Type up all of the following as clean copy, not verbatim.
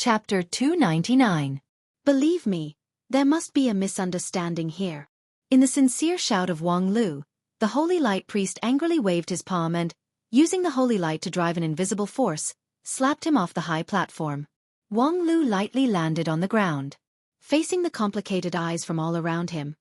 Chapter 299. Believe me, there must be a misunderstanding here. In the sincere shout of Wang Lu, the holy light priest angrily waved his palm and, using the holy light to drive an invisible force, slapped him off the high platform. Wang Lu lightly landed on the ground. Facing the complicated eyes from all around him,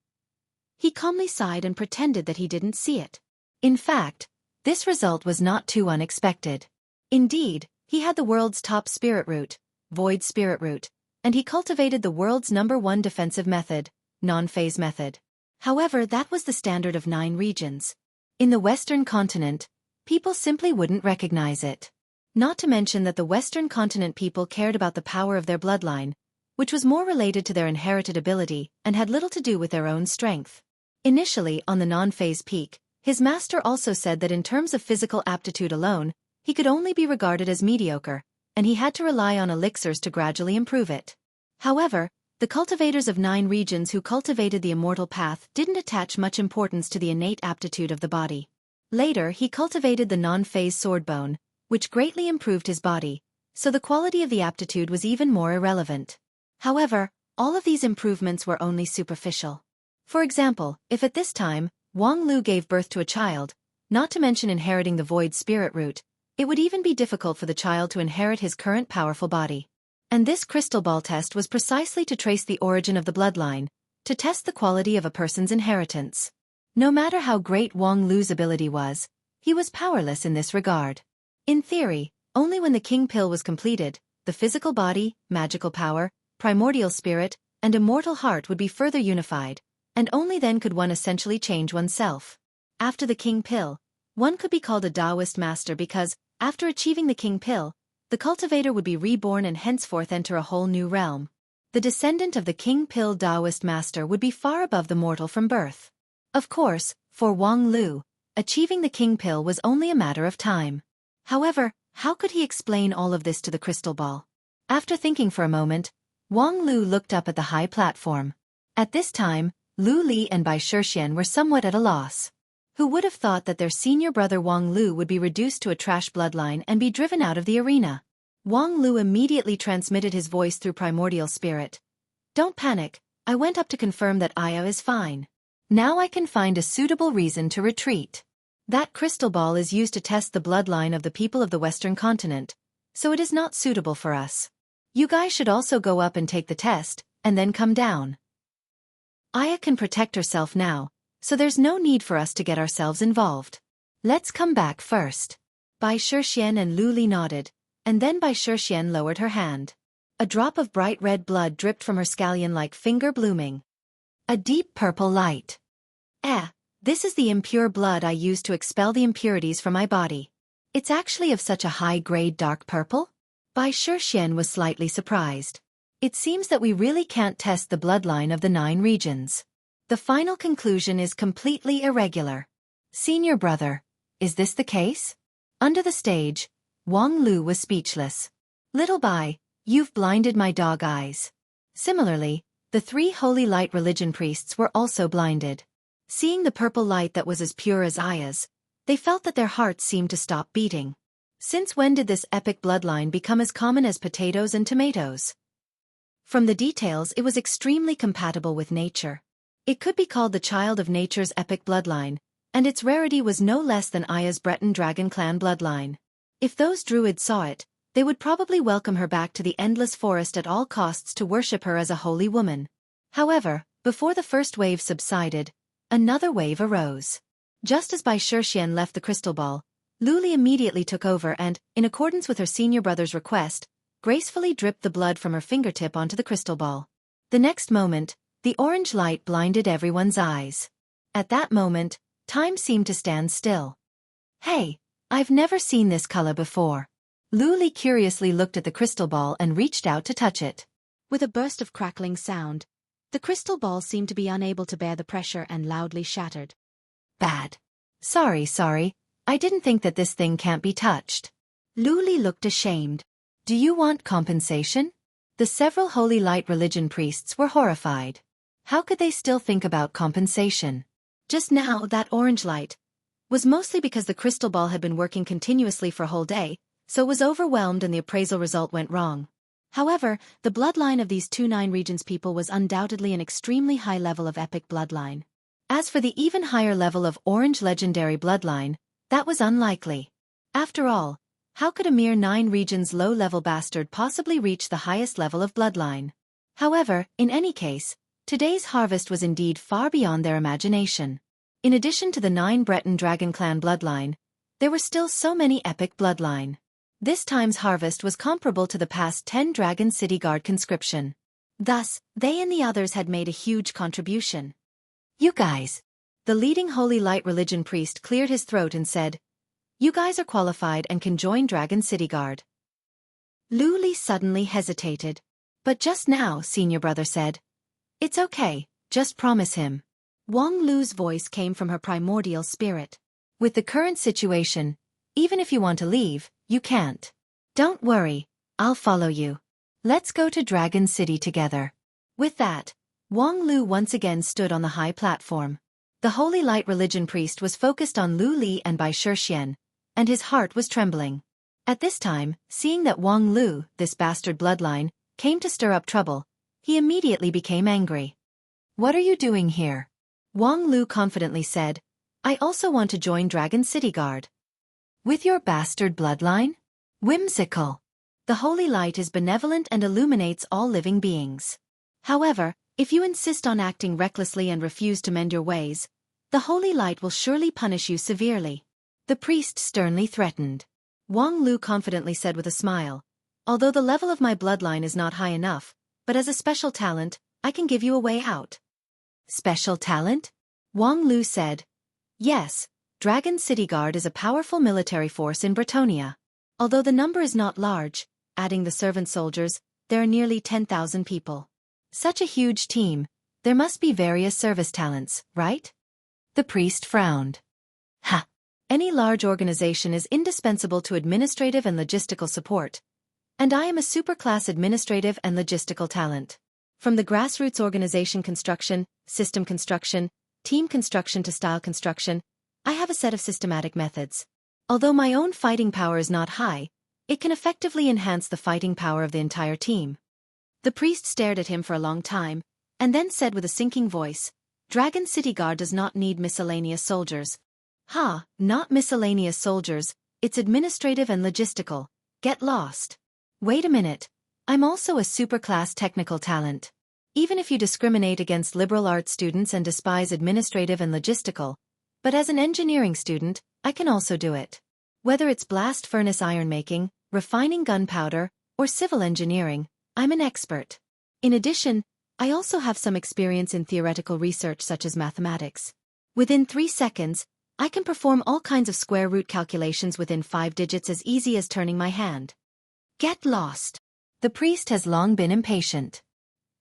he calmly sighed and pretended that he didn't see it. In fact, this result was not too unexpected. Indeed, he had the world's top spirit root, void spirit root, and he cultivated the world's #1 defensive method, non-phase method. However, that was the standard of 9 regions. In the Western continent, people simply wouldn't recognize it. Not to mention that the Western continent people cared about the power of their bloodline, which was more related to their inherited ability and had little to do with their own strength. Initially, on the non-phase peak, his master also said that in terms of physical aptitude alone, he could only be regarded as mediocre, and he had to rely on elixirs to gradually improve it. However, the cultivators of 9 regions who cultivated the immortal path didn't attach much importance to the innate aptitude of the body. Later, he cultivated the non-phase sword bone, which greatly improved his body, so the quality of the aptitude was even more irrelevant. However, all of these improvements were only superficial. For example, if at this time, Wang Lu gave birth to a child, not to mention inheriting the void spirit root, it would even be difficult for the child to inherit his current powerful body. And this crystal ball test was precisely to trace the origin of the bloodline, to test the quality of a person's inheritance. No matter how great Wang Lu's ability was, he was powerless in this regard. In theory, only when the king pill was completed, the physical body, magical power, primordial spirit, and immortal heart would be further unified, and only then could one essentially change oneself. After the king pill, one could be called a Taoist master because, after achieving the king pill, the cultivator would be reborn and henceforth enter a whole new realm. The descendant of the king pill Taoist master would be far above the mortal from birth. Of course, for Wang Lu, achieving the king pill was only a matter of time. However, how could he explain all of this to the crystal ball? After thinking for a moment, Wang Lu looked up at the high platform. At this time, Lu Li and Bai Shixian were somewhat at a loss. Who would have thought that their senior brother Wang Lu would be reduced to a trash bloodline and be driven out of the arena? Wang Lu immediately transmitted his voice through primordial spirit. "Don't panic, I went up to confirm that Aya is fine. Now I can find a suitable reason to retreat. That crystal ball is used to test the bloodline of the people of the Western continent, so it is not suitable for us. You guys should also go up and take the test, and then come down. Aya can protect herself now, so there's no need for us to get ourselves involved. Let's come back first." Bai Shixian and Lu Li nodded, and then Bai Shixian lowered her hand. A drop of bright red blood dripped from her scallion-like finger blooming. A deep purple light. This is the impure blood I use to expel the impurities from my body. It's actually of such a high-grade dark purple? Bai Shixian was slightly surprised. It seems that we really can't test the bloodline of the 9 regions. The final conclusion is completely irregular. Senior brother, is this the case? Under the stage, Wang Lu was speechless. Little Bai, you've blinded my dog eyes. Similarly, the 3 holy light religion priests were also blinded. Seeing the purple light that was as pure as Aya's, they felt that their hearts seemed to stop beating. Since when did this epic bloodline become as common as potatoes and tomatoes? From the details, it was extremely compatible with nature. It could be called the child of nature's epic bloodline, and its rarity was no less than Aya's Breton dragon clan bloodline. If those druids saw it, they would probably welcome her back to the endless forest at all costs to worship her as a holy woman. However, before the first wave subsided, another wave arose. Just as Bai Shixian left the crystal ball, Lu Li immediately took over and, in accordance with her senior brother's request, gracefully dripped the blood from her fingertip onto the crystal ball. The next moment, the orange light blinded everyone's eyes. At that moment, time seemed to stand still. "Hey, I've never seen this color before." Lu Li curiously looked at the crystal ball and reached out to touch it. With a burst of crackling sound, the crystal ball seemed to be unable to bear the pressure and loudly shattered. "Bad. Sorry, I didn't think that this thing can't be touched." Lu Li looked ashamed. "Do you want compensation?" The several holy light religion priests were horrified. How could they still think about compensation? Just now, that orange light was mostly because the crystal ball had been working continuously for a whole day, so it was overwhelmed and the appraisal result went wrong. However, the bloodline of these two Nine Regions people was undoubtedly an extremely high level of epic bloodline. As for the even higher level of Orange legendary bloodline, that was unlikely. After all, how could a mere 9 regions low-level bastard possibly reach the highest level of bloodline? However, in any case, today's harvest was indeed far beyond their imagination. In addition to the 9 Breton Dragon Clan bloodline, there were still so many epic bloodline. This time's harvest was comparable to the past 10 Dragon City Guard conscription. Thus, they and the others had made a huge contribution. You guys. The leading Holy Light religion priest cleared his throat and said, "You guys are qualified and can join Dragon City Guard." Lu Li suddenly hesitated. But just now, senior brother said, "It's okay, just promise him." Wang Lu's voice came from her primordial spirit. "With the current situation, even if you want to leave, you can't. Don't worry, I'll follow you. Let's go to Dragon City together." With that, Wang Lu once again stood on the high platform. The Holy Light religion priest was focused on Lu Li and Bai Shixian, and his heart was trembling. At this time, seeing that Wang Lu, this bastard bloodline, came to stir up trouble, he immediately became angry. "What are you doing here?" Wang Lu confidently said, "I also want to join Dragon City Guard." "With your bastard bloodline? Whimsical. The Holy Light is benevolent and illuminates all living beings. However, if you insist on acting recklessly and refuse to mend your ways, the Holy Light will surely punish you severely," the priest sternly threatened. Wang Lu confidently said with a smile, "Although the level of my bloodline is not high enough, but as a special talent, I can give you a way out." "Special talent?" Wang Lu said. "Yes, Dragon City Guard is a powerful military force in Bretonia. Although the number is not large, adding the servant soldiers, there are nearly 10,000 people. Such a huge team, there must be various service talents, right?" The priest frowned. "Ha! Any large organization is indispensable to administrative and logistical support. And I am a superclass administrative and logistical talent. From the grassroots organization construction, system construction, team construction to style construction, I have a set of systematic methods. Although my own fighting power is not high, it can effectively enhance the fighting power of the entire team." The priest stared at him for a long time, and then said with a sinking voice, "Dragon City Guard does not need miscellaneous soldiers." "Ha, not miscellaneous soldiers, it's administrative and logistical. Get lost." "Wait a minute, I'm also a superclass technical talent. Even if you discriminate against liberal arts students and despise administrative and logistical, but as an engineering student, I can also do it. Whether it's blast furnace iron making, refining gunpowder, or civil engineering, I'm an expert. In addition, I also have some experience in theoretical research such as mathematics. Within 3 seconds, I can perform all kinds of square root calculations within 5 digits as easy as turning my hand. Get lost." The priest has long been impatient.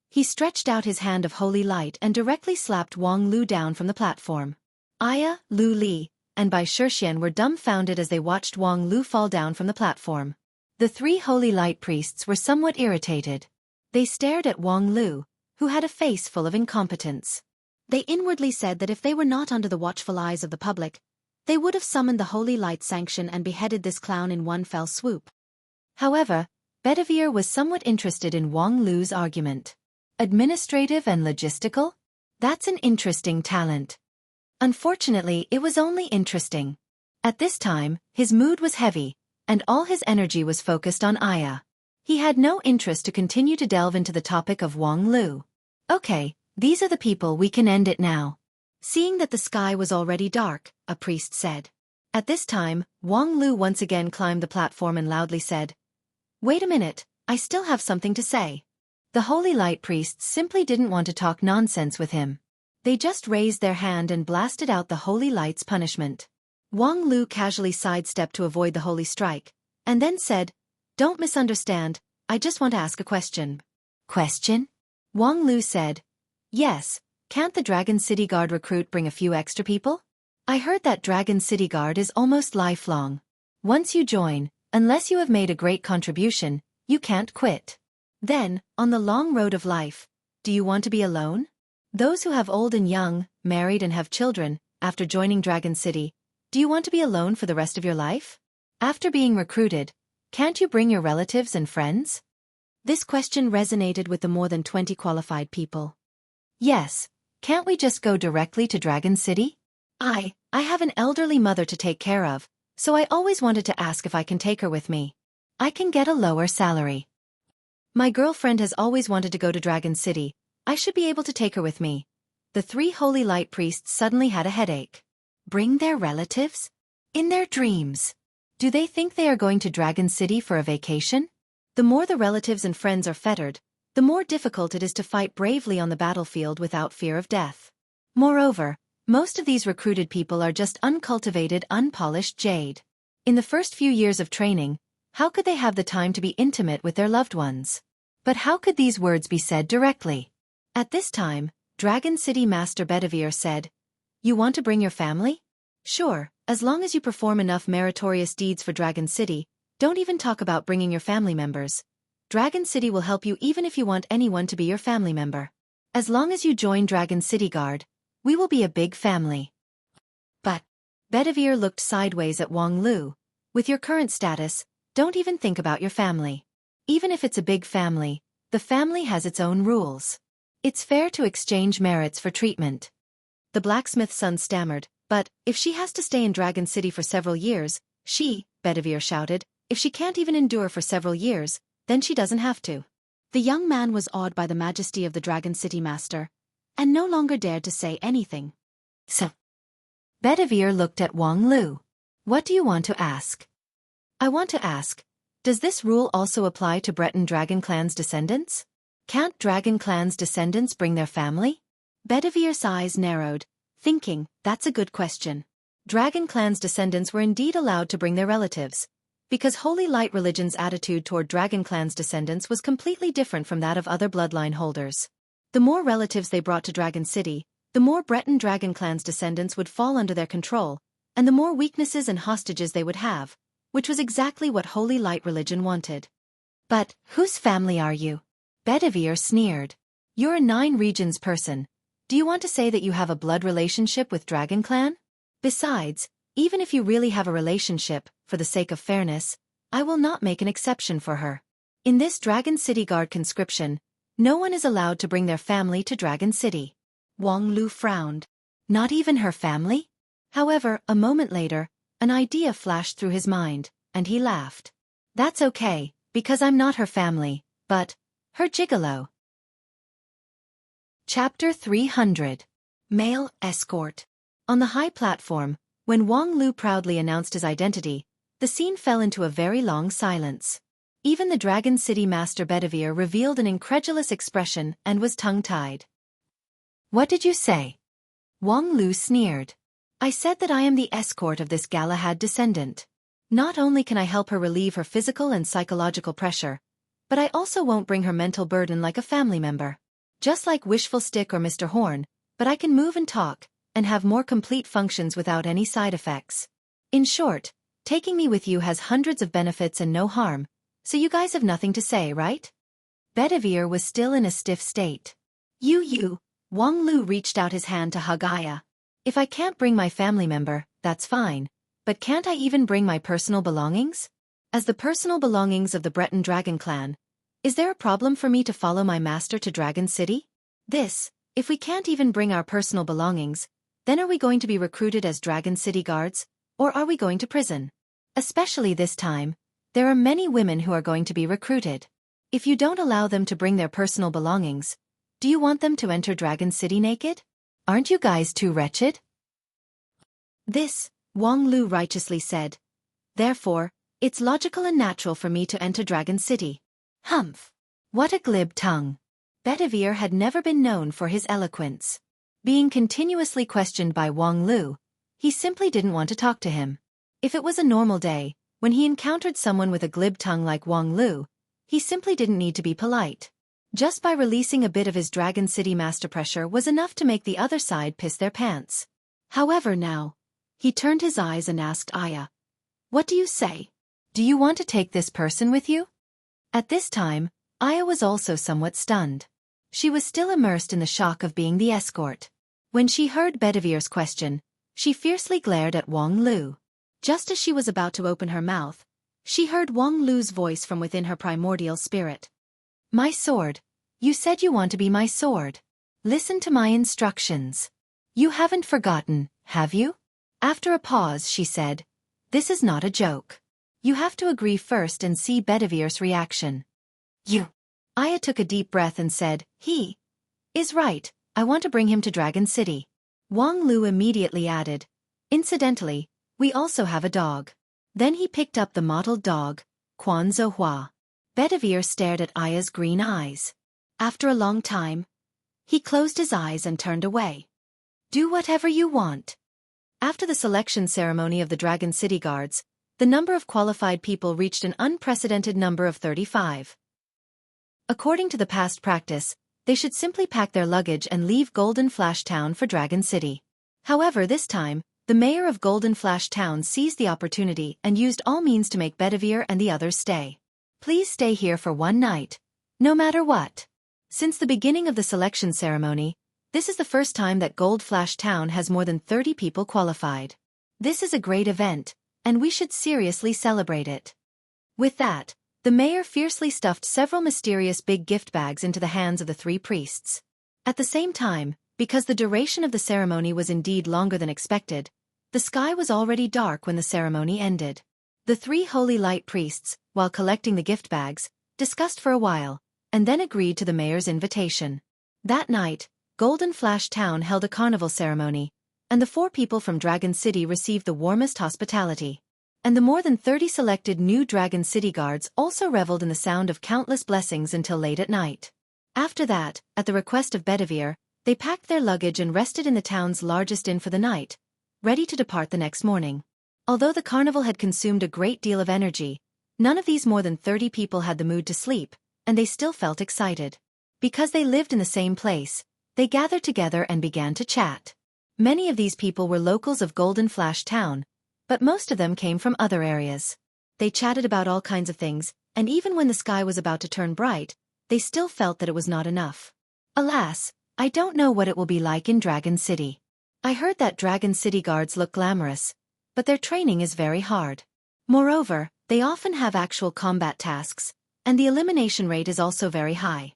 He stretched out his hand of holy light and directly slapped Wang Lu down from the platform. Aya, Lu Li, and Bai Shixian were dumbfounded as they watched Wang Lu fall down from the platform. The 3 holy light priests were somewhat irritated. They stared at Wang Lu, who had a face full of incompetence. They inwardly said that if they were not under the watchful eyes of the public, they would have summoned the holy light sanction and beheaded this clown in one fell swoop. However, Bedivere was somewhat interested in Wang Lu's argument. "Administrative and logistical? That's an interesting talent." Unfortunately, it was only interesting. At this time, his mood was heavy, and all his energy was focused on Aya. He had no interest to continue to delve into the topic of Wang Lu. "Okay, these are the people, we can end it now." Seeing that the sky was already dark, a priest said. At this time, Wang Lu once again climbed the platform and loudly said, "Wait a minute, I still have something to say." The holy light priests simply didn't want to talk nonsense with him. They just raised their hand and blasted out the holy light's punishment. Wang Lu casually sidestepped to avoid the holy strike, and then said, "Don't misunderstand, I just want to ask a question." "Question?" Wang Lu said, "Yes, can't the Dragon City Guard recruit bring a few extra people? I heard that Dragon City Guard is almost lifelong. Once you join, unless you have made a great contribution, you can't quit. Then, on the long road of life, do you want to be alone? Those who have old and young, married and have children, after joining Dragon City, do you want to be alone for the rest of your life? After being recruited, can't you bring your relatives and friends?" This question resonated with the more than 20 qualified people. Yes, can't we just go directly to Dragon City? I have an elderly mother to take care of, so I always wanted to ask if I can take her with me. I can get a lower salary. My girlfriend has always wanted to go to Dragon City. I should be able to take her with me. The 3 holy light priests suddenly had a headache. Bring their relatives? In their dreams. Do they think they are going to Dragon City for a vacation? The more the relatives and friends are fettered, the more difficult it is to fight bravely on the battlefield without fear of death. Moreover, most of these recruited people are just uncultivated, unpolished jade. In the first few years of training, how could they have the time to be intimate with their loved ones? But how could these words be said directly? At this time, Dragon City Master Bedivere said, "You want to bring your family? Sure, as long as you perform enough meritorious deeds for Dragon City, don't even talk about bringing your family members. Dragon City will help you even if you want anyone to be your family member. As long as you join Dragon City Guard, we will be a big family." But Bedivere looked sideways at Wang Lu. With your current status, don't even think about your family. Even if it's a big family, the family has its own rules. It's fair to exchange merits for treatment. The blacksmith's son stammered, "But if she has to stay in Dragon City for several years, Bedivere shouted, "if she can't even endure for several years, then she doesn't have to." The young man was awed by the majesty of the Dragon City Master, and no longer dared to say anything. So, Bedivere looked at Wang Lu. "What do you want to ask?" "I want to ask, does this rule also apply to Breton Dragon Clan's descendants? Can't Dragon Clan's descendants bring their family?" Bedivere's eyes narrowed, thinking, that's a good question. Dragon Clan's descendants were indeed allowed to bring their relatives, because Holy Light Religion's attitude toward Dragon Clan's descendants was completely different from that of other bloodline holders. The more relatives they brought to Dragon City, the more Breton Dragon Clan's descendants would fall under their control, and the more weaknesses and hostages they would have, which was exactly what Holy Light Religion wanted. "But whose family are you?" Bedivere sneered. "You're a 9 regions person. Do you want to say that you have a blood relationship with Dragon Clan? Besides, even if you really have a relationship, for the sake of fairness, I will not make an exception for her. In this Dragon City Guard conscription, no one is allowed to bring their family to Dragon City." Wang Lu frowned. Not even her family? However, a moment later, an idea flashed through his mind, and he laughed. "That's okay, because I'm not her family, but her gigolo." Chapter 300. Male Escort. On the high platform, when Wang Lu proudly announced his identity, the scene fell into a very long silence. Even the Dragon City Master Bedivere revealed an incredulous expression and was tongue-tied. "What did you say?" Wang Lu sneered. "I said that I am the escort of this Galahad descendant. Not only can I help her relieve her physical and psychological pressure, but I also won't bring her mental burden like a family member. Just like Wishful Stick or Mr. Horn, but I can move and talk, and have more complete functions without any side effects. In short, taking me with you has hundreds of benefits and no harm, so you guys have nothing to say, right?" Bedivere was still in a stiff state. You. Wang Lu reached out his hand to hug Aya. "If I can't bring my family member, that's fine, but can't I even bring my personal belongings? As the personal belongings of the Breton Dragon Clan, is there a problem for me to follow my master to Dragon City? If we can't even bring our personal belongings, then are we going to be recruited as Dragon City guards, or are we going to prison? Especially this time, there are many women who are going to be recruited. If you don't allow them to bring their personal belongings, do you want them to enter Dragon City naked? Aren't you guys too wretched?" Wang Lu righteously said. "Therefore, it's logical and natural for me to enter Dragon City." Humph! What a glib tongue. Bedivere had never been known for his eloquence. Being continuously questioned by Wang Lu, he simply didn't want to talk to him. If it was a normal day, when he encountered someone with a glib tongue like Wang Lu, he simply didn't need to be polite. Just by releasing a bit of his Dragon City master pressure was enough to make the other side piss their pants. However now, he turned his eyes and asked Aya, "What do you say? Do you want to take this person with you?" At this time, Aya was also somewhat stunned. She was still immersed in the shock of being the escort. When she heard Bedivere's question, she fiercely glared at Wang Lu. Just as she was about to open her mouth, she heard Wang Lu's voice from within her primordial spirit. My sword. You said you want to be my sword. Listen to my instructions. You haven't forgotten, have you? After a pause she said, this is not a joke. You have to agree first and see Bedivir's reaction. You. Aya took a deep breath and said, he is right, I want to bring him to Dragon City. Wang Lu immediately added, incidentally, we also have a dog. Then he picked up the mottled dog, Quan Zhouhua. Bedivere stared at Aya's green eyes. After a long time, he closed his eyes and turned away. Do whatever you want. After the selection ceremony of the Dragon City Guards, the number of qualified people reached an unprecedented number of 35. According to the past practice, they should simply pack their luggage and leave Golden Flash Town for Dragon City. However, this time, the mayor of Golden Flash Town seized the opportunity and used all means to make Bedivere and the others stay. Please stay here for one night. No matter what. Since the beginning of the selection ceremony, this is the first time that Gold Flash Town has more than 30 people qualified. This is a great event, and we should seriously celebrate it. With that, the mayor fiercely stuffed several mysterious big gift bags into the hands of the 3 priests. At the same time, because the duration of the ceremony was indeed longer than expected, the sky was already dark when the ceremony ended. The 3 holy light priests, while collecting the gift bags, discussed for a while, and then agreed to the mayor's invitation. That night, Golden Flash Town held a carnival ceremony, and the 4 people from Dragon City received the warmest hospitality. And the more than 30 selected new Dragon City guards also reveled in the sound of countless blessings until late at night. After that, at the request of Bedivere, they packed their luggage and rested in the town's largest inn for the night, ready to depart the next morning. Although the carnival had consumed a great deal of energy, none of these more than 30 people had the mood to sleep, and they still felt excited. Because they lived in the same place, they gathered together and began to chat. Many of these people were locals of Golden Flash Town, but most of them came from other areas. They chatted about all kinds of things, and even when the sky was about to turn bright, they still felt that it was not enough. Alas, I don't know what it will be like in Dragon City. I heard that Dragon City guards look glamorous, but their training is very hard. Moreover, they often have actual combat tasks, and the elimination rate is also very high.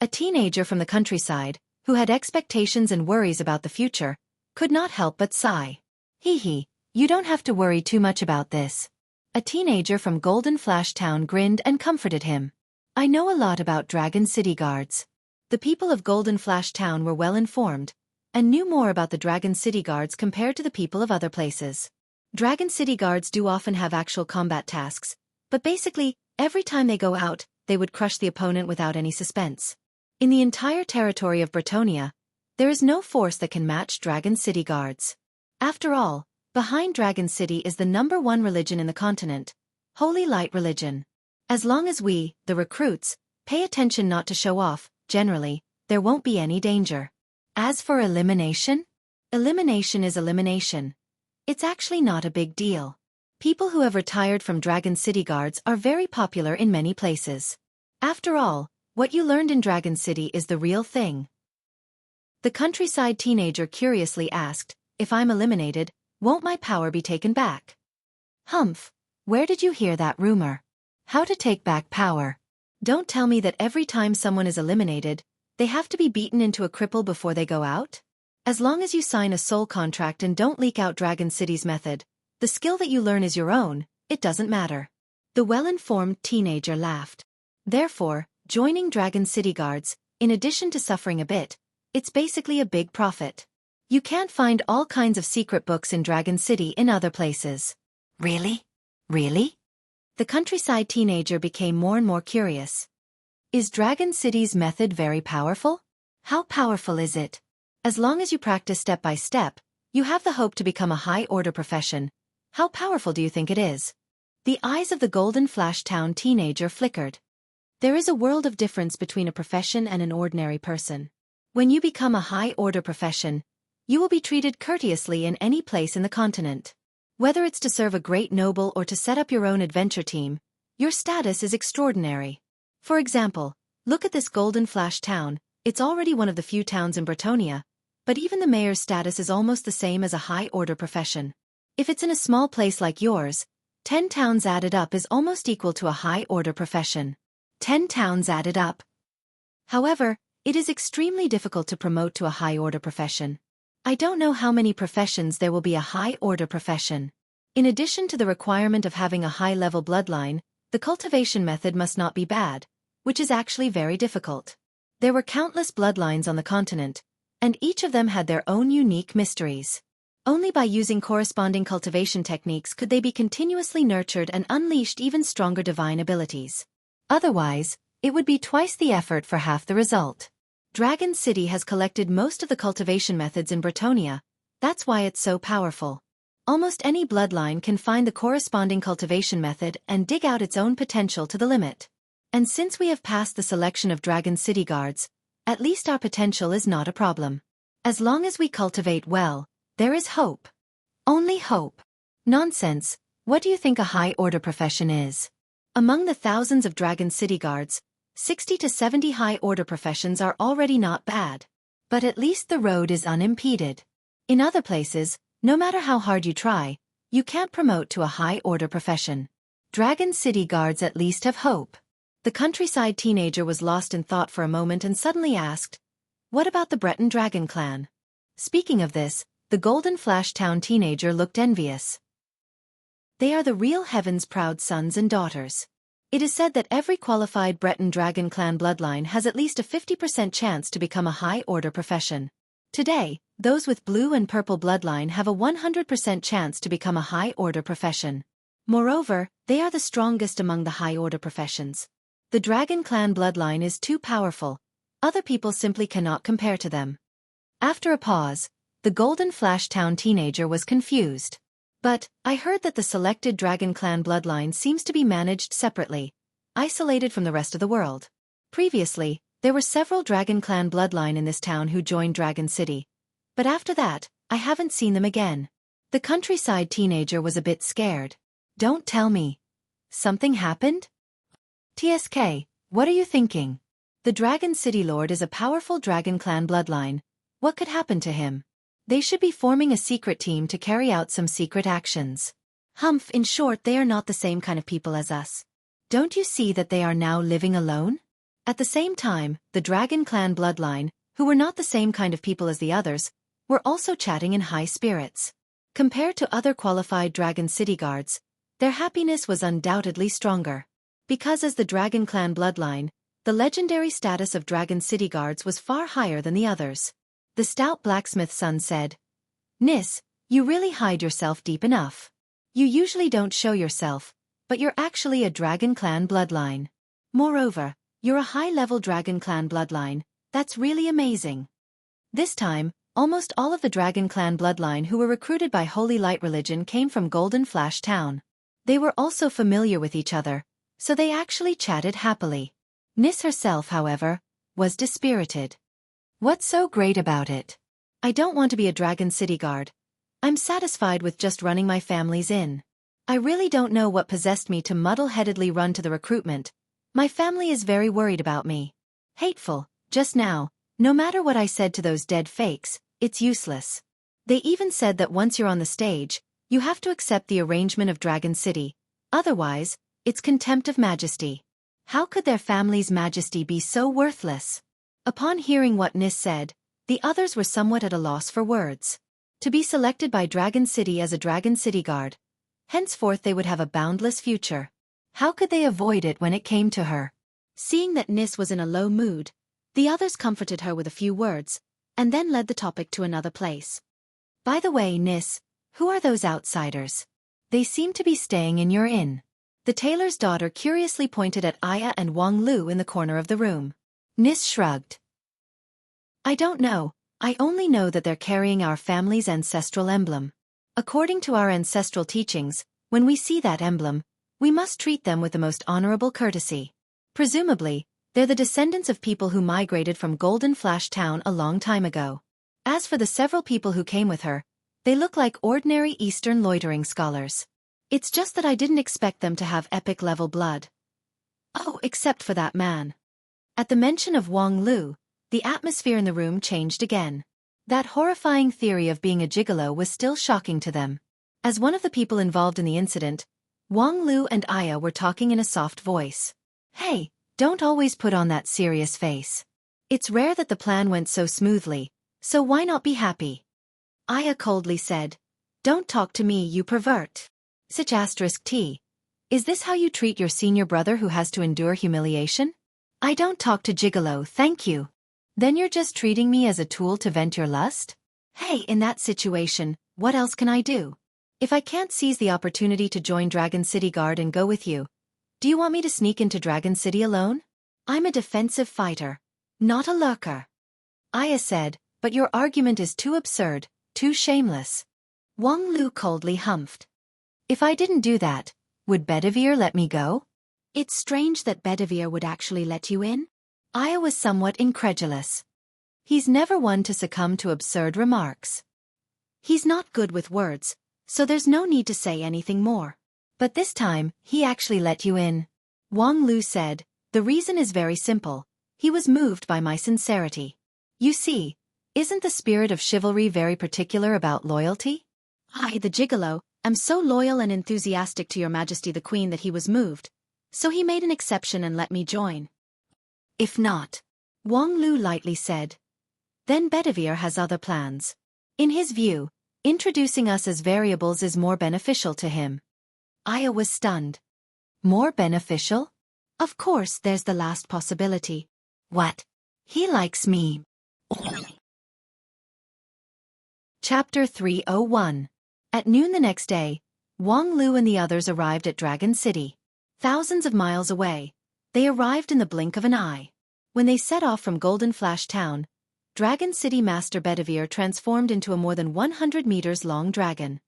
A teenager from the countryside, who had expectations and worries about the future, could not help but sigh. Hee, you don't have to worry too much about this. A teenager from Golden Flash Town grinned and comforted him. I know a lot about Dragon City guards. The people of Golden Flash Town were well informed, and knew more about the Dragon City guards compared to the people of other places. Dragon City guards do often have actual combat tasks, but basically, every time they go out, they would crush the opponent without any suspense. In the entire territory of Bretonia, there is no force that can match Dragon City guards. After all, behind Dragon City is the #1 religion in the continent, Holy Light religion. As long as we, the recruits, pay attention not to show off, generally, there won't be any danger. As for elimination? Elimination is elimination. It's actually not a big deal. People who have retired from Dragon City guards are very popular in many places. After all, what you learned in Dragon City is the real thing. The countryside teenager curiously asked, if I'm eliminated, won't my power be taken back? Humph, where did you hear that rumor? How to take back power? Don't tell me that every time someone is eliminated, they have to be beaten into a cripple before they go out? As long as you sign a soul contract and don't leak out Dragon City's method, the skill that you learn is your own, it doesn't matter. The well-informed teenager laughed. Therefore, joining Dragon City guards, in addition to suffering a bit, it's basically a big profit. You can't find all kinds of secret books in Dragon City in other places. Really? Really? The countryside teenager became more and more curious. Is Dragon City's method very powerful? How powerful is it? As long as you practice step by step, you have the hope to become a high-order profession. How powerful do you think it is? The eyes of the Golden Flash Town teenager flickered. There is a world of difference between a profession and an ordinary person. When you become a high-order profession, you will be treated courteously in any place in the continent. Whether it's to serve a great noble or to set up your own adventure team, your status is extraordinary. For example, look at this Golden Flash Town. It's already one of the few towns in Bretonia, but even the mayor's status is almost the same as a high-order profession. If it's in a small place like yours, 10 towns added up is almost equal to a high-order profession. 10 towns added up. However, it is extremely difficult to promote to a high-order profession. I don't know how many professions there will be a high-order profession. In addition to the requirement of having a high-level bloodline, the cultivation method must not be bad, which is actually very difficult. There were countless bloodlines on the continent, and each of them had their own unique mysteries. Only by using corresponding cultivation techniques could they be continuously nurtured and unleashed even stronger divine abilities. Otherwise, it would be twice the effort for half the result. Dragon City has collected most of the cultivation methods in Bretonia, that's why it's so powerful. Almost any bloodline can find the corresponding cultivation method and dig out its own potential to the limit. And since we have passed the selection of Dragon City guards, at least our potential is not a problem. As long as we cultivate well, there is hope. Only hope. Nonsense, what do you think a high-order profession is? Among the thousands of Dragon City guards, 60 to 70 high-order professions are already not bad. But at least the road is unimpeded. In other places, no matter how hard you try, you can't promote to a high-order profession. Dragon City guards at least have hope. The countryside teenager was lost in thought for a moment and suddenly asked, "What about the Breton Dragon clan?" Speaking of this, the Golden Flash Town teenager looked envious. They are the real heaven's proud sons and daughters. It is said that every qualified Breton Dragon clan bloodline has at least a 50% chance to become a high-order profession. Today, those with blue and purple bloodline have a 100% chance to become a high-order profession. Moreover, they are the strongest among the high-order professions. The Dragon clan bloodline is too powerful. Other people simply cannot compare to them. After a pause, the Golden Flash Town teenager was confused. But, I heard that the selected Dragon clan bloodline seems to be managed separately, isolated from the rest of the world. Previously, there were several Dragon clan bloodline in this town who joined Dragon City. But after that, I haven't seen them again. The countryside teenager was a bit scared. Don't tell me. Something happened? TSK, what are you thinking? The Dragon City Lord is a powerful Dragon clan bloodline. What could happen to him? They should be forming a secret team to carry out some secret actions. Humph, in short, they are not the same kind of people as us. Don't you see that they are now living alone? At the same time, the Dragon clan bloodline, who were not the same kind of people as the others, were also chatting in high spirits. Compared to other qualified Dragon City guards, their happiness was undoubtedly stronger. Because as the Dragon clan bloodline, the legendary status of Dragon City guards was far higher than the others. The stout blacksmith's son said, "Nis, you really hide yourself deep enough. You usually don't show yourself, but you're actually a Dragon clan bloodline. Moreover, you're a high-level Dragon clan bloodline, that's really amazing." This time, almost all of the Dragon clan bloodline who were recruited by Holy Light religion came from Golden Flash Town. They were also familiar with each other, so they actually chatted happily. Nis herself, however, was dispirited. What's so great about it? I don't want to be a Dragon City guard. I'm satisfied with just running my family's inn. I really don't know what possessed me to muddle-headedly run to the recruitment. My family is very worried about me. Hateful, just now, no matter what I said to those dead fakes, it's useless. They even said that once you're on the stage, you have to accept the arrangement of Dragon City. Otherwise, it's contempt of majesty. How could their family's majesty be so worthless? Upon hearing what Nis said, the others were somewhat at a loss for words. To be selected by Dragon City as a Dragon City guard. Henceforth they would have a boundless future. How could they avoid it when it came to her? Seeing that Nis was in a low mood, the others comforted her with a few words, and then led the topic to another place. By the way, Nis, who are those outsiders? They seem to be staying in your inn. The tailor's daughter curiously pointed at Aya and Wang Lu in the corner of the room. Nis shrugged. I don't know, I only know that they're carrying our family's ancestral emblem. According to our ancestral teachings, when we see that emblem, we must treat them with the most honorable courtesy. Presumably, they're the descendants of people who migrated from Golden Flash Town a long time ago. As for the several people who came with her, they look like ordinary Eastern loitering scholars. It's just that I didn't expect them to have epic-level blood. Oh, except for that man. At the mention of Wang Lu, the atmosphere in the room changed again. That horrifying theory of being a gigolo was still shocking to them. As one of the people involved in the incident, Wang Lu and Aya were talking in a soft voice. Hey, don't always put on that serious face. It's rare that the plan went so smoothly, so why not be happy? Aya coldly said, "Don't talk to me, you pervert." Such *T. Is this how you treat your senior brother who has to endure humiliation? I don't talk to gigolo, thank you. Then you're just treating me as a tool to vent your lust? Hey, in that situation, what else can I do? If I can't seize the opportunity to join Dragon City Guard and go with you, do you want me to sneak into Dragon City alone? I'm a defensive fighter, not a lurker. Aya said, but your argument is too absurd, too shameless. Wang Lu coldly humphed. If I didn't do that, would Bedivere let me go? It's strange that Bedivere would actually let you in. Aya was somewhat incredulous. He's never one to succumb to absurd remarks. He's not good with words, so there's no need to say anything more. But this time, he actually let you in. Wang Lu said, the reason is very simple. He was moved by my sincerity. You see, isn't the spirit of chivalry very particular about loyalty? I, the gigolo, am so loyal and enthusiastic to your majesty the queen that he was moved, so he made an exception and let me join. If not, Wang Lu lightly said, then Bedivere has other plans. In his view, introducing us as variables is more beneficial to him. Aya was stunned. More beneficial? Of course, there's the last possibility. What? He likes me. Chapter 301. At noon the next day, Wang Lu and the others arrived at Dragon City. Thousands of miles away, they arrived in the blink of an eye. When they set off from Golden Flash Town, Dragon City Master Bedivere transformed into a more than 100 meters long dragon.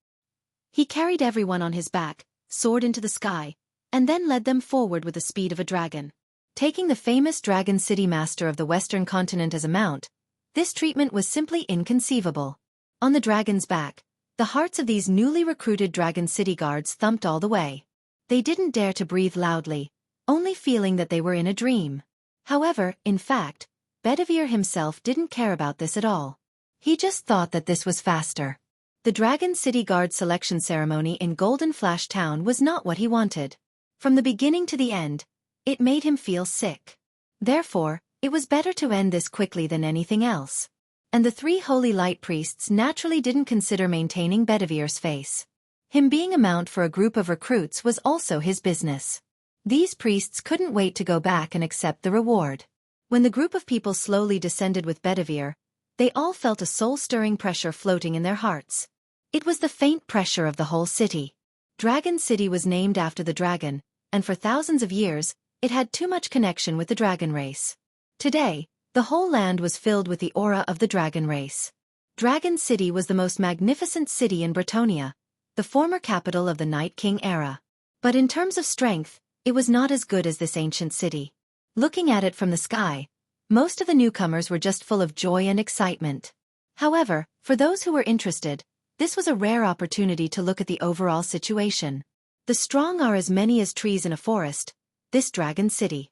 He carried everyone on his back, soared into the sky, and then led them forward with the speed of a dragon. Taking the famous Dragon City Master of the Western Continent as a mount, this treatment was simply inconceivable. On the dragon's back, the hearts of these newly recruited Dragon City guards thumped all the way. They didn't dare to breathe loudly, only feeling that they were in a dream. However, in fact, Bedivere himself didn't care about this at all. He just thought that this was faster. The Dragon City Guard selection ceremony in Golden Flash Town was not what he wanted. From the beginning to the end, it made him feel sick. Therefore, it was better to end this quickly than anything else. And the three holy light priests naturally didn't consider maintaining Bedivere's face. Him being a mount for a group of recruits was also his business. These priests couldn't wait to go back and accept the reward. When the group of people slowly descended with Bedivere, they all felt a soul-stirring pressure floating in their hearts. It was the faint pressure of the whole city. Dragon City was named after the dragon, and for thousands of years, it had too much connection with the dragon race. Today, the whole land was filled with the aura of the dragon race. Dragon City was the most magnificent city in Bretonia, the former capital of the Night King era. But in terms of strength, it was not as good as this ancient city. Looking at it from the sky, most of the newcomers were just full of joy and excitement. However, for those who were interested, this was a rare opportunity to look at the overall situation. The strong are as many as trees in a forest, this Dragon City.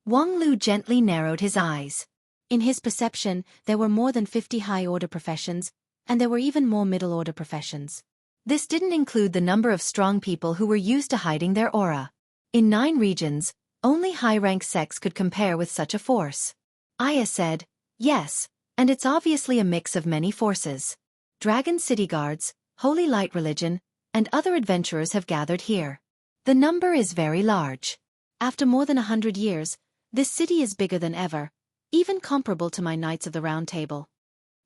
Wang Lu gently narrowed his eyes. In his perception, there were more than 50 high-order professions, and there were even more middle-order professions. This didn't include the number of strong people who were used to hiding their aura. In 9 regions, only high-rank sects could compare with such a force. Aya said, yes, and it's obviously a mix of many forces. Dragon City Guards, Holy Light Religion, and other adventurers have gathered here. The number is very large. After more than 100 years, this city is bigger than ever, even comparable to my Knights of the Round Table.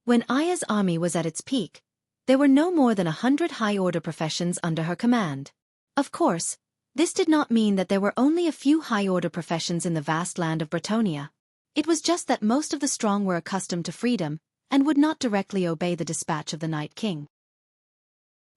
When Aya's army was at its peak, there were no more than 100 high-order professions under her command. Of course, this did not mean that there were only a few high-order professions in the vast land of Bretonia. It was just that most of the strong were accustomed to freedom, and would not directly obey the dispatch of the Night King.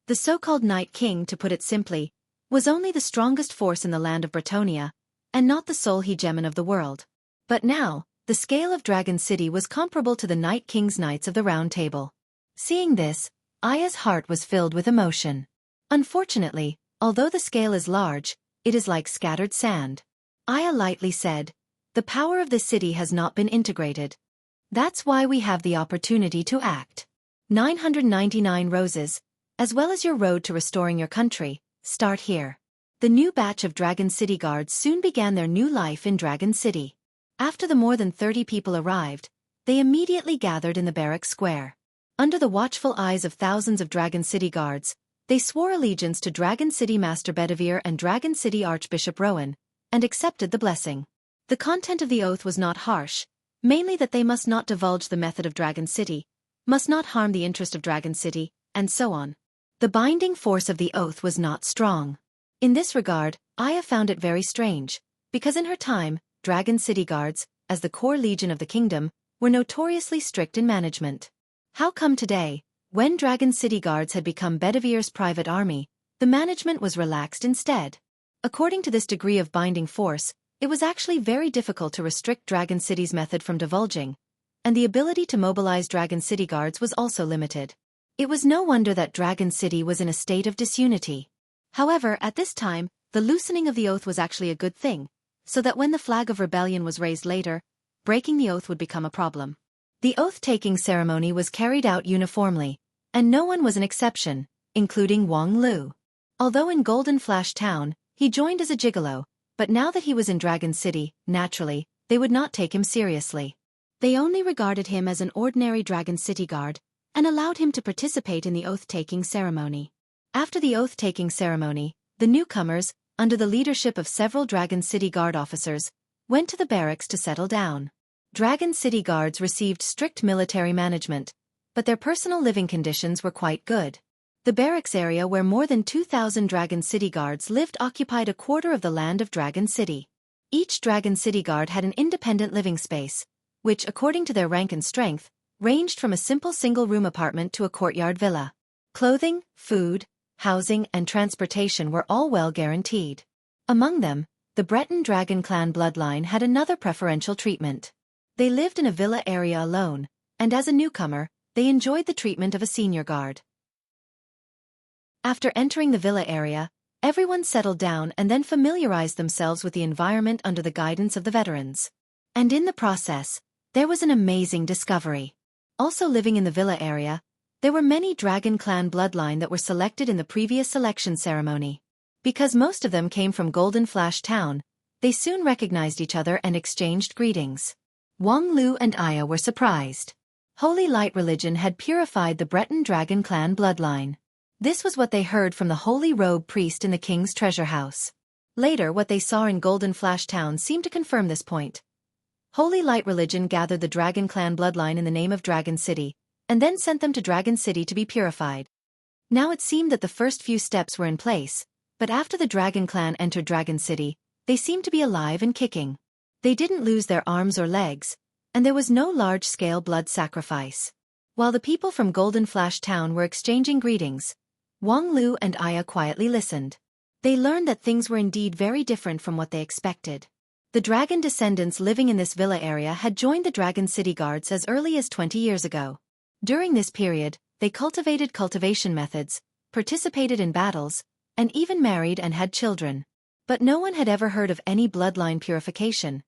The so-called Night King, to put it simply, was only the strongest force in the land of Bretonia, and not the sole hegemon of the world. But now, the scale of Dragon City was comparable to the Night King's Knights of the Round Table. Seeing this, Aya's heart was filled with emotion. Unfortunately, although the scale is large, it is like scattered sand. Aya lightly said, the power of the city has not been integrated. That's why we have the opportunity to act. 999 roses, as well as your road to restoring your country, start here. The new batch of Dragon City guards soon began their new life in Dragon City. After the more than 30 people arrived, they immediately gathered in the barrack square. Under the watchful eyes of thousands of Dragon City guards, they swore allegiance to Dragon City Master Bedivere and Dragon City Archbishop Rowan, and accepted the blessing. The content of the oath was not harsh, mainly that they must not divulge the method of Dragon City, must not harm the interest of Dragon City, and so on. The binding force of the oath was not strong. In this regard, Aya found it very strange, because in her time, Dragon City guards, as the core legion of the kingdom, were notoriously strict in management. How come today, when Dragon City guards had become Bedivere's private army, the management was relaxed instead? According to this degree of binding force, it was actually very difficult to restrict Dragon City's method from divulging, and the ability to mobilize Dragon City guards was also limited. It was no wonder that Dragon City was in a state of disunity. However, at this time, the loosening of the oath was actually a good thing, so that when the flag of rebellion was raised later, breaking the oath would become a problem. The oath-taking ceremony was carried out uniformly, and no one was an exception, including Wang Lu. Although in Golden Flash Town, he joined as a gigolo, but now that he was in Dragon City, naturally, they would not take him seriously. They only regarded him as an ordinary Dragon City guard, and allowed him to participate in the oath-taking ceremony. After the oath-taking ceremony, the newcomers, under the leadership of several Dragon City guard officers, went to the barracks to settle down. Dragon City guards received strict military management, but their personal living conditions were quite good. The barracks area where more than 2,000 Dragon City guards lived occupied a quarter of the land of Dragon City. Each Dragon City guard had an independent living space, which, according to their rank and strength, ranged from a simple single-room apartment to a courtyard villa. Clothing, food, housing, and transportation were all well guaranteed. Among them, the Breton Dragon clan bloodline had another preferential treatment. They lived in a villa area alone, and as a newcomer, they enjoyed the treatment of a senior guard. After entering the villa area, everyone settled down and then familiarized themselves with the environment under the guidance of the veterans. And in the process, there was an amazing discovery. Also living in the villa area, there were many Dragon clan bloodline that were selected in the previous selection ceremony. Because most of them came from Golden Flash Town, they soon recognized each other and exchanged greetings. Wang Lu and Aya were surprised. Holy Light religion had purified the Breton Dragon clan bloodline. This was what they heard from the Holy Robe priest in the king's treasure house. Later, what they saw in Golden Flash Town seemed to confirm this point. Holy Light religion gathered the Dragon clan bloodline in the name of Dragon City, and then sent them to Dragon City to be purified. Now it seemed that the first few steps were in place, but after the Dragon clan entered Dragon City, they seemed to be alive and kicking. They didn't lose their arms or legs, and there was no large-scale blood sacrifice. While the people from Golden Flash Town were exchanging greetings, Wang Lu and Aya quietly listened. They learned that things were indeed very different from what they expected. The dragon descendants living in this villa area had joined the Dragon City guards as early as 20 years ago. During this period, they cultivated cultivation methods, participated in battles, and even married and had children. But no one had ever heard of any bloodline purification.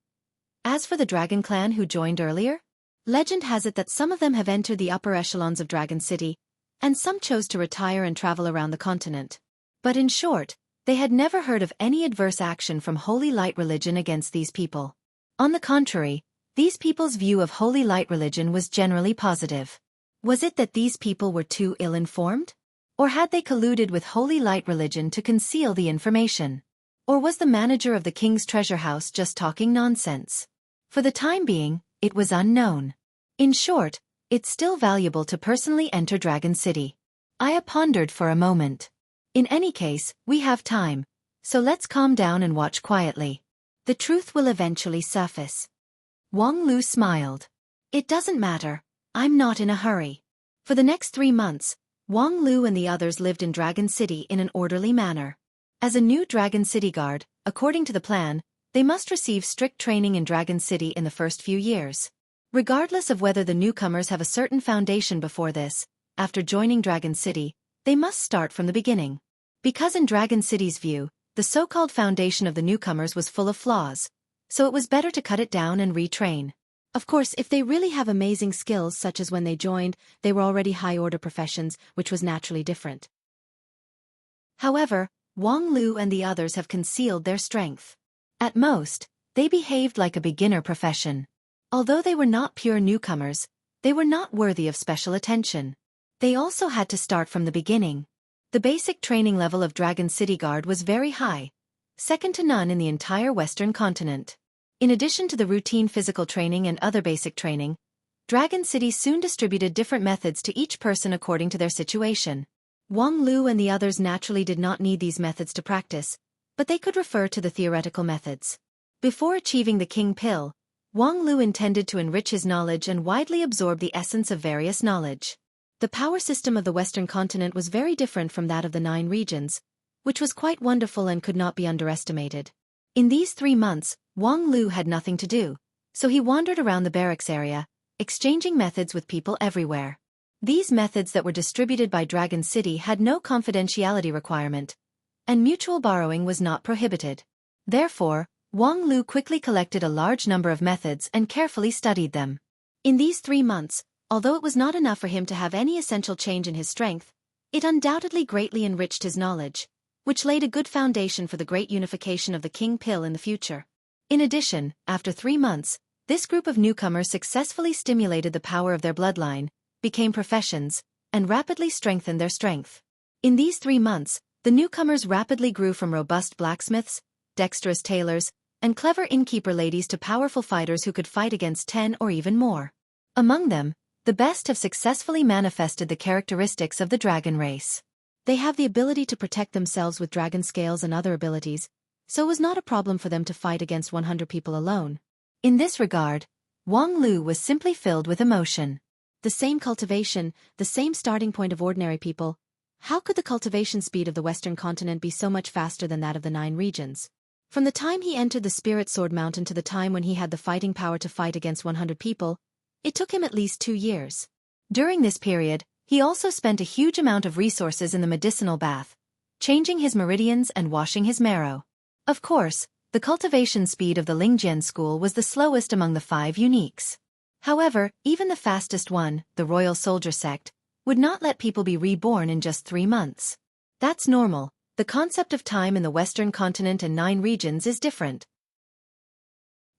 As for the Dragon clan who joined earlier, legend has it that some of them have entered the upper echelons of Dragon City, and some chose to retire and travel around the continent. But in short, they had never heard of any adverse action from Holy Light religion against these people. On the contrary, these people's view of Holy Light religion was generally positive. Was it that these people were too ill-informed? Or had they colluded with Holy Light religion to conceal the information? Or was the manager of the king's treasure house just talking nonsense? For the time being, it was unknown. In short, it's still valuable to personally enter Dragon City. Aya pondered for a moment. In any case, we have time, so let's calm down and watch quietly. The truth will eventually surface. Wang Lu smiled. It doesn't matter, I'm not in a hurry. For the next 3 months, Wang Lu and the others lived in Dragon City in an orderly manner. As a new Dragon City guard, according to the plan, they must receive strict training in Dragon City in the first few years. Regardless of whether the newcomers have a certain foundation before this, after joining Dragon City, they must start from the beginning. Because in Dragon City's view, the so-called foundation of the newcomers was full of flaws, so it was better to cut it down and retrain. Of course, if they really have amazing skills such as when they joined, they were already high-order professions, which was naturally different. However, Wang Lu and the others have concealed their strength. At most, they behaved like a beginner profession. Although they were not pure newcomers, they were not worthy of special attention. They also had to start from the beginning. The basic training level of Dragon City Guard was very high, second to none in the entire Western continent. In addition to the routine physical training and other basic training, Dragon City soon distributed different methods to each person according to their situation. Wang Lu and the others naturally did not need these methods to practice, but they could refer to the theoretical methods. Before achieving the King Pill, Wang Lu intended to enrich his knowledge and widely absorb the essence of various knowledge. The power system of the Western continent was very different from that of the 9 regions, which was quite wonderful and could not be underestimated. In these 3 months, Wang Lu had nothing to do, so he wandered around the barracks area, exchanging methods with people everywhere. These methods that were distributed by Dragon City had no confidentiality requirement, and mutual borrowing was not prohibited. Therefore, Wang Lu quickly collected a large number of methods and carefully studied them. In these 3 months, although it was not enough for him to have any essential change in his strength, it undoubtedly greatly enriched his knowledge, which laid a good foundation for the great unification of the King Pill in the future. In addition, after 3 months, this group of newcomers successfully stimulated the power of their bloodline, became professions, and rapidly strengthened their strength. In these 3 months, the newcomers rapidly grew from robust blacksmiths, dexterous tailors, and clever innkeeper ladies to powerful fighters who could fight against 10 or even more. Among them, the best have successfully manifested the characteristics of the dragon race. They have the ability to protect themselves with dragon scales and other abilities, so it was not a problem for them to fight against 100 people alone. In this regard, Wang Lu was simply filled with emotion. The same cultivation, the same starting point of ordinary people. How could the cultivation speed of the Western continent be so much faster than that of the 9 regions? From the time he entered the Spirit Sword Mountain to the time when he had the fighting power to fight against 100 people, it took him at least 2 years. During this period, he also spent a huge amount of resources in the medicinal bath, changing his meridians and washing his marrow. Of course, the cultivation speed of the Lingjian school was the slowest among the 5 uniques. However, even the fastest one, the Royal Soldier Sect, would not let people be reborn in just 3 months. That's normal. The concept of time in the Western continent and 9 regions is different.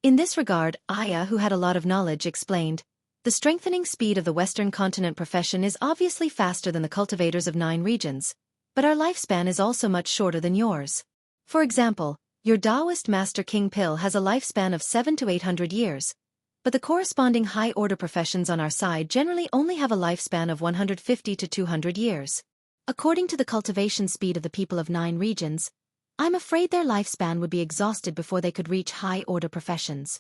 In this regard, Aya, who had a lot of knowledge, explained, the strengthening speed of the Western continent profession is obviously faster than the cultivators of 9 regions, but our lifespan is also much shorter than yours. For example, your Taoist Master King Pill has a lifespan of 700 to 800 years, but the corresponding high-order professions on our side generally only have a lifespan of 150 to 200 years. According to the cultivation speed of the people of 9 regions, I'm afraid their lifespan would be exhausted before they could reach high-order professions.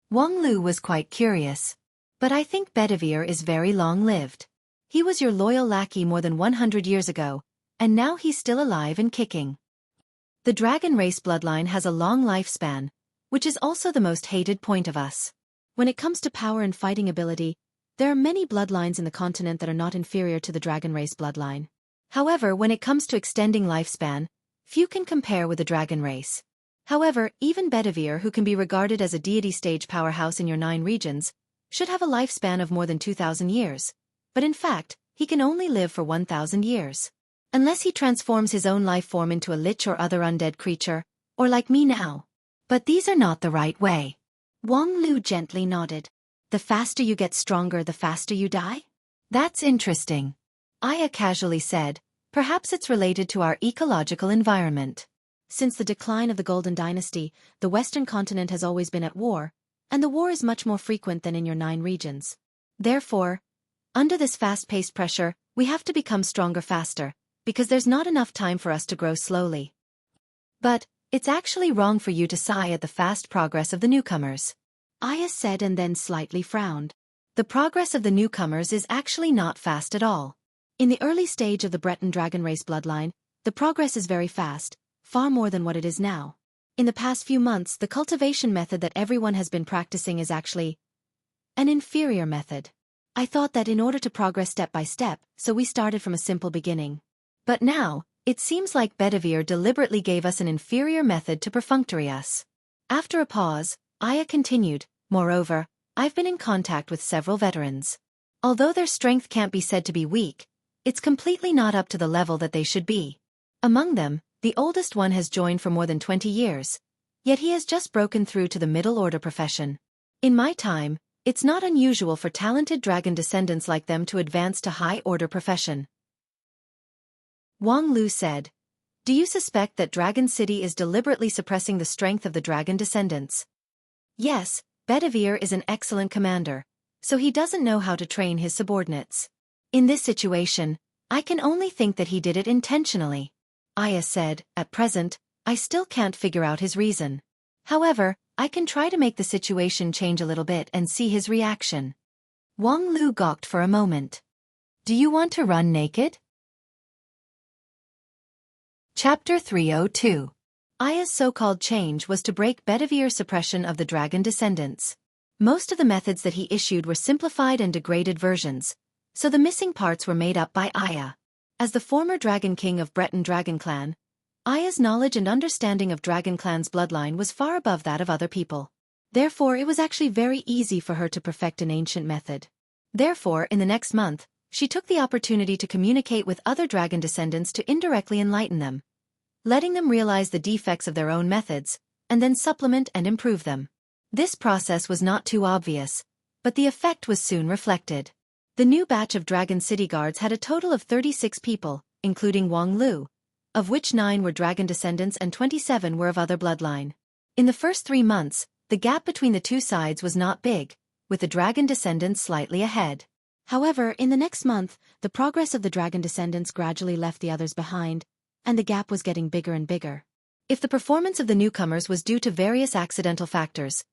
Wang Lu was quite curious. But I think Bedivere is very long-lived. He was your loyal lackey more than 100 years ago, and now he's still alive and kicking. The dragon race bloodline has a long lifespan, which is also the most hated point of us. When it comes to power and fighting ability, there are many bloodlines in the continent that are not inferior to the dragon race bloodline. However, when it comes to extending lifespan, few can compare with the dragon race. However, even Bedivere, who can be regarded as a deity stage powerhouse in your 9 regions, should have a lifespan of more than 2,000 years. But in fact, he can only live for 1,000 years. Unless he transforms his own life form into a lich or other undead creature, or like me now. But these are not the right way. Wang Lu gently nodded. The faster you get stronger, the faster you die? That's interesting. Aya casually said, perhaps it's related to our ecological environment. Since the decline of the Golden Dynasty, the Western continent has always been at war, and the war is much more frequent than in your 9 regions. Therefore, under this fast-paced pressure, we have to become stronger faster, because there's not enough time for us to grow slowly. But, it's actually wrong for you to sigh at the fast progress of the newcomers. Aya said and then slightly frowned. The progress of the newcomers is actually not fast at all. In the early stage of the Breton dragon race bloodline, the progress is very fast, far more than what it is now. In the past few months, the cultivation method that everyone has been practicing is actually an inferior method. I thought that in order to progress step by step, so we started from a simple beginning. But now, it seems like Bedivere deliberately gave us an inferior method to perfunctory us. After a pause, Aya continued, moreover, I've been in contact with several veterans. Although their strength can't be said to be weak, it's completely not up to the level that they should be. Among them, The oldest one has joined for more than 20 years. Yet he has just broken through to the middle order profession. In my time, it's not unusual for talented dragon descendants like them to advance to high order profession. Wang Lu said. Do you suspect that Dragon City is deliberately suppressing the strength of the dragon descendants? Yes, Bedivere is an excellent commander, so he doesn't know how to train his subordinates. In this situation, I can only think that he did it intentionally. Aya said, at present, I still can't figure out his reason. However, I can try to make the situation change a little bit and see his reaction. Wang Lu gawked for a moment. Do you want to run naked? Chapter 302. Aya's so-called change was to break Bedivere's suppression of the dragon descendants. Most of the methods that he issued were simplified and degraded versions, so the missing parts were made up by Aya. As the former Dragon King of Breton Dragon Clan, Aya's knowledge and understanding of Dragon Clan's bloodline was far above that of other people. Therefore, it was actually very easy for her to perfect an ancient method. Therefore, in the next month, she took the opportunity to communicate with other dragon descendants to indirectly enlighten them, letting them realize the defects of their own methods, and then supplement and improve them. This process was not too obvious, but the effect was soon reflected. The new batch of Dragon City Guards had a total of 36 people, including Wang Lu, of which 9 were dragon descendants and 27 were of other bloodline. In the first 3 months, the gap between the two sides was not big, with the dragon descendants slightly ahead. However, in the next month, the progress of the dragon descendants gradually left the others behind, and the gap was getting bigger and bigger. If the performance of the newcomers was due to various accidental factors,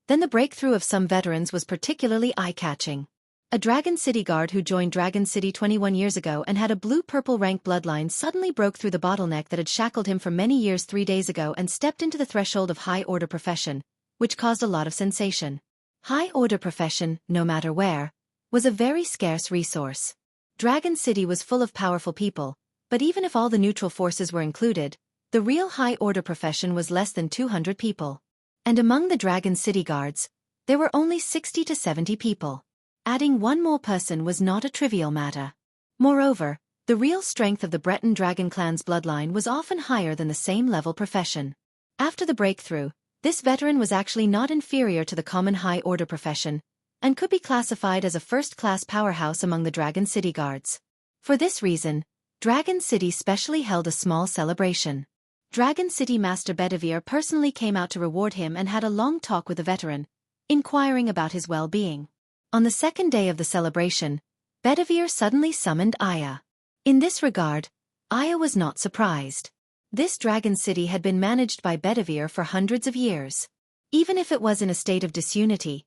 then the breakthrough of some veterans was particularly eye-catching. A Dragon City Guard who joined Dragon City 21 years ago and had a blue-purple rank bloodline suddenly broke through the bottleneck that had shackled him for many years 3 days ago and stepped into the threshold of high-order profession, which caused a lot of sensation. High-order profession, no matter where, was a very scarce resource. Dragon City was full of powerful people, but even if all the neutral forces were included, the real high-order profession was less than 200 people. And among the Dragon City Guards, there were only 60 to 70 people. Adding one more person was not a trivial matter. Moreover, the real strength of the Breton Dragon Clan's bloodline was often higher than the same-level profession. After the breakthrough, this veteran was actually not inferior to the common high-order profession, and could be classified as a first-class powerhouse among the Dragon City Guards. For this reason, Dragon City specially held a small celebration. Dragon City Master Bedivere personally came out to reward him and had a long talk with the veteran, inquiring about his well-being. On the second day of the celebration, Bedivere suddenly summoned Aya. In this regard, Aya was not surprised. This Dragon City had been managed by Bedivere for hundreds of years. Even if it was in a state of disunity,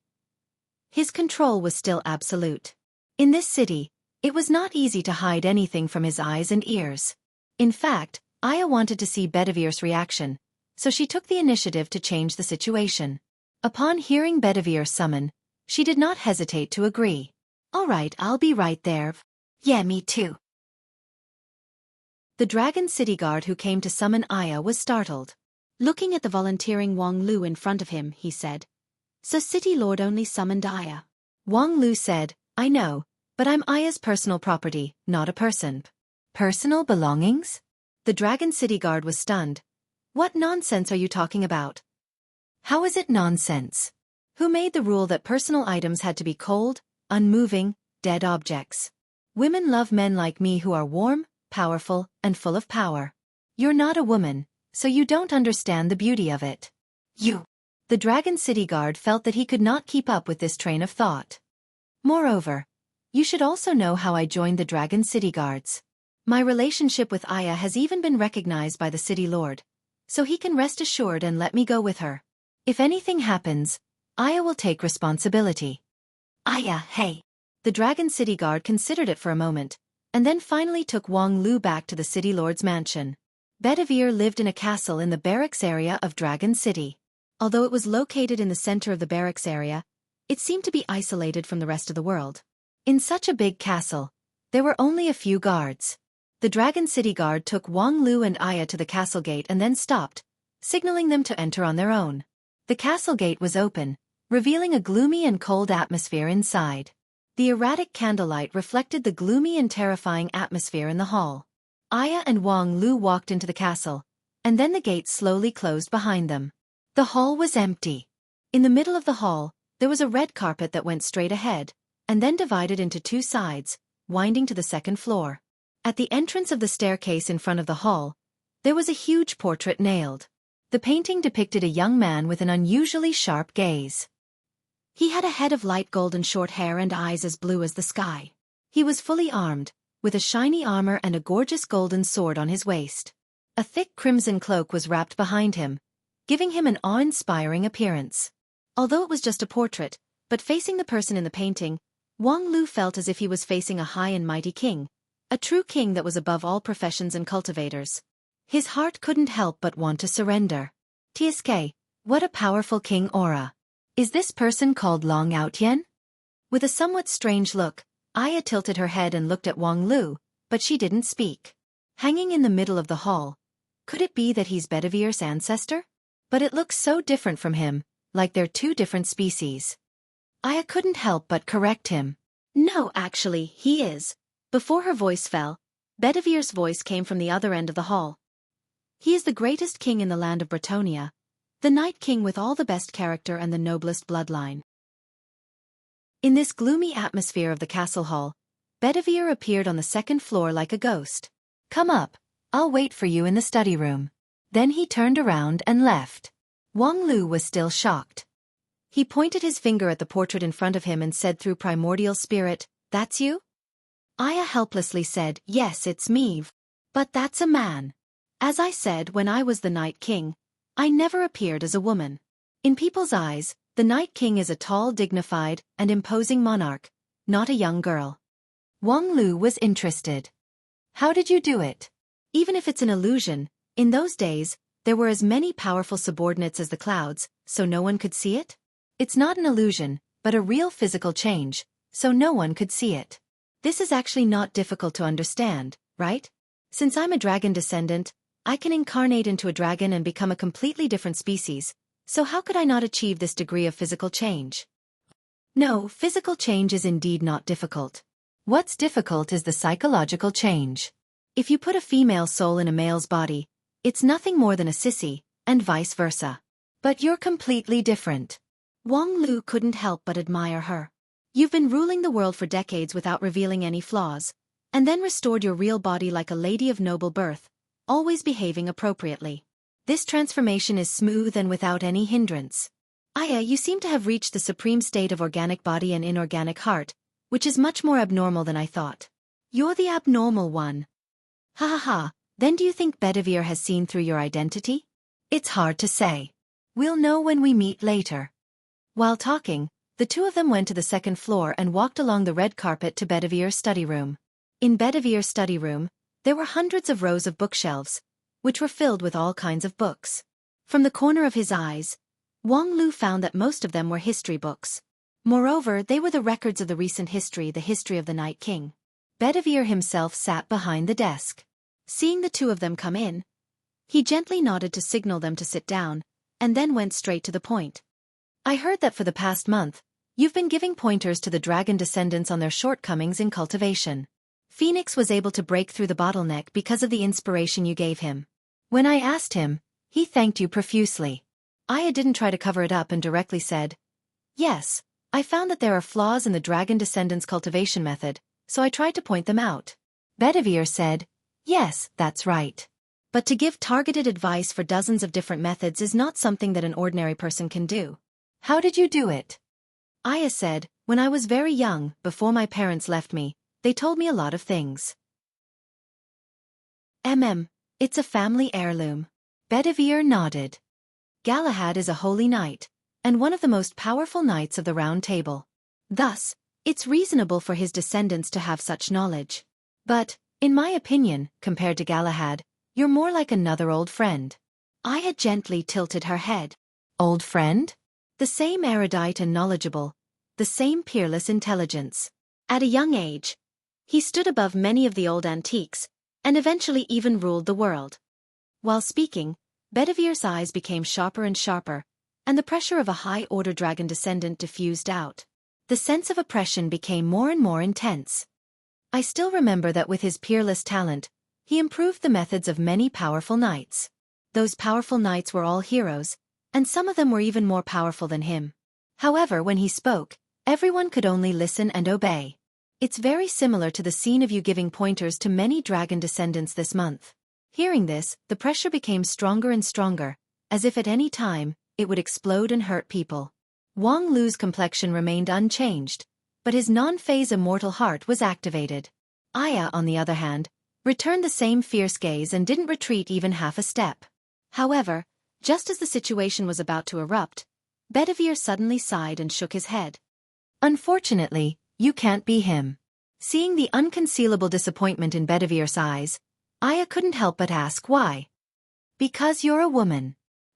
his control was still absolute. In this city, it was not easy to hide anything from his eyes and ears. In fact, Aya wanted to see Bedivere's reaction, so she took the initiative to change the situation. Upon hearing Bedivere's summon, she did not hesitate to agree. All right, I'll be right there. Yeah, me too. The Dragon City Guard who came to summon Aya was startled. Looking at the volunteering Wang Lu in front of him, he said, "So City Lord only summoned Aya." Wang Lu said, "I know, but I'm Aya's personal property, not a person." Personal belongings? The Dragon City Guard was stunned. What nonsense are you talking about? How is it nonsense? Who made the rule that personal items had to be cold, unmoving, dead objects? Women love men like me who are warm, powerful, and full of power. You're not a woman, so you don't understand the beauty of it. The Dragon City Guard felt that he could not keep up with this train of thought. Moreover, you should also know how I joined the Dragon City Guards. My relationship with Aya has even been recognized by the City Lord, so he can rest assured and let me go with her. If anything happens, Aya will take responsibility. Aya, hey. The Dragon City Guard considered it for a moment, and then finally took Wang Lu back to the City Lord's mansion. Bedivere lived in a castle in the barracks area of Dragon City. Although it was located in the center of the barracks area, it seemed to be isolated from the rest of the world. In such a big castle, there were only a few guards. The Dragon City Guard took Wang Lu and Aya to the castle gate and then stopped, signaling them to enter on their own. The castle gate was open, revealing a gloomy and cold atmosphere inside. The erratic candlelight reflected the gloomy and terrifying atmosphere in the hall. Aya and Wang Lu walked into the castle, and then the gates slowly closed behind them. The hall was empty. In the middle of the hall, there was a red carpet that went straight ahead, and then divided into two sides, winding to the second floor. At the entrance of the staircase in front of the hall, there was a huge portrait nailed. The painting depicted a young man with an unusually sharp gaze. He had a head of light golden short hair and eyes as blue as the sky. He was fully armed, with a shiny armor and a gorgeous golden sword on his waist. A thick crimson cloak was wrapped behind him, giving him an awe-inspiring appearance. Although it was just a portrait, but facing the person in the painting, Wang Lu felt as if he was facing a high and mighty king, a true king that was above all professions and cultivators. His heart couldn't help but want to surrender. TSK, what a powerful king aura. Is this person called Long Outyen? With a somewhat strange look, Aya tilted her head and looked at Wang Lu, but she didn't speak. Hanging in the middle of the hall, could it be that he's Bedevir's ancestor? But it looks so different from him, like they're two different species. Aya couldn't help but correct him. No, actually, he is. Before her voice fell, Bedevir's voice came from the other end of the hall. He is the greatest king in the land of Bretonia, the Night King with all the best character and the noblest bloodline. In this gloomy atmosphere of the castle hall, Bedivere appeared on the second floor like a ghost. Come up, I'll wait for you in the study room. Then he turned around and left. Wang Lu was still shocked. He pointed his finger at the portrait in front of him and said through primordial spirit, "That's you?" Aya helplessly said, "Yes, it's me. But that's a man. As I said when I was the Night King, I never appeared as a woman. In people's eyes, the Night King is a tall, dignified, and imposing monarch, not a young girl." Wang Lu was interested. How did you do it? Even if it's an illusion, in those days, there were as many powerful subordinates as the clouds, so no one could see it? It's not an illusion, but a real physical change, so no one could see it. This is actually not difficult to understand, right? Since I'm a dragon descendant, I can incarnate into a dragon and become a completely different species, so how could I not achieve this degree of physical change? No, physical change is indeed not difficult. What's difficult is the psychological change. If you put a female soul in a male's body, it's nothing more than a sissy, and vice versa. But you're completely different. Wang Lu couldn't help but admire her. You've been ruling the world for decades without revealing any flaws, and then restored your real body like a lady of noble birth, always behaving appropriately. This transformation is smooth and without any hindrance. Aya, you seem to have reached the supreme state of organic body and inorganic heart, which is much more abnormal than I thought. You're the abnormal one. Ha ha ha, then do you think Bedivere has seen through your identity? It's hard to say. We'll know when we meet later. While talking, the two of them went to the second floor and walked along the red carpet to Bedivire's study room. In Bedivire's study room, there were hundreds of rows of bookshelves, which were filled with all kinds of books. From the corner of his eyes, Wang Lu found that most of them were history books. Moreover, they were the records of the recent history, the history of the Night King. Bedivere himself sat behind the desk. Seeing the two of them come in, he gently nodded to signal them to sit down, and then went straight to the point. I heard that for the past month, you've been giving pointers to the dragon descendants on their shortcomings in cultivation. Phoenix was able to break through the bottleneck because of the inspiration you gave him. When I asked him, he thanked you profusely. Aya didn't try to cover it up and directly said, "Yes, I found that there are flaws in the dragon descendants' cultivation method, so I tried to point them out." Bedivere said, "Yes, that's right. But to give targeted advice for dozens of different methods is not something that an ordinary person can do. How did you do it?" Aya said, "When I was very young, before my parents left me, they told me a lot of things. It's a family heirloom." Bedivere nodded. Galahad is a holy knight, and one of the most powerful knights of the Round Table. Thus, it's reasonable for his descendants to have such knowledge. But, in my opinion, compared to Galahad, you're more like another old friend. Aya gently tilted her head. Old friend? The same erudite and knowledgeable, the same peerless intelligence. At a young age, he stood above many of the old antiques, and eventually even ruled the world. While speaking, Bedivire's eyes became sharper and sharper, and the pressure of a high-order dragon descendant diffused out. The sense of oppression became more and more intense. I still remember that with his peerless talent, he improved the methods of many powerful knights. those powerful knights were all heroes, and some of them were even more powerful than him. However, when he spoke, everyone could only listen and obey. It's very similar to the scene of you giving pointers to many dragon descendants this month. Hearing this, the pressure became stronger and stronger, as if at any time, it would explode and hurt people. Wang Lu's complexion remained unchanged, but his non-phase immortal heart was activated. Aya, on the other hand, returned the same fierce gaze and didn't retreat even half a step. However, just as the situation was about to erupt, Bedivere suddenly sighed and shook his head. Unfortunately, you can't be him. Seeing the unconcealable disappointment in Bedivere's eyes, Aya couldn't help but ask why. Because you're a woman.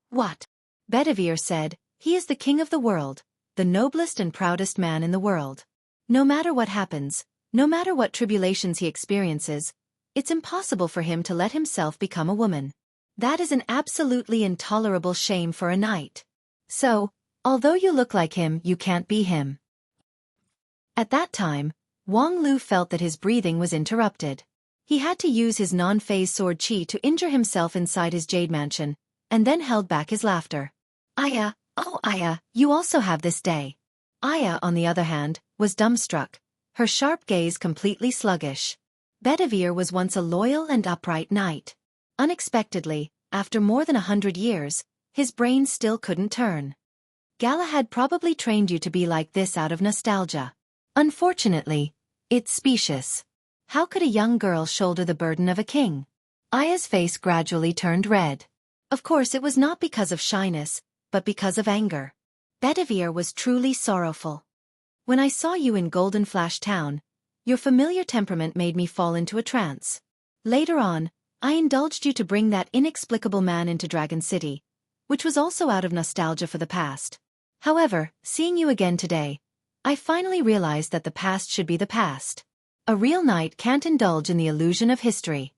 What? Bedivere said, he is the king of the world, the noblest and proudest man in the world. No matter what happens, no matter what tribulations he experiences, it's impossible for him to let himself become a woman. That is an absolutely intolerable shame for a knight. So, although you look like him, you can't be him. At that time, Wang Lu felt that his breathing was interrupted. He had to use his non-phase sword chi to injure himself inside his jade mansion, and then held back his laughter. Aya, oh Aya, you also have this day. Aya, on the other hand, was dumbstruck, her sharp gaze completely sluggish. Bedivere was once a loyal and upright knight. Unexpectedly, after more than 100 years, his brain still couldn't turn. Galahad probably trained you to be like this out of nostalgia. Unfortunately, it's specious. How could a young girl shoulder the burden of a king? Aya's face gradually turned red. Of course it was not because of shyness, but because of anger. Bedivere was truly sorrowful. When I saw you in Golden Flash Town, your familiar temperament made me fall into a trance. Later on, I indulged you to bring that inexplicable man into Dragon City, which was also out of nostalgia for the past. However, seeing you again today, I finally realized that the past should be the past. A real knight can't indulge in the illusion of history.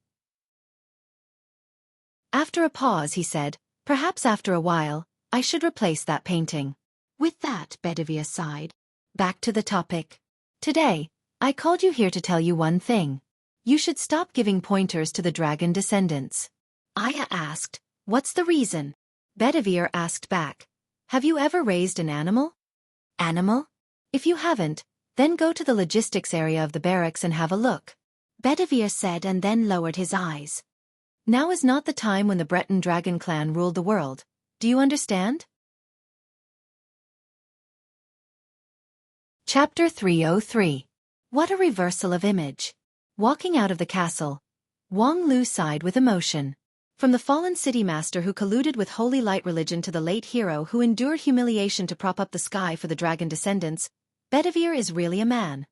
After a pause he said, perhaps after a while, I should replace that painting. With that, Bedivere sighed. Back to the topic. Today, I called you here to tell you one thing. You should stop giving pointers to the dragon descendants. Aya asked, what's the reason? Bedivere asked back, have you ever raised an animal? Animal? If you haven't, then go to the logistics area of the barracks and have a look. Bedivere said and then lowered his eyes. Now is not the time when the Breton dragon clan ruled the world. Do you understand? Chapter 303. What a reversal of image. Walking out of the castle, Wang Lu sighed with emotion. From the fallen city master who colluded with holy light religion to the late hero who endured humiliation to prop up the sky for the dragon descendants, Bedivere is really a man.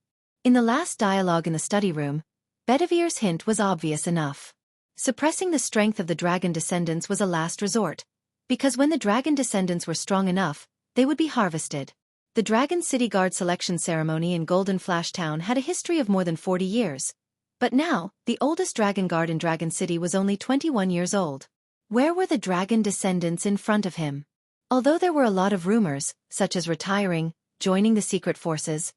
In the last dialogue in the study room, Bedivere's hint was obvious enough. Suppressing the strength of the dragon descendants was a last resort, because when the dragon descendants were strong enough, they would be harvested. The Dragon City Guard selection ceremony in Golden Flash Town had a history of more than 40 years. But now, the oldest dragon guard in Dragon City was only 21 years old. Where were the dragon descendants in front of him? Although there were a lot of rumors, such as retiring, joining the secret forces.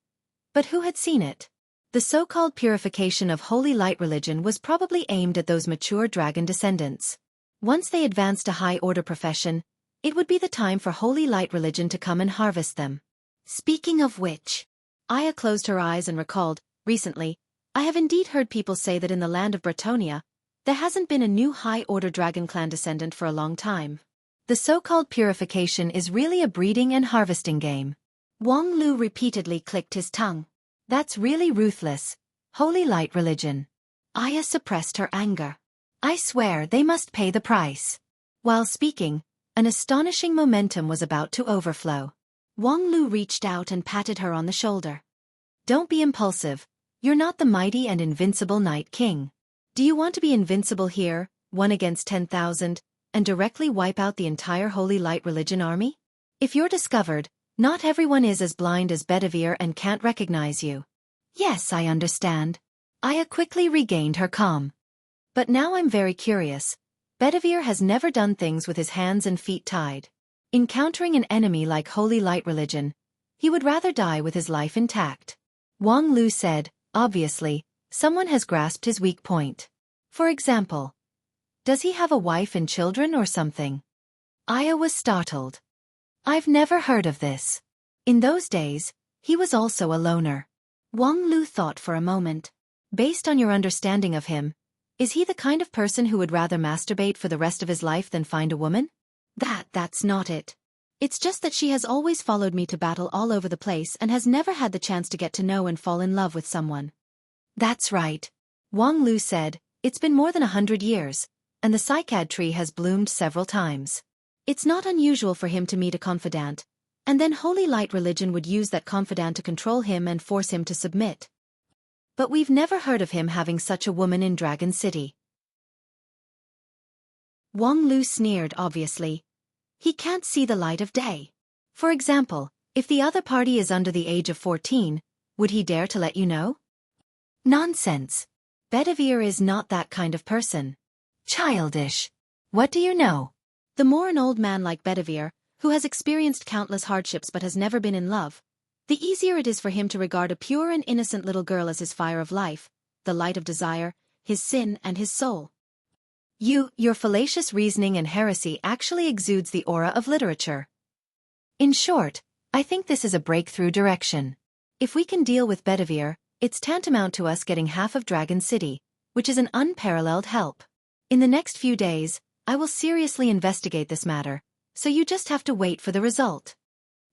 But who had seen it? The so-called purification of holy light religion was probably aimed at those mature dragon descendants. Once they advanced a high-order profession, it would be the time for holy light religion to come and harvest them. Speaking of which, Aya closed her eyes and recalled, recently, I have indeed heard people say that in the land of Bretonia, there hasn't been a new high-order dragon clan descendant for a long time. The so-called purification is really a breeding and harvesting game. Wang Lu repeatedly clicked his tongue. That's really ruthless. Holy light religion. Aya suppressed her anger. I swear they must pay the price. While speaking, an astonishing momentum was about to overflow. Wang Lu reached out and patted her on the shoulder. Don't be impulsive. You're not the mighty and invincible Night King. Do you want to be invincible here, 1 against 10,000, and directly wipe out the entire Holy Light Religion army? If you're discovered, not everyone is as blind as Bedivere and can't recognize you. Yes, I understand. Aya quickly regained her calm. But now I'm very curious. Bedivere has never done things with his hands and feet tied. Encountering an enemy like Holy Light Religion, he would rather die with his life intact. Wang Lu said, obviously, someone has grasped his weak point. For example, Does he have a wife and children or something? Aya was startled. I've never heard of this. In those days, he was also a loner. Wang Lu thought for a moment. Based on your understanding of him, is he the kind of person who would rather masturbate for the rest of his life than find a woman? That's not it. It's just that she has always followed me to battle all over the place and has never had the chance to get to know and fall in love with someone. That's right. Wang Lu said, it's been more than 100 years, and the cycad tree has bloomed several times. It's not unusual for him to meet a confidant, and then Holy Light religion would use that confidant to control him and force him to submit. But we've never heard of him having such a woman in Dragon City. Wang Lu sneered obviously. He can't see the light of day. For example, if the other party is under the age of 14, would he dare to let you know? Nonsense. Bedivere is not that kind of person. Childish. What do you know? The more an old man like Bedivere, who has experienced countless hardships but has never been in love, the easier it is for him to regard a pure and innocent little girl as his fire of life, the light of desire, his sin and his soul. Your fallacious reasoning and heresy actually exudes the aura of literature. In short, I think this is a breakthrough direction. If we can deal with Bedivere, it's tantamount to us getting half of Dragon City, which is an unparalleled help. In the next few days, I will seriously investigate this matter, so you just have to wait for the result.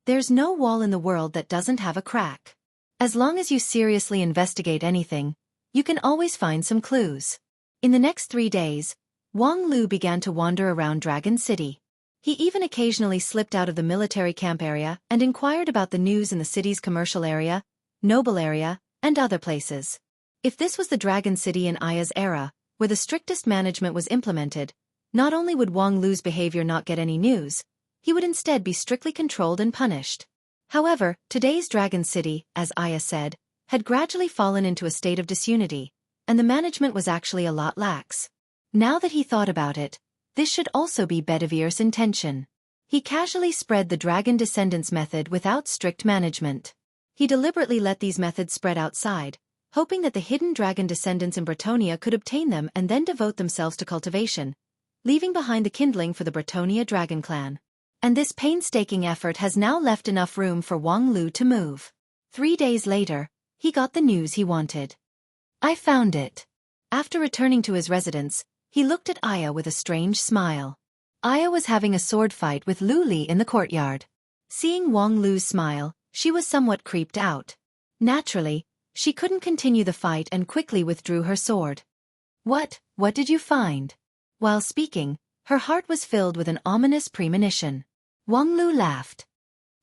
There's no wall in the world that doesn't have a crack. As long as you seriously investigate anything, you can always find some clues. In the next 3 days, Wang Lu began to wander around Dragon City. He even occasionally slipped out of the military camp area and inquired about the news in the city's commercial area, noble area, and other places. If this was the Dragon City in Aya's era, where the strictest management was implemented, not only would Wang Lu's behavior not get any news, he would instead be strictly controlled and punished. However, today's Dragon City, as Aya said, had gradually fallen into a state of disunity, and the management was actually a lot lax. Now that he thought about it, this should also be Bedivere's intention. He casually spread the dragon descendants method without strict management. He deliberately let these methods spread outside, hoping that the hidden dragon descendants in Bretonia could obtain them and then devote themselves to cultivation, leaving behind the kindling for the Bretonia dragon clan. And this painstaking effort has now left enough room for Wang Lu to move. 3 days later, he got the news he wanted. I found it. After returning to his residence, he looked at Aya with a strange smile. Aya was having a sword fight with Lu Li in the courtyard. Seeing Wang Lu's smile, she was somewhat creeped out. Naturally, she couldn't continue the fight and quickly withdrew her sword. What did you find? While speaking, her heart was filled with an ominous premonition. Wang Lu laughed.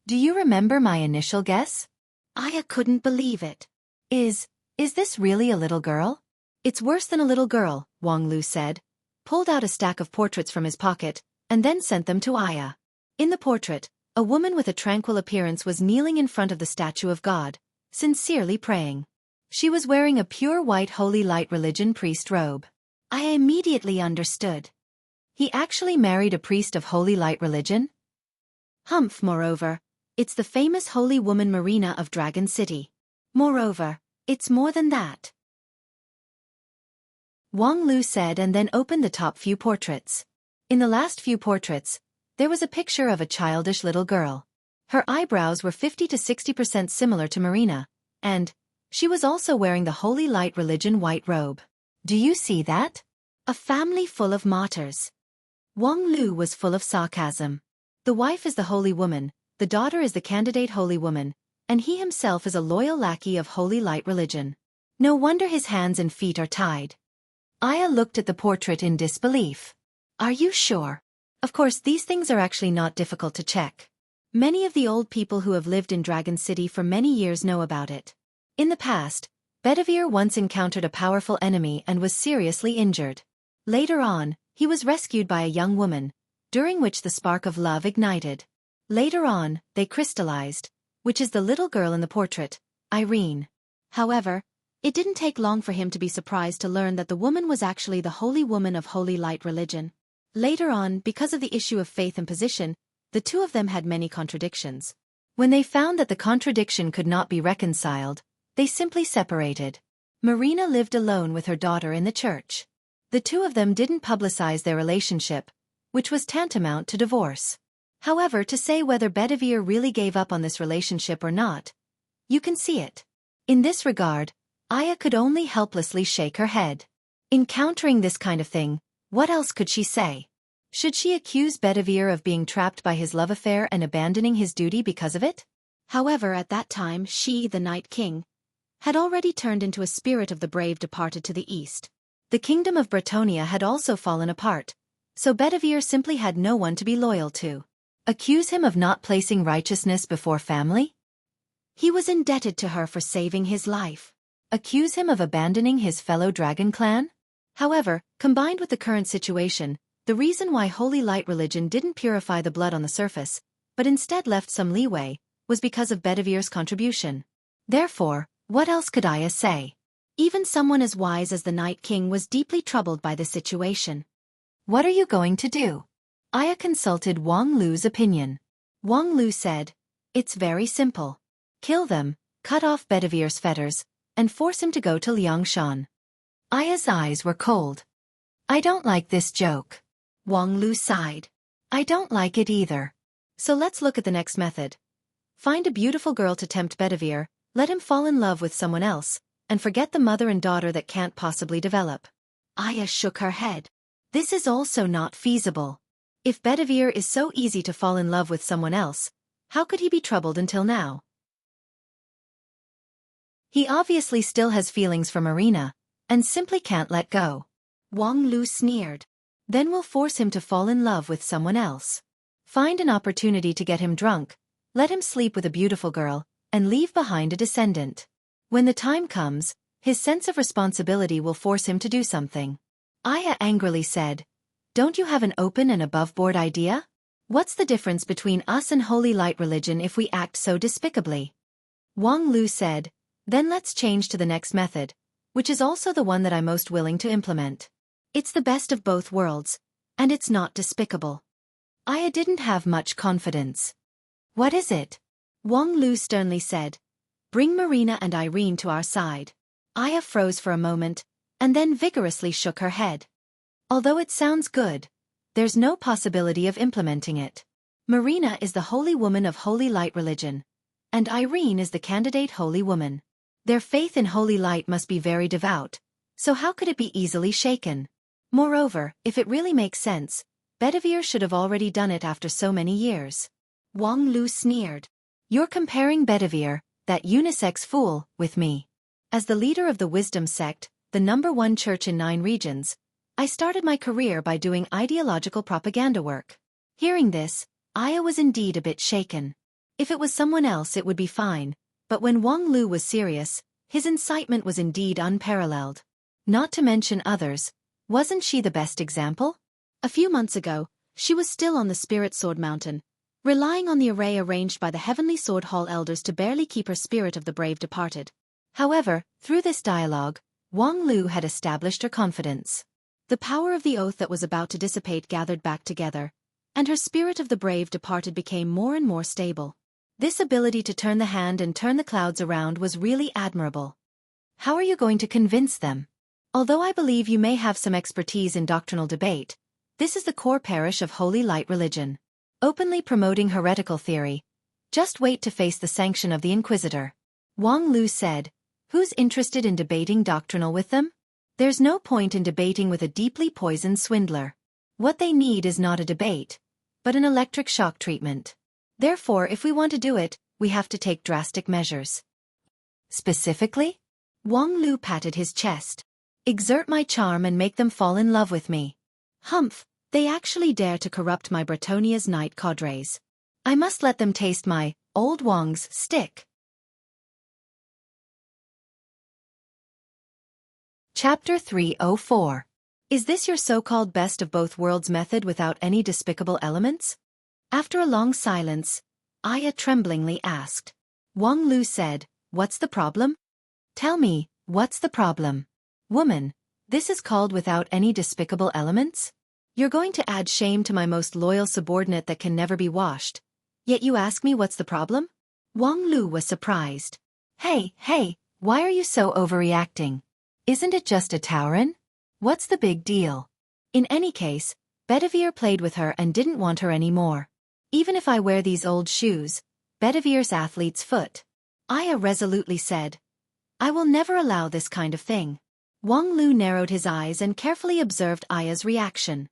Do you remember my initial guess? Aya couldn't believe it. Is this really a little girl? It's worse than a little girl, Wang Lu said, pulled out a stack of portraits from his pocket, and then sent them to Aya. In the portrait, a woman with a tranquil appearance was kneeling in front of the statue of God, sincerely praying. She was wearing a pure white Holy Light religion priest robe. Aya immediately understood. He actually married a priest of Holy Light religion? Humph, moreover, it's the famous holy woman Marina of Dragon City. Moreover, it's more than that. Wang Lu said and then opened the top few portraits. In the last few portraits, there was a picture of a childish little girl. Her eyebrows were 50 to 60% similar to Marina, and she was also wearing the Holy Light religion white robe. Do you see that? A family full of martyrs. Wang Lu was full of sarcasm. The wife is the holy woman, the daughter is the candidate holy woman, and he himself is a loyal lackey of Holy Light religion. No wonder his hands and feet are tied. Aya looked at the portrait in disbelief. Are you sure? Of course, these things are actually not difficult to check. Many of the old people who have lived in Dragon City for many years know about it. In the past, Bedivere once encountered a powerful enemy and was seriously injured. Later on, he was rescued by a young woman, during which the spark of love ignited. Later on, they crystallized, which is the little girl in the portrait, Irene. However, it didn't take long for him to be surprised to learn that the woman was actually the holy woman of Holy Light religion. Later on, because of the issue of faith and position, the two of them had many contradictions. When they found that the contradiction could not be reconciled, they simply separated. Marina lived alone with her daughter in the church. The two of them didn't publicize their relationship, which was tantamount to divorce. However, to say whether Bedivere really gave up on this relationship or not, you can see it. In this regard, Aya could only helplessly shake her head. Encountering this kind of thing, what else could she say? Should she accuse Bedivere of being trapped by his love affair and abandoning his duty because of it? However, at that time she, the Night King, had already turned into a spirit of the brave departed to the east. The kingdom of Bretonia had also fallen apart, so Bedivere simply had no one to be loyal to. Accuse him of not placing righteousness before family? He was indebted to her for saving his life. Accuse him of abandoning his fellow dragon clan? However, combined with the current situation, the reason why Holy Light religion didn't purify the blood on the surface, but instead left some leeway, was because of Bedivere's contribution. Therefore, what else could Aya say? Even someone as wise as the Night King was deeply troubled by the situation. What are you going to do? Aya consulted Wang Lu's opinion. Wang Lu said, "It's very simple. Kill them, cut off Bedivere's fetters, and force him to go to Liangshan." Aya's eyes were cold. "I don't like this joke." Wang Lu sighed. "I don't like it either. So let's look at the next method. Find a beautiful girl to tempt Bedivere, let him fall in love with someone else, and forget the mother and daughter that can't possibly develop." Aya shook her head. "This is also not feasible. If Bedivere is so easy to fall in love with someone else, how could he be troubled until now? He obviously still has feelings for Marina, and simply can't let go." Wang Lu sneered. "Then we'll force him to fall in love with someone else. Find an opportunity to get him drunk, let him sleep with a beautiful girl, and leave behind a descendant. When the time comes, his sense of responsibility will force him to do something." Aya angrily said, "Don't you have an open and above-board idea? What's the difference between us and Holy Light religion if we act so despicably?" Wang Lu said, "Then let's change to the next method, which is also the one that I'm most willing to implement. It's the best of both worlds, and it's not despicable." Aya didn't have much confidence. "What is it?" Wang Lu sternly said, "Bring Marina and Irene to our side." Aya froze for a moment, and then vigorously shook her head. "Although it sounds good, there's no possibility of implementing it. Marina is the holy woman of Holy Light religion, and Irene is the candidate holy woman. Their faith in Holy Light must be very devout, so how could it be easily shaken? Moreover, if it really makes sense, Bedivere should have already done it after so many years." Wang Lu sneered. "You're comparing Bedivere, that unisex fool, with me. As the leader of the Wisdom sect, the #1 church in 9 regions, I started my career by doing ideological propaganda work." Hearing this, Aya was indeed a bit shaken. If it was someone else it would be fine, but when Wang Lu was serious, his incitement was indeed unparalleled. Not to mention others, wasn't she the best example? A few months ago, she was still on the Spirit Sword Mountain, relying on the array arranged by the Heavenly Sword Hall elders to barely keep her spirit of the brave departed. However, through this dialogue, Wang Lu had established her confidence. The power of the oath that was about to dissipate gathered back together, and her spirit of the brave departed became more and more stable. This ability to turn the hand and turn the clouds around was really admirable. How are you going to convince them? Although I believe you may have some expertise in doctrinal debate, this is the core parish of Holy Light religion. Openly promoting heretical theory. Just wait to face the sanction of the Inquisitor." Wang Lu said, "Who's interested in debating doctrinal with them? There's no point in debating with a deeply poisoned swindler. What they need is not a debate, but an electric shock treatment. Therefore, if we want to do it, we have to take drastic measures." "Specifically?" Wang Lu patted his chest. "Exert my charm and make them fall in love with me. Humph, they actually dare to corrupt my Bretonia's knight cadres. I must let them taste my, old Wang's, stick." Chapter 304. Is this your so-called best of both worlds method without any despicable elements? After a long silence, Aya tremblingly asked. Wang Lu said, "What's the problem? Tell me, what's the problem? Woman, this is called without any despicable elements? You're going to add shame to my most loyal subordinate that can never be washed. Yet you ask me what's the problem?" Wang Lu was surprised. Hey, why are you so overreacting? Isn't it just a Tauren? What's the big deal? In any case, Bedivere played with her and didn't want her anymore. Even if I wear these old shoes, Bedivere's athlete's foot. Aya resolutely said. I will never allow this kind of thing. Wang Lu narrowed his eyes and carefully observed Aya's reaction.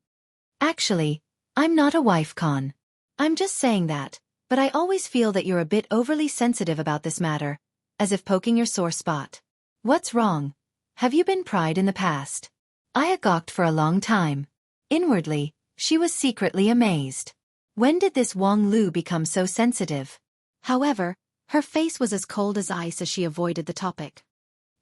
Actually, I'm not a wife con. I'm just saying that, but I always feel that you're a bit overly sensitive about this matter, as if poking your sore spot. What's wrong? Have you been pried in the past? Aya gawked for a long time. Inwardly, she was secretly amazed. When did this Wang Lu become so sensitive? However, her face was as cold as ice as she avoided the topic.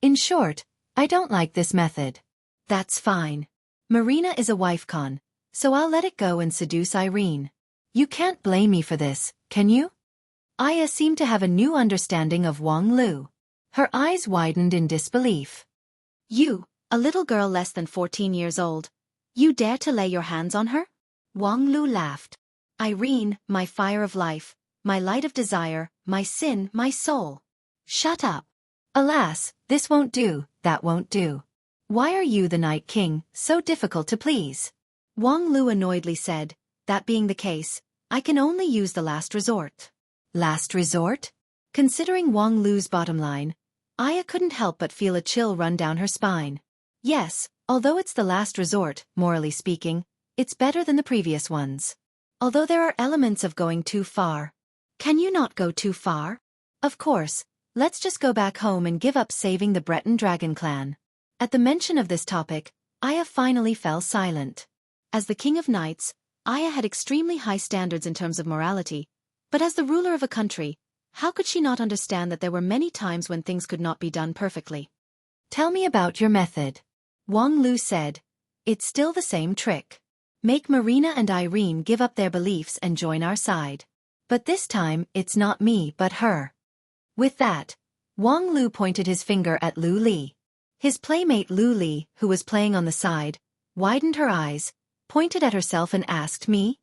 In short, I don't like this method. That's fine. Marina is a wife con, so I'll let it go and seduce Irene. You can't blame me for this, can you? Aya seemed to have a new understanding of Wang Lu. Her eyes widened in disbelief. You, a little girl less than 14 years old, you dare to lay your hands on her? Wang Lu laughed. Irene, my fire of life, my light of desire, my sin, my soul. Shut up. Alas, this won't do, that won't do. Why are you the Night King, so difficult to please? Wang Lu annoyedly said, that being the case, I can only use the last resort. Last resort? Considering Wang Lu's bottom line, Aya couldn't help but feel a chill run down her spine. Yes, although it's the last resort, morally speaking, it's better than the previous ones. Although there are elements of going too far. Can you not go too far? Of course, let's just go back home and give up saving the Breton dragon clan. At the mention of this topic, Aya finally fell silent. As the king of knights, Aya had extremely high standards in terms of morality, but as the ruler of a country, how could she not understand that there were many times when things could not be done perfectly? Tell me about your method. Wang Lu said. It's still the same trick. Make Marina and Irene give up their beliefs and join our side. But this time, it's not me but her. With that, Wang Lu pointed his finger at Lu Li. His playmate Lu Li, who was playing on the side, widened her eyes, pointed at herself and asked me?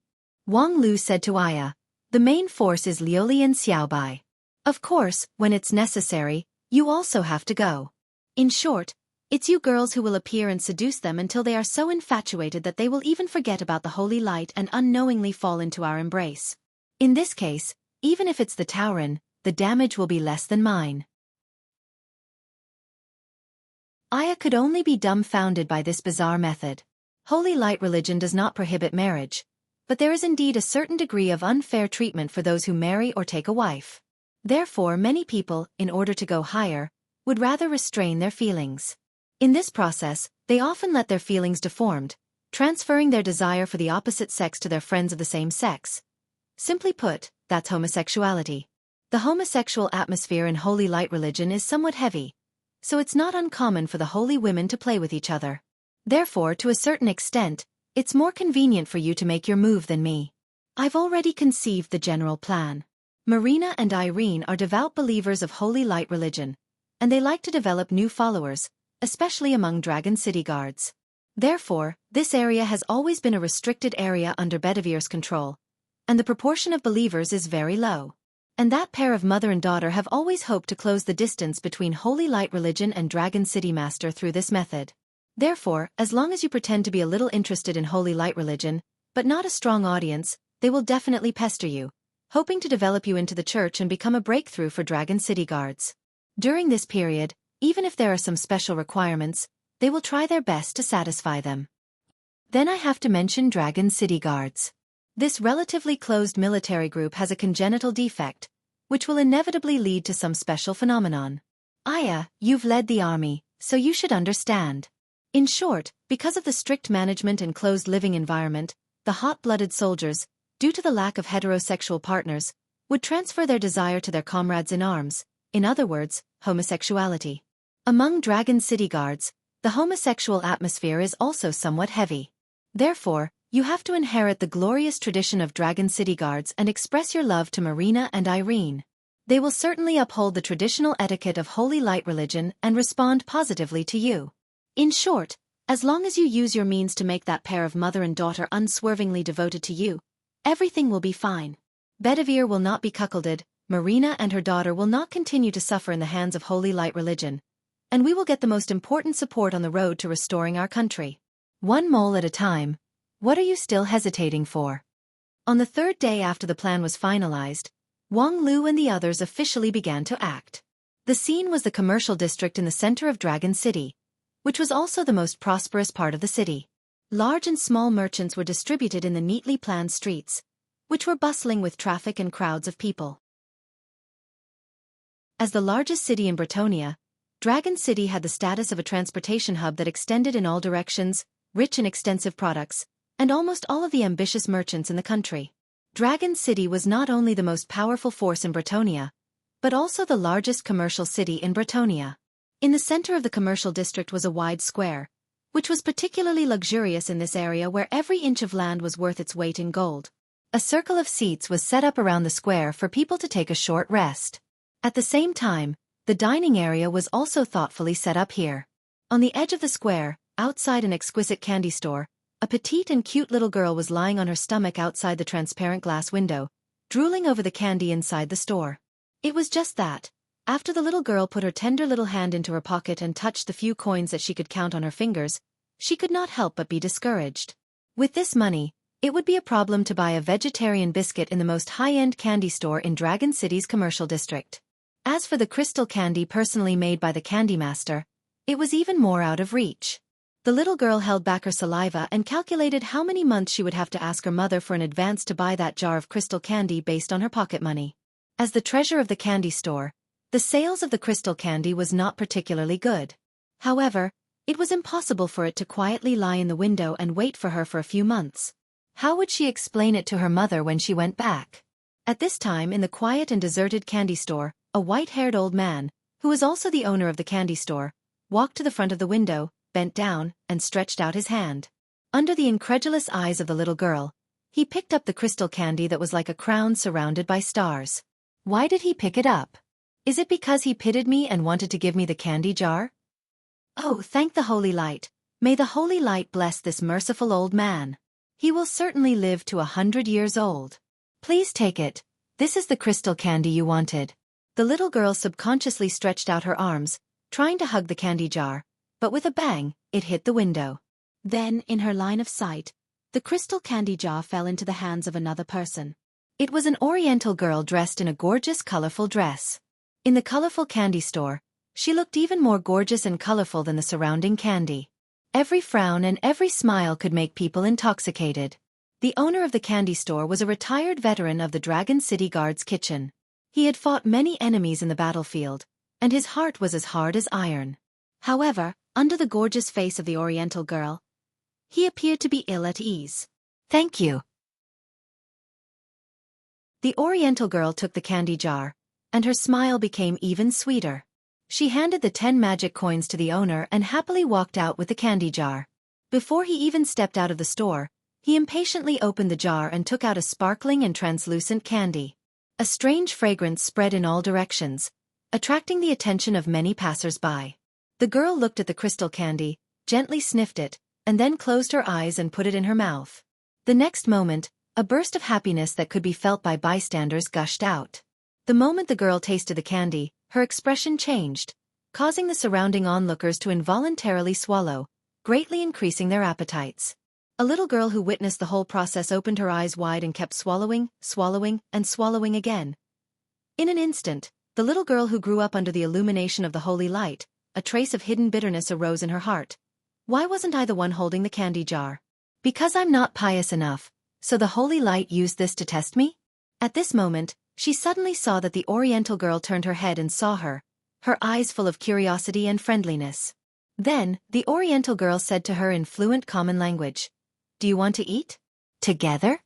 Wang Lu said to Aya, the main force is Liuli and Xiaobai. Of course, when it's necessary, you also have to go. In short, it's you girls who will appear and seduce them until they are so infatuated that they will even forget about the holy light and unknowingly fall into our embrace. In this case, even if it's the Tauren, the damage will be less than mine. Aya could only be dumbfounded by this bizarre method. Holy light religion does not prohibit marriage, but there is indeed a certain degree of unfair treatment for those who marry or take a wife. Therefore, many people, in order to go higher, would rather restrain their feelings. In this process, they often let their feelings deformed, transferring their desire for the opposite sex to their friends of the same sex. Simply put, that's homosexuality. The homosexual atmosphere in holy light religion is somewhat heavy, so it's not uncommon for the holy women to play with each other. Therefore, to a certain extent, it's more convenient for you to make your move than me. I've already conceived the general plan. Marina and Irene are devout believers of holy light religion, and they like to develop new followers, especially among Dragon City guards. Therefore, this area has always been a restricted area under Bedivere's control, and the proportion of believers is very low. And that pair of mother and daughter have always hoped to close the distance between Holy Light Religion and Dragon City Master through this method. Therefore, as long as you pretend to be a little interested in Holy Light Religion, but not a strong audience, they will definitely pester you, hoping to develop you into the church and become a breakthrough for Dragon City guards. During this period, even if there are some special requirements, they will try their best to satisfy them. Then I have to mention Dragon City Guards. This relatively closed military group has a congenital defect, which will inevitably lead to some special phenomenon. Aya, you've led the army, so you should understand. In short, because of the strict management and closed living environment, the hot-blooded soldiers, due to the lack of heterosexual partners, would transfer their desire to their comrades in arms, in other words, homosexuality. Among Dragon City guards, the homosexual atmosphere is also somewhat heavy. Therefore, you have to inherit the glorious tradition of Dragon City guards and express your love to Marina and Irene. They will certainly uphold the traditional etiquette of Holy Light Religion and respond positively to you. In short, as long as you use your means to make that pair of mother and daughter unswervingly devoted to you, everything will be fine. Bedivere will not be cuckolded, Marina and her daughter will not continue to suffer in the hands of Holy Light Religion, and we will get the most important support on the road to restoring our country. One mole at a time. What are you still hesitating for? On the third day after the plan was finalized, Wang Lu and the others officially began to act. The scene was the commercial district in the center of Dragon City, which was also the most prosperous part of the city. Large and small merchants were distributed in the neatly planned streets, which were bustling with traffic and crowds of people. As the largest city in Bretonia, Dragon City had the status of a transportation hub that extended in all directions, rich in extensive products, and almost all of the ambitious merchants in the country. Dragon City was not only the most powerful force in Bretonia, but also the largest commercial city in Bretonia. In the center of the commercial district was a wide square, which was particularly luxurious in this area where every inch of land was worth its weight in gold. A circle of seats was set up around the square for people to take a short rest. At the same time, the dining area was also thoughtfully set up here. On the edge of the square, outside an exquisite candy store, a petite and cute little girl was lying on her stomach outside the transparent glass window, drooling over the candy inside the store. It was just that. After the little girl put her tender little hand into her pocket and touched the few coins that she could count on her fingers, she could not help but be discouraged. With this money, it would be a problem to buy a vegetarian biscuit in the most high-end candy store in Dragon City's commercial district. As for the crystal candy personally made by the candy master, it was even more out of reach. The little girl held back her saliva and calculated how many months she would have to ask her mother for an advance to buy that jar of crystal candy based on her pocket money. As the treasurer of the candy store, the sales of the crystal candy was not particularly good. However, it was impossible for it to quietly lie in the window and wait for her for a few months. How would she explain it to her mother when she went back? At this time in the quiet and deserted candy store, a white-haired old man, who was also the owner of the candy store, walked to the front of the window, bent down, and stretched out his hand. Under the incredulous eyes of the little girl, he picked up the crystal candy that was like a crown surrounded by stars. Why did he pick it up? Is it because he pitied me and wanted to give me the candy jar? Oh, thank the holy light. May the holy light bless this merciful old man. He will certainly live to 100 years old. Please take it. This is the crystal candy you wanted. The little girl subconsciously stretched out her arms, trying to hug the candy jar, but with a bang, it hit the window. Then, in her line of sight, the crystal candy jar fell into the hands of another person. It was an Oriental girl dressed in a gorgeous, colorful dress. In the colorful candy store, she looked even more gorgeous and colorful than the surrounding candy. Every frown and every smile could make people intoxicated. The owner of the candy store was a retired veteran of the Dragon City Guard's kitchen. He had fought many enemies in the battlefield, and his heart was as hard as iron. However, under the gorgeous face of the Oriental girl, he appeared to be ill at ease. Thank you. The Oriental girl took the candy jar, and her smile became even sweeter. She handed the 10 magic coins to the owner and happily walked out with the candy jar. Before he even stepped out of the store, he impatiently opened the jar and took out a sparkling and translucent candy. A strange fragrance spread in all directions, attracting the attention of many passers-by. The girl looked at the crystal candy, gently sniffed it, and then closed her eyes and put it in her mouth. The next moment, a burst of happiness that could be felt by bystanders gushed out. The moment the girl tasted the candy, her expression changed, causing the surrounding onlookers to involuntarily swallow, greatly increasing their appetites. A little girl who witnessed the whole process opened her eyes wide and kept swallowing, swallowing, and swallowing again. In an instant, the little girl who grew up under the illumination of the holy light, a trace of hidden bitterness arose in her heart. Why wasn't I the one holding the candy jar? Because I'm not pious enough, so the holy light used this to test me? At this moment, she suddenly saw that the Oriental girl turned her head and saw her, her eyes full of curiosity and friendliness. Then, the Oriental girl said to her in fluent common language, "Do you want to eat? Together?"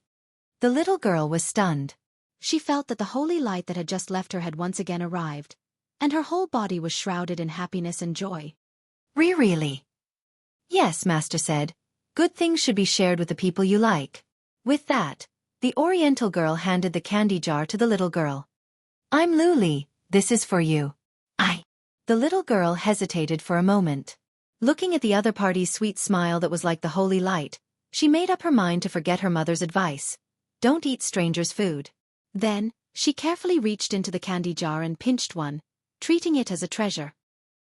The little girl was stunned. She felt that the holy light that had just left her had once again arrived, and her whole body was shrouded in happiness and joy. Really? Yes, Master said. Good things should be shared with the people you like. With that, the Oriental girl handed the candy jar to the little girl. I'm Luli, this is for you. The little girl hesitated for a moment. Looking at the other party's sweet smile that was like the holy light, she made up her mind to forget her mother's advice. Don't eat strangers' food. Then, she carefully reached into the candy jar and pinched one, treating it as a treasure.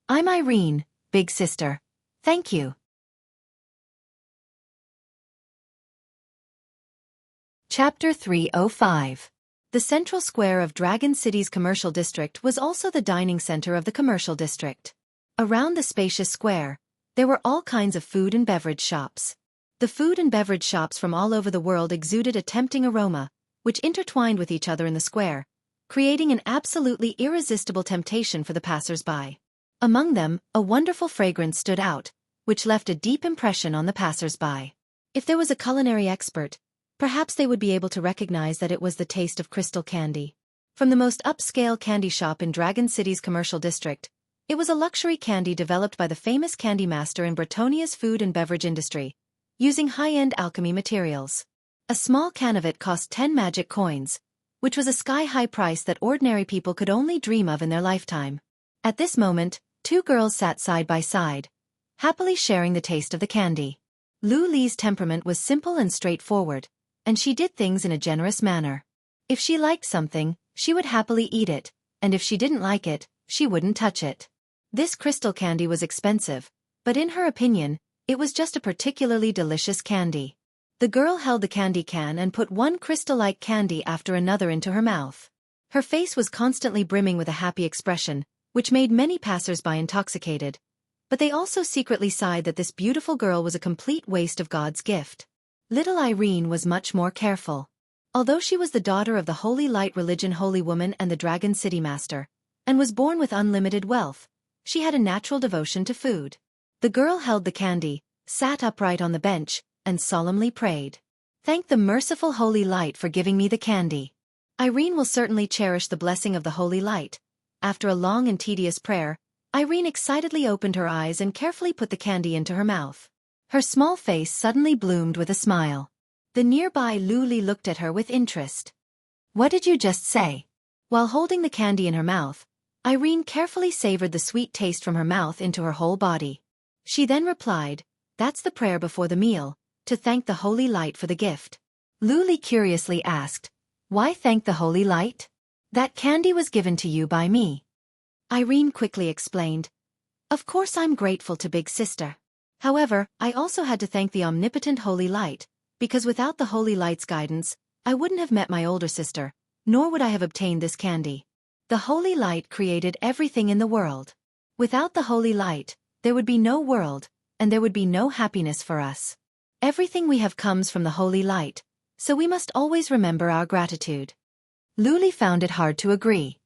I'm Irene, big sister. Thank you. Chapter 305. The central square of Dragon City's commercial district was also the dining center of the commercial district. Around the spacious square, there were all kinds of food and beverage shops. The food and beverage shops from all over the world exuded a tempting aroma, which intertwined with each other in the square, creating an absolutely irresistible temptation for the passers-by. Among them, a wonderful fragrance stood out, which left a deep impression on the passers-by. If there was a culinary expert, perhaps they would be able to recognize that it was the taste of crystal candy. From the most upscale candy shop in Dragon City's commercial district, it was a luxury candy developed by the famous candy master in Bretonia's food and beverage industry, using high-end alchemy materials. A small can of it cost 10 magic coins, which was a sky-high price that ordinary people could only dream of in their lifetime. At this moment, two girls sat side by side, happily sharing the taste of the candy. Lu Li's temperament was simple and straightforward, and she did things in a generous manner. If she liked something, she would happily eat it, and if she didn't like it, she wouldn't touch it. This crystal candy was expensive, but in her opinion, it was just a particularly delicious candy. The girl held the candy can and put one crystal-like candy after another into her mouth. Her face was constantly brimming with a happy expression, which made many passers-by intoxicated, but they also secretly sighed that this beautiful girl was a complete waste of God's gift. Little Irene was much more careful. Although she was the daughter of the Holy Light Religion Holy Woman and the Dragon City Master, and was born with unlimited wealth, she had a natural devotion to food. The girl held the candy, sat upright on the bench, and solemnly prayed. Thank the merciful Holy Light for giving me the candy. Irene will certainly cherish the blessing of the Holy Light. After a long and tedious prayer, Irene excitedly opened her eyes and carefully put the candy into her mouth. Her small face suddenly bloomed with a smile. The nearby Lu Li looked at her with interest. What did you just say? While holding the candy in her mouth, Irene carefully savored the sweet taste from her mouth into her whole body. She then replied, "That's the prayer before the meal, to thank the Holy Light for the gift." Lu Li curiously asked, "Why thank the Holy Light? That candy was given to you by me." Irene quickly explained, "Of course I'm grateful to Big Sister. However, I also had to thank the omnipotent Holy Light, because without the Holy Light's guidance, I wouldn't have met my older sister, nor would I have obtained this candy. The Holy Light created everything in the world. Without the Holy Light, there would be no world, and there would be no happiness for us. Everything we have comes from the Holy Light, so we must always remember our gratitude." Lu Li found it hard to agree.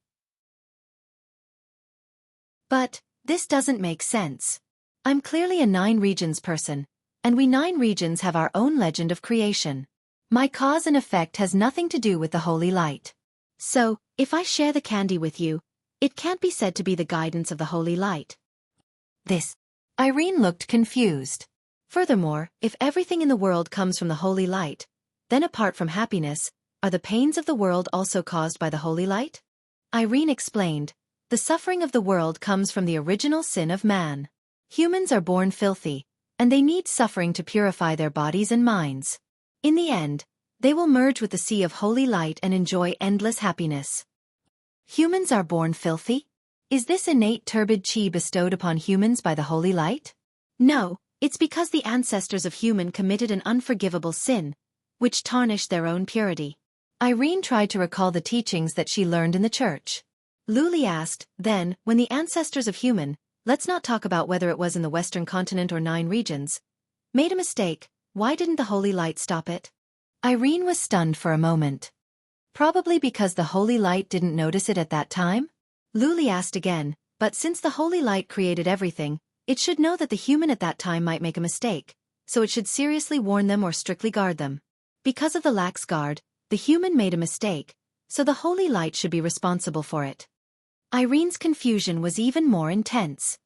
"But, this doesn't make sense. I'm clearly a 9 regions person, and we 9 regions have our own legend of creation. My cause and effect has nothing to do with the Holy Light. So, if I share the candy with you, it can't be said to be the guidance of the Holy Light." Irene looked confused. Furthermore, if everything in the world comes from the Holy Light, then apart from happiness, are the pains of the world also caused by the Holy Light? Irene explained, "The suffering of the world comes from the original sin of man. Humans are born filthy, and they need suffering to purify their bodies and minds. In the end, they will merge with the sea of Holy Light and enjoy endless happiness." Humans are born filthy? Is this innate turbid chi bestowed upon humans by the Holy Light? No, it's because the ancestors of human committed an unforgivable sin, which tarnished their own purity. Irene tried to recall the teachings that she learned in the church. Lu Li asked, "Then, when the ancestors of human, let's not talk about whether it was in the Western continent or 9 regions, made a mistake, why didn't the Holy Light stop it?" Irene was stunned for a moment. "Probably because the Holy Light didn't notice it at that time?" Lu Li asked again, "But since the Holy Light created everything, it should know that the human at that time might make a mistake, so it should seriously warn them or strictly guard them. Because of the lax guard, the human made a mistake, so the Holy Light should be responsible for it." Irene's confusion was even more intense.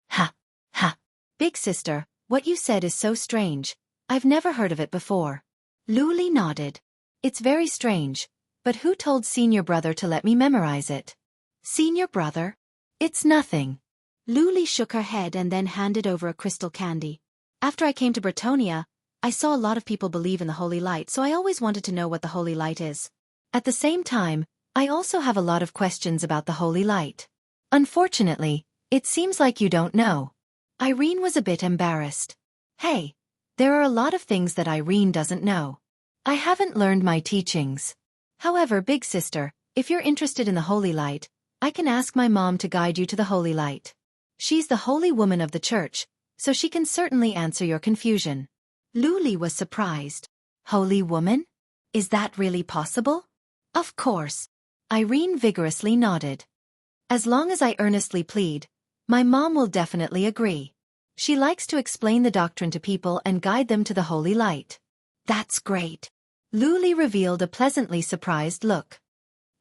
Ha! Ha! "Big Sister, what you said is so strange. I've never heard of it before." Lu Li nodded. "It's very strange, but who told Senior Brother to let me memorize it?" "Senior Brother? It's nothing." Lu Li shook her head and then handed over a crystal candy. "After I came to Bretonia, I saw a lot of people believe in the Holy Light, so I always wanted to know what the Holy Light is. At the same time, I also have a lot of questions about the Holy Light. Unfortunately, It seems like you don't know. Irene was a bit embarrassed. Hey, there are a lot of things that Irene doesn't know. I haven't learned my teachings. However, big sister, if you're interested in the holy light, I can ask my mom to guide you to the holy light. She's the holy woman of the church, so she can certainly answer your confusion. Luli was surprised. Holy woman? Is that really possible? Of course. Irene vigorously nodded. As long as I earnestly plead, my mom will definitely agree. She likes to explain the doctrine to people and guide them to the holy light. That's great. Luli revealed a pleasantly surprised look.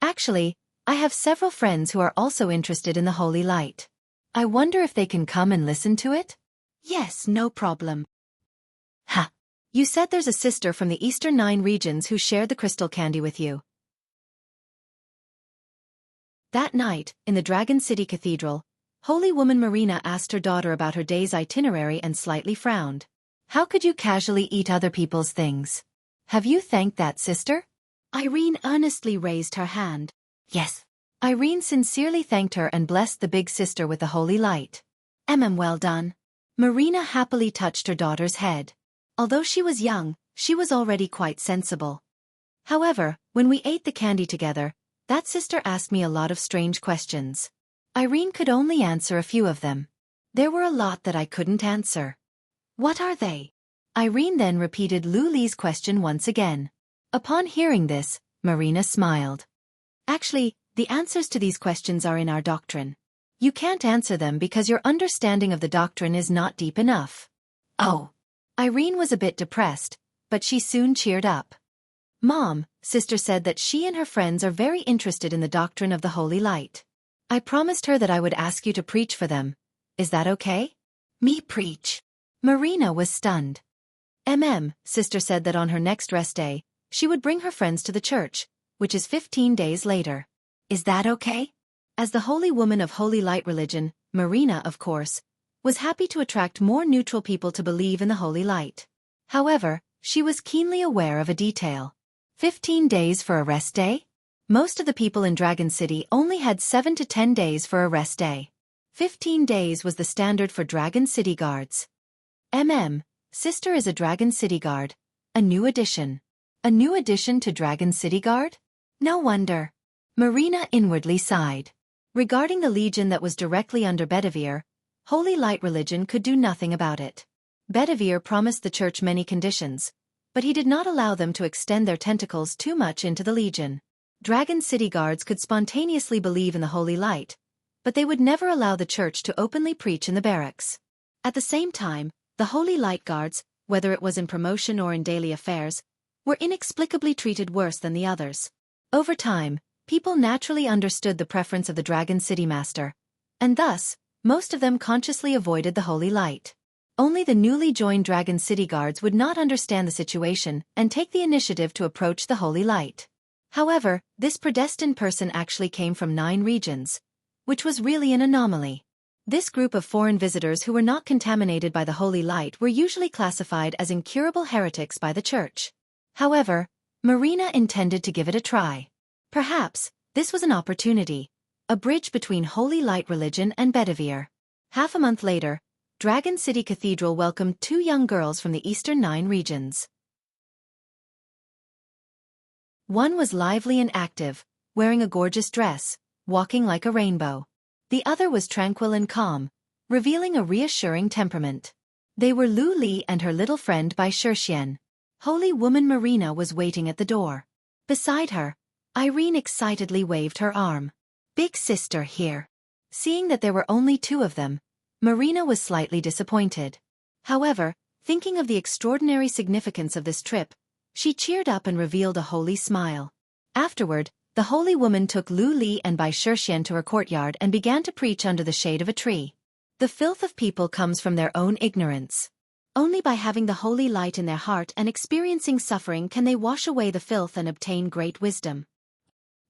Actually, I have several friends who are also interested in the holy light. I wonder if they can come and listen to it? Yes, no problem. Ha! You said there's a sister from the Eastern 9 regions who shared the crystal candy with you. That night, in the Dragon City Cathedral, holy woman Marina asked her daughter about her day's itinerary and slightly frowned. How could you casually eat other people's things? Have you thanked that sister? Irene earnestly raised her hand. Yes. Irene sincerely thanked her and blessed the big sister with the holy light. Well done. Marina happily touched her daughter's head. Although she was young, she was already quite sensible. However, when we ate the candy together, that sister asked me a lot of strange questions. Irene could only answer a few of them. There were a lot that I couldn't answer. What are they? Irene then repeated Luli's question once again. Upon hearing this, Marina smiled. Actually, the answers to these questions are in our doctrine. You can't answer them because your understanding of the doctrine is not deep enough. Oh. Irene was a bit depressed, but she soon cheered up. Mom, sister said that she and her friends are very interested in the doctrine of the holy light. I promised her that I would ask you to preach for them. Is that okay? Me preach? Marina was stunned. Sister said that on her next rest day, she would bring her friends to the church, which is 15 days later. Is that okay? As the holy woman of holy light religion, Marina, of course, was happy to attract more neutral people to believe in the holy light. However, she was keenly aware of a detail. 15 days for a rest day? Most of the people in Dragon City only had 7 to 10 days for a rest day. 15 days was the standard for Dragon City guards. Sister is a Dragon City guard. A new addition. A new addition to Dragon City guard? No wonder. Marina inwardly sighed. Regarding the legion that was directly under Bedivere, Holy Light Religion could do nothing about it. Bedivere promised the church many conditions, but he did not allow them to extend their tentacles too much into the legion. Dragon City guards could spontaneously believe in the holy light, but they would never allow the church to openly preach in the barracks. At the same time, the holy light guards, whether it was in promotion or in daily affairs, were inexplicably treated worse than the others. Over time, people naturally understood the preference of the Dragon City Master, and thus, most of them consciously avoided the holy light. Only the newly joined Dragon City guards would not understand the situation and take the initiative to approach the holy light. However, this predestined person actually came from 9 regions, which was really an anomaly. This group of foreign visitors who were not contaminated by the holy light were usually classified as incurable heretics by the church. However, Marina intended to give it a try. Perhaps, this was an opportunity, a bridge between holy light religion and Bedivere. Half a month later, Dragon City Cathedral welcomed 2 young girls from the Eastern 9 regions. One was lively and active, wearing a gorgeous dress, walking like a rainbow. The other was tranquil and calm, revealing a reassuring temperament. They were Lu Li and her little friend by Xueqi. Holy woman Marina was waiting at the door. Beside her, Irene excitedly waved her arm. Big sister here. Seeing that there were only 2 of them, Marina was slightly disappointed. However, thinking of the extraordinary significance of this trip, she cheered up and revealed a holy smile. Afterward, the holy woman took Lu Li and Bai Xueqi to her courtyard and began to preach under the shade of a tree. The filth of people comes from their own ignorance. Only by having the holy light in their heart and experiencing suffering can they wash away the filth and obtain great wisdom.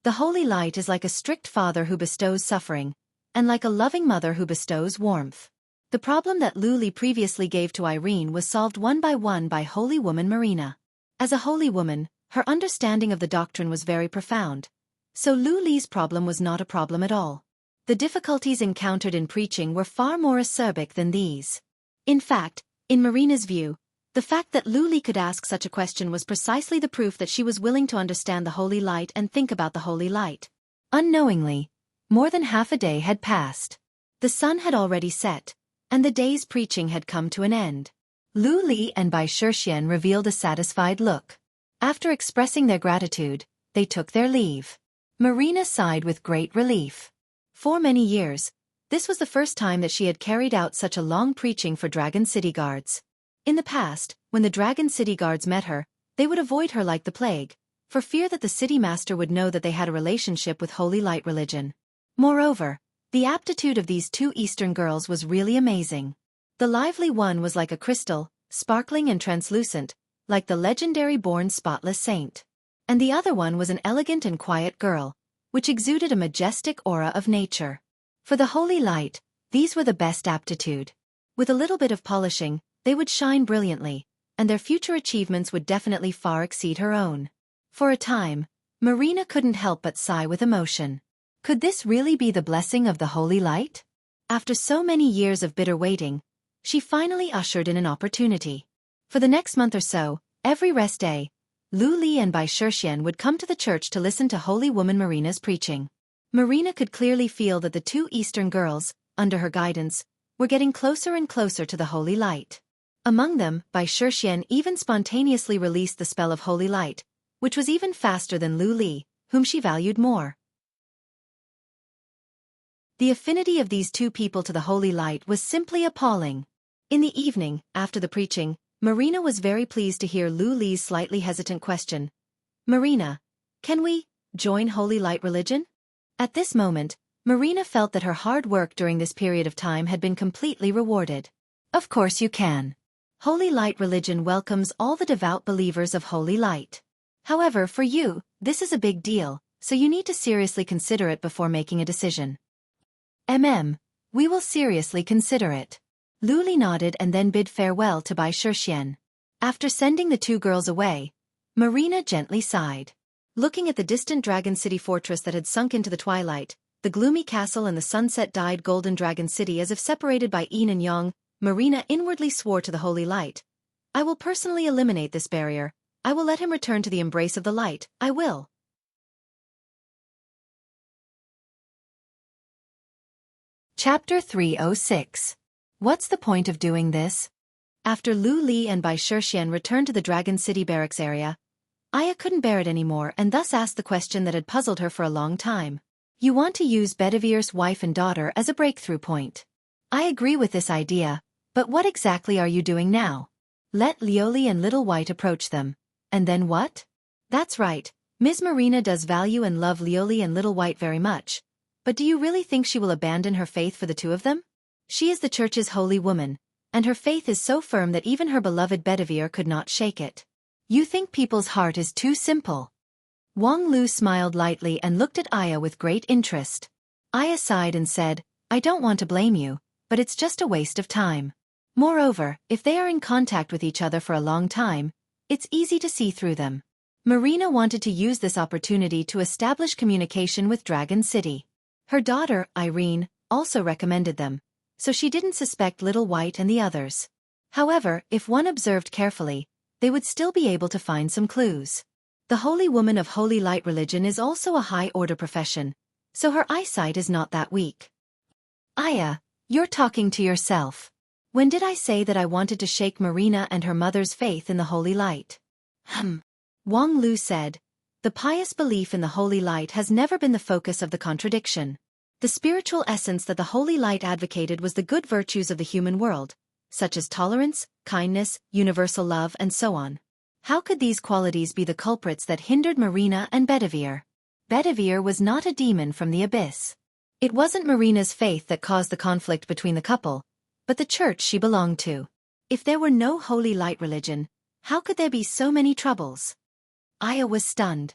The holy light is like a strict father who bestows suffering, and like a loving mother who bestows warmth. The problem that Lu Li previously gave to Irene was solved one by holy woman Marina. As a holy woman, her understanding of the doctrine was very profound, so Lu Li's problem was not a problem at all. The difficulties encountered in preaching were far more acerbic than these. In fact, in Marina's view, the fact that Lu Li could ask such a question was precisely the proof that she was willing to understand the holy light and think about the holy light. Unknowingly, more than half a day had passed. The sun had already set, and the day's preaching had come to an end. Lu Li and Bai Shixian revealed a satisfied look. After expressing their gratitude, they took their leave. Marina sighed with great relief. For many years, this was the first time that she had carried out such a long preaching for Dragon City guards. In the past, when the Dragon City guards met her, they would avoid her like the plague, for fear that the city master would know that they had a relationship with Holy Light religion. Moreover, the aptitude of these two Eastern girls was really amazing. The lively one was like a crystal, sparkling and translucent, like the legendary born spotless saint. And the other one was an elegant and quiet girl, which exuded a majestic aura of nature. For the holy light, these were the best aptitude. With a little bit of polishing, they would shine brilliantly, and their future achievements would definitely far exceed her own. For a time, Marina couldn't help but sigh with emotion. Could this really be the blessing of the holy light? After so many years of bitter waiting, she finally ushered in an opportunity. For the next month or so, every rest day, Lu Li and Bai Shixian would come to the church to listen to holy woman Marina's preaching. Marina could clearly feel that the two Eastern girls, under her guidance, were getting closer and closer to the holy light. Among them, Bai Shixian even spontaneously released the spell of holy light, which was even faster than Lu Li, whom she valued more. The affinity of these two people to the holy light was simply appalling. In the evening, after the preaching, Marina was very pleased to hear Lu Li's slightly hesitant question. "Marina, can we join Holy Light religion?" At this moment, Marina felt that her hard work during this period of time had been completely rewarded. Of course you can. Holy Light religion welcomes all the devout believers of Holy Light. However, for you, this is a big deal, so you need to seriously consider it before making a decision. We will seriously consider it. Lu Li nodded and then bid farewell to Bai Shixian. After sending the two girls away, Marina gently sighed. Looking at the distant Dragon City fortress that had sunk into the twilight, the gloomy castle and the sunset-dyed golden Dragon City as if separated by yin and yang, Marina inwardly swore to the holy light. "I will personally eliminate this barrier. I will let him return to the embrace of the light. I will." Chapter 306. What's the point of doing this? After Lu Li and Bai Shixian returned to the Dragon City barracks area, Aya couldn't bear it anymore and thus asked the question that had puzzled her for a long time. "You want to use Bedivir's wife and daughter as a breakthrough point. I agree with this idea, but what exactly are you doing now? Let Lioli and Little White approach them. And then what?" "That's right, Ms. Marina does value and love Lioli and Little White very much. But do you really think she will abandon her faith for the two of them? She is the church's holy woman, and her faith is so firm that even her beloved Bedivere could not shake it. You think people's heart is too simple." Wang Lu smiled lightly and looked at Aya with great interest. Aya sighed and said, "I don't want to blame you, but it's just a waste of time. Moreover, if they are in contact with each other for a long time, it's easy to see through them." Marina wanted to use this opportunity to establish communication with Dragon City. Her daughter, Irene, also recommended them, so she didn't suspect Little White and the others. However, if one observed carefully, they would still be able to find some clues. The holy woman of Holy Light religion is also a high-order profession, so her eyesight is not that weak. "Aya, you're talking to yourself. When did I say that I wanted to shake Marina and her mother's faith in the Holy Light?" Wang Lu said, "The pious belief in the Holy Light has never been the focus of the contradiction. The spiritual essence that the Holy Light advocated was the good virtues of the human world, such as tolerance, kindness, universal love and so on. How could these qualities be the culprits that hindered Marina and Bedivere? Bedivere was not a demon from the abyss. It wasn't Marina's faith that caused the conflict between the couple, but the church she belonged to. If there were no Holy Light religion, how could there be so many troubles?" Aya was stunned.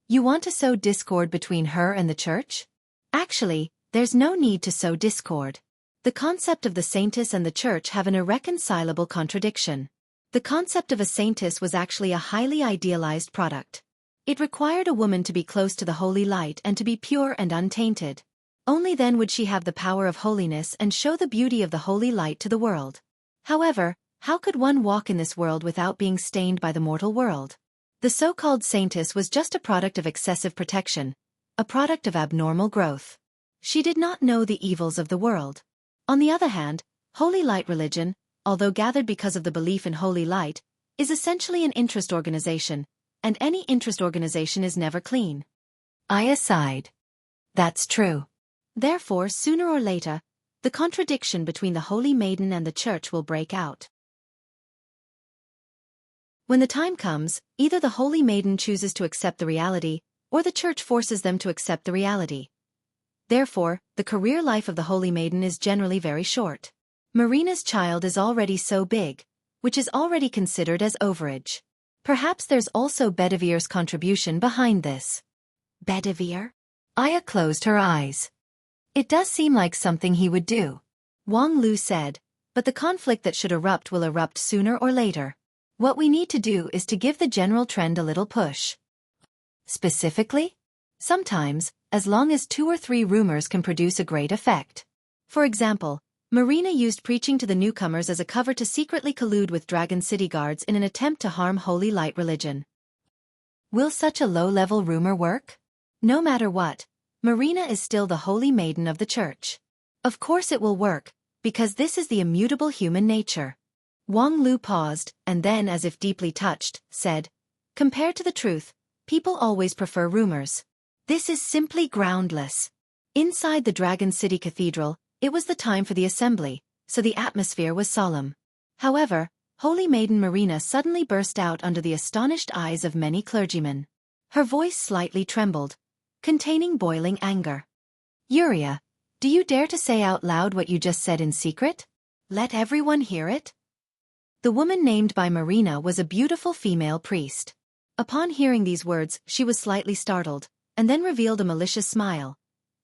"You want to sow discord between her and the church? Actually, there's no need to sow discord. The concept of the saintess and the church have an irreconcilable contradiction. The concept of a saintess was actually a highly idealized product. It required a woman to be close to the holy light and to be pure and untainted. Only then would she have the power of holiness and show the beauty of the holy light to the world. However, how could one walk in this world without being stained by the mortal world? The so-called saintess was just a product of excessive protection, a product of abnormal growth. She did not know the evils of the world. On the other hand, holy light religion, although gathered because of the belief in holy light, is essentially an interest organization, and any interest organization is never clean. I sighed. That's true. Therefore, sooner or later, the contradiction between the Holy Maiden and the Church will break out. When the time comes, either the Holy Maiden chooses to accept the reality, or the Church forces them to accept the reality. Therefore, the career life of the Holy Maiden is generally very short. Marina's child is already so big, which is already considered as overage. Perhaps there's also Bedivere's contribution behind this. Bedivere? Aya closed her eyes. It does seem like something he would do. Wang Lu said, but the conflict that should erupt will erupt sooner or later. What we need to do is to give the general trend a little push. Specifically? Sometimes, as long as 2 or 3 rumors can produce a great effect. For example, Marina used preaching to the newcomers as a cover to secretly collude with Dragon City guards in an attempt to harm holy light religion. Will such a low-level rumor work? No matter what, Marina is still the Holy Maiden of the Church. Of course it will work, because this is the immutable human nature. Wang Lu paused, and then, as if deeply touched, said, compared to the truth, people always prefer rumors. This is simply groundless. Inside the Dragon City Cathedral, it was the time for the assembly, so the atmosphere was solemn. However, Holy Maiden Marina suddenly burst out under the astonished eyes of many clergymen. Her voice slightly trembled, containing boiling anger. Uriah, do you dare to say out loud what you just said in secret? Let everyone hear it? The woman named by Marina was a beautiful female priest. Upon hearing these words, she was slightly startled, and then revealed a malicious smile.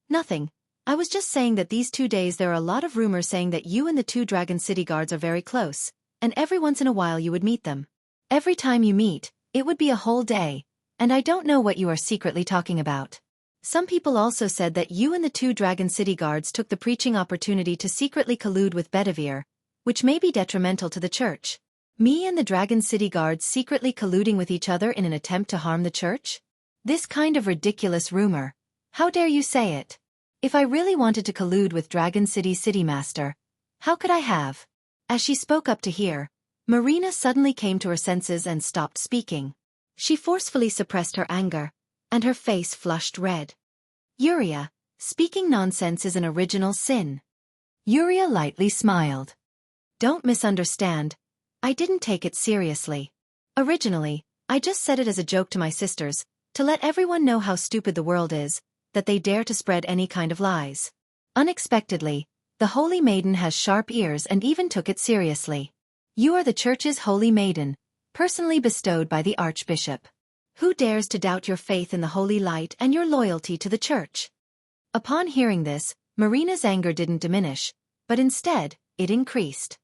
Nothing. I was just saying that these 2 days there are a lot of rumors saying that you and the 2 Dragon City guards are very close, and every once in a while you would meet them. Every time you meet, it would be a whole day, and I don't know what you are secretly talking about. Some people also said that you and the 2 Dragon City guards took the preaching opportunity to secretly collude with Bedivere, which may be detrimental to the Church. Me and the Dragon City guards secretly colluding with each other in an attempt to harm the Church? This kind of ridiculous rumor. How dare you say it? If I really wanted to collude with Dragon City City Master, how could I have? As she spoke up to hear, Marina suddenly came to her senses and stopped speaking. She forcefully suppressed her anger, and her face flushed red. Uriah, speaking nonsense is an original sin. Uriah lightly smiled. Don't misunderstand. I didn't take it seriously. Originally, I just said it as a joke to my sisters, to let everyone know how stupid the world is, that they dare to spread any kind of lies. Unexpectedly, the Holy Maiden has sharp ears and even took it seriously. You are the Church's Holy Maiden, personally bestowed by the Archbishop. Who dares to doubt your faith in the holy light and your loyalty to the Church? Upon hearing this, Marina's anger didn't diminish, but instead, it increased.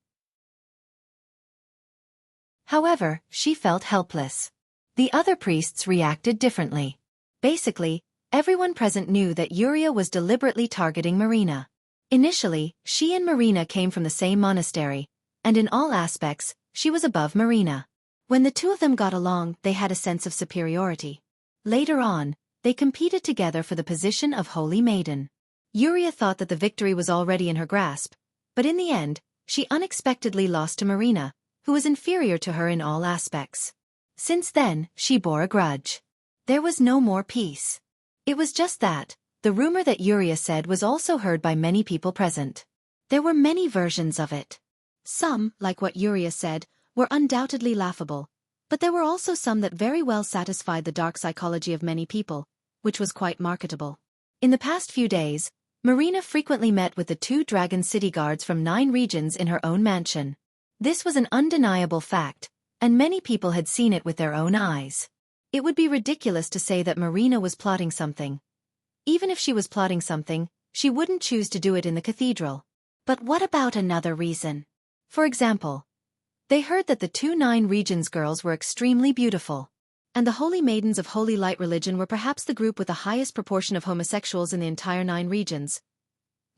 However, she felt helpless. The other priests reacted differently. Basically, everyone present knew that Uriah was deliberately targeting Marina. Initially, she and Marina came from the same monastery, and in all aspects, she was above Marina. When the 2 of them got along, they had a sense of superiority. Later on, they competed together for the position of Holy Maiden. Uriah thought that the victory was already in her grasp, but in the end, she unexpectedly lost to Marina, who was inferior to her in all aspects. Since then, she bore a grudge. There was no more peace. It was just that, the rumor that Uriah said was also heard by many people present. There were many versions of it. Some, like what Uriah said, were undoubtedly laughable, but there were also some that very well satisfied the dark psychology of many people, which was quite marketable. In the past few days, Marina frequently met with the 2 Dragon City guards from 9 regions in her own mansion. This was an undeniable fact, and many people had seen it with their own eyes. It would be ridiculous to say that Marina was plotting something. Even if she was plotting something, she wouldn't choose to do it in the cathedral. But what about another reason? For example, they heard that the 2 9 regions girls were extremely beautiful. And the Holy Maidens of Holy Light religion were perhaps the group with the highest proportion of homosexuals in the entire 9 regions,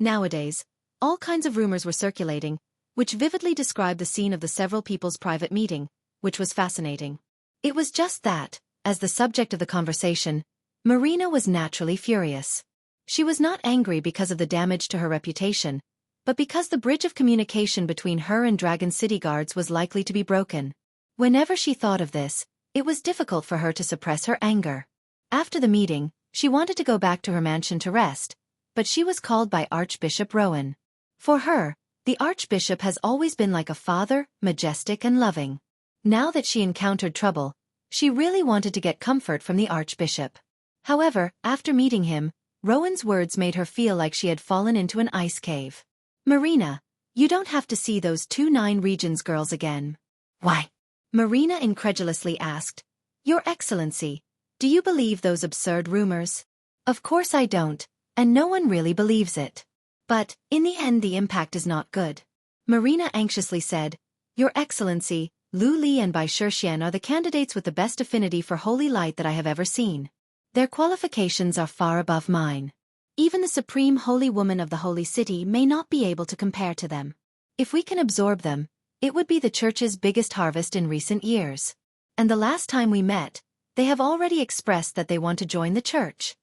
Nowadays, all kinds of rumors were circulating, which vividly described the scene of the several people's private meeting, which was fascinating. It was just that, as the subject of the conversation, Marina was naturally furious. She was not angry because of the damage to her reputation, but because the bridge of communication between her and Dragon City guards was likely to be broken. Whenever she thought of this, it was difficult for her to suppress her anger. After the meeting, she wanted to go back to her mansion to rest, but she was called by Archbishop Rowan. For her, the Archbishop has always been like a father, majestic and loving. Now that she encountered trouble, she really wanted to get comfort from the Archbishop. However, after meeting him, Rowan's words made her feel like she had fallen into an ice cave. Marina, you don't have to see those 2 Nine Regions girls again. Why? Marina incredulously asked. Your Excellency, do you believe those absurd rumors? Of course I don't, and no one really believes it. But, in the end the impact is not good. Marina anxiously said, Your Excellency, Lu Li and Bai Shixian are the candidates with the best affinity for holy light that I have ever seen. Their qualifications are far above mine. Even the supreme holy woman of the holy city may not be able to compare to them. If we can absorb them, it would be the church's biggest harvest in recent years. And the last time we met, they have already expressed that they want to join the church.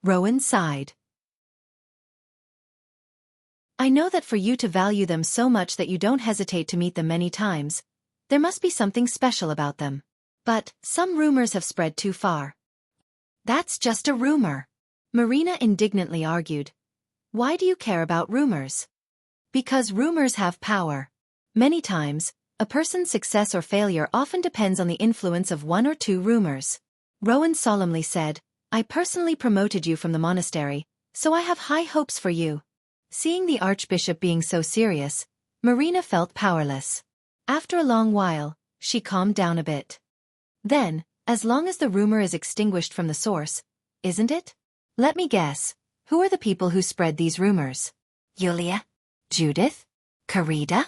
Rowan sighed. I know that for you to value them so much that you don't hesitate to meet them many times, there must be something special about them. But, some rumors have spread too far. That's just a rumor. Marina indignantly argued. Why do you care about rumors? Because rumors have power. Many times, a person's success or failure often depends on the influence of 1 or 2 rumors. Rowan solemnly said, I personally promoted you from the monastery, so I have high hopes for you. Seeing the Archbishop being so serious, Marina felt powerless. After a long while, she calmed down a bit. Then, as long as the rumor is extinguished from the source, isn't it? Let me guess, who are the people who spread these rumors? Yulia? Judith? Karida?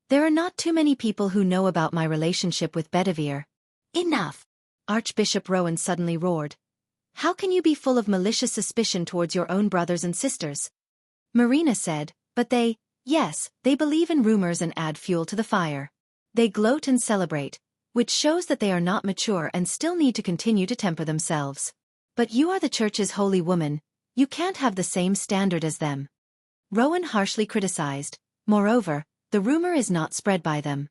There are not too many people who know about my relationship with Bedivere. Enough! Archbishop Rowan suddenly roared. How can you be full of malicious suspicion towards your own brothers and sisters? Marina said, but yes, they believe in rumors and add fuel to the fire. They gloat and celebrate, which shows that they are not mature and still need to continue to temper themselves. But you are the church's holy woman, you can't have the same standard as them. Rowan harshly criticized. Moreover, the rumor is not spread by them.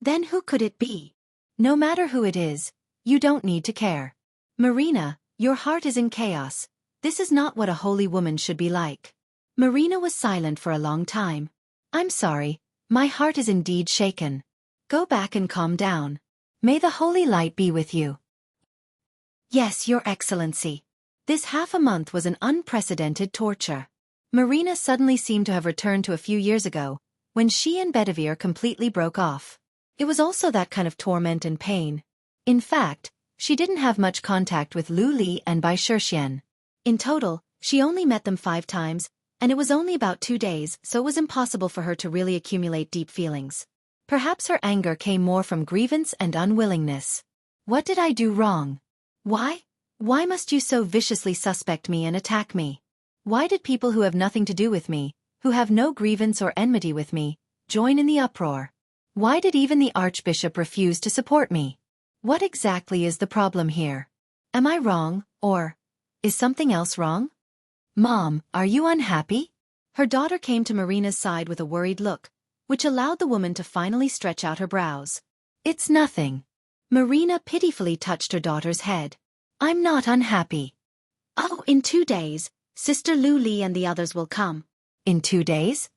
Then who could it be? No matter who it is, you don't need to care. Marina, your heart is in chaos. This is not what a holy woman should be like. Marina was silent for a long time. I'm sorry, my heart is indeed shaken. Go back and calm down. May the holy light be with you. Yes, Your Excellency. This half a month was an unprecedented torture. Marina suddenly seemed to have returned to a few years ago, when she and Bedivere completely broke off. It was also that kind of torment and pain. In fact, she didn't have much contact with Lu Li and Bai Shixian. In total, she only met them 5 times, and it was only about 2 days, so it was impossible for her to really accumulate deep feelings. Perhaps her anger came more from grievance and unwillingness. What did I do wrong? Why? Why must you so viciously suspect me and attack me? Why did people who have nothing to do with me, who have no grievance or enmity with me, join in the uproar? Why did even the Archbishop refuse to support me? What exactly is the problem here? Am I wrong, or is something else wrong? Mom, are you unhappy? Her daughter came to Marina's side with a worried look, which allowed the woman to finally stretch out her brows. It's nothing. Marina pitifully touched her daughter's head. I'm not unhappy. Oh, in 2 days, Sister Lu Li and the others will come. In 2 days?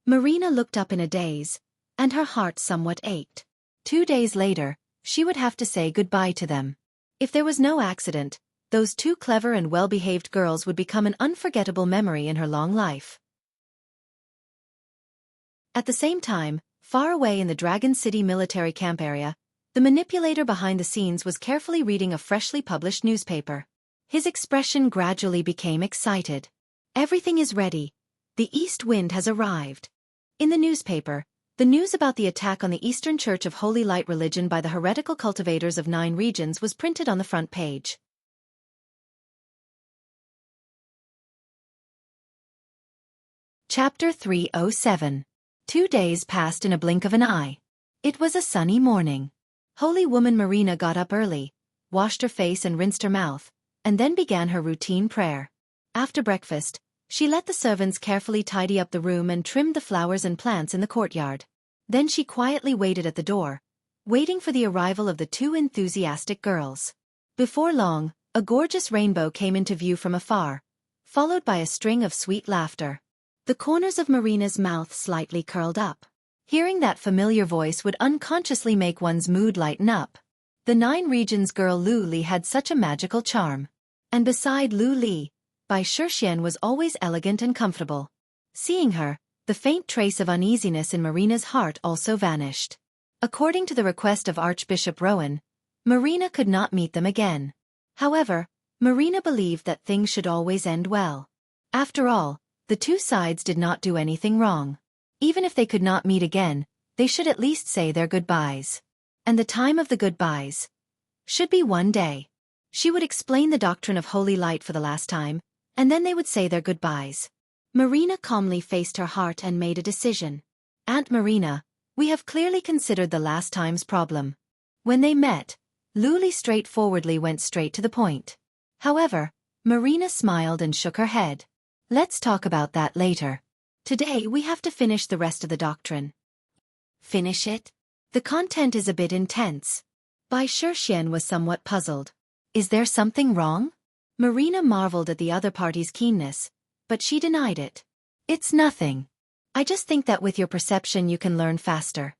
Marina looked up in a daze, and her heart somewhat ached. 2 days later, she would have to say goodbye to them. If there was no accident, those 2 clever and well-behaved girls would become an unforgettable memory in her long life. At the same time, far away in the Dragon City military camp area, the manipulator behind the scenes was carefully reading a freshly published newspaper. His expression gradually became excited. Everything is ready. The east wind has arrived. In the newspaper, the news about the attack on the Eastern Church of Holy Light religion by the heretical cultivators of 9 regions was printed on the front page. Chapter 307. 2 days passed in a blink of an eye. It was a sunny morning. Holy woman Marina got up early, washed her face and rinsed her mouth, and then began her routine prayer. After breakfast, she let the servants carefully tidy up the room and trimmed the flowers and plants in the courtyard. Then she quietly waited at the door, waiting for the arrival of the two enthusiastic girls. Before long, a gorgeous rainbow came into view from afar, followed by a string of sweet laughter. The corners of Marina's mouth slightly curled up. Hearing that familiar voice would unconsciously make one's mood lighten up. The 9 Regions girl Lu Li had such a magical charm. And beside Lu Li, Bai Xueqi was always elegant and comfortable. Seeing her, the faint trace of uneasiness in Marina's heart also vanished. According to the request of Archbishop Rowan, Marina could not meet them again. However, Marina believed that things should always end well. After all, the two sides did not do anything wrong. Even if they could not meet again, they should at least say their goodbyes. And the time of the goodbyes should be one day. She would explain the doctrine of holy light for the last time, and then they would say their goodbyes. Marina calmly faced her heart and made a decision. Aunt Marina, we have clearly considered the last time's problem. When they met, Lu Li straightforwardly went straight to the point. However, Marina smiled and shook her head. Let's talk about that later. Today we have to finish the rest of the doctrine. Finish it? The content is a bit intense. Bai Xueqi was somewhat puzzled. Is there something wrong? Marina marveled at the other party's keenness, but she denied it. It's nothing. I just think that with your perception you can learn faster.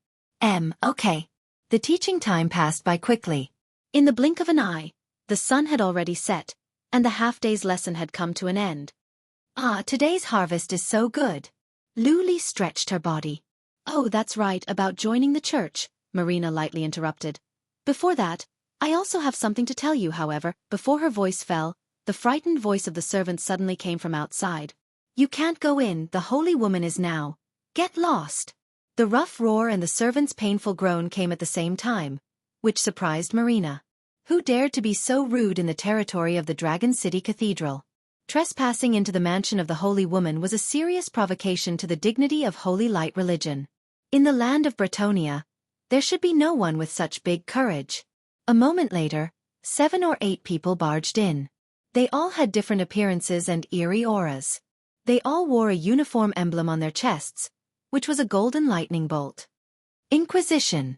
Okay. The teaching time passed by quickly. In the blink of an eye, the sun had already set, and the half-day's lesson had come to an end. Today's harvest is so good. Lu Li stretched her body. Oh, that's right, about joining the church, Marina lightly interrupted. Before that, I also have something to tell you, however. Before her voice fell, the frightened voice of the servant suddenly came from outside. You can't go in, the holy woman is now. Get lost. The rough roar and the servant's painful groan came at the same time, which surprised Marina. Who dared to be so rude in the territory of the Dragon City Cathedral? Trespassing into the mansion of the holy woman was a serious provocation to the dignity of holy light religion. In the land of Bretonia, there should be no one with such big courage. A moment later, 7 or 8 people barged in. They all had different appearances and eerie auras. They all wore a uniform emblem on their chests, which was a golden lightning bolt. Inquisition.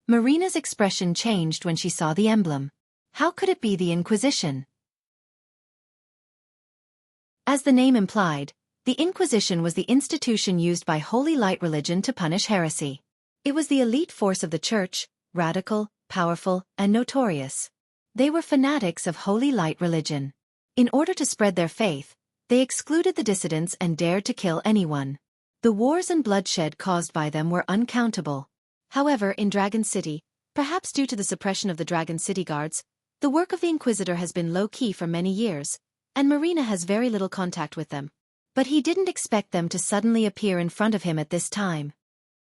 Marina's expression changed when she saw the emblem. How could it be the Inquisition? As the name implied, the Inquisition was the institution used by Holy Light religion to punish heresy. It was the elite force of the church, radical, powerful, and notorious. They were fanatics of Holy Light religion. In order to spread their faith, they excluded the dissidents and dared to kill anyone. The wars and bloodshed caused by them were uncountable. However, in Dragon City, perhaps due to the suppression of the Dragon City guards, the work of the Inquisitor has been low-key for many years, and Marina has very little contact with them. But he didn't expect them to suddenly appear in front of him at this time.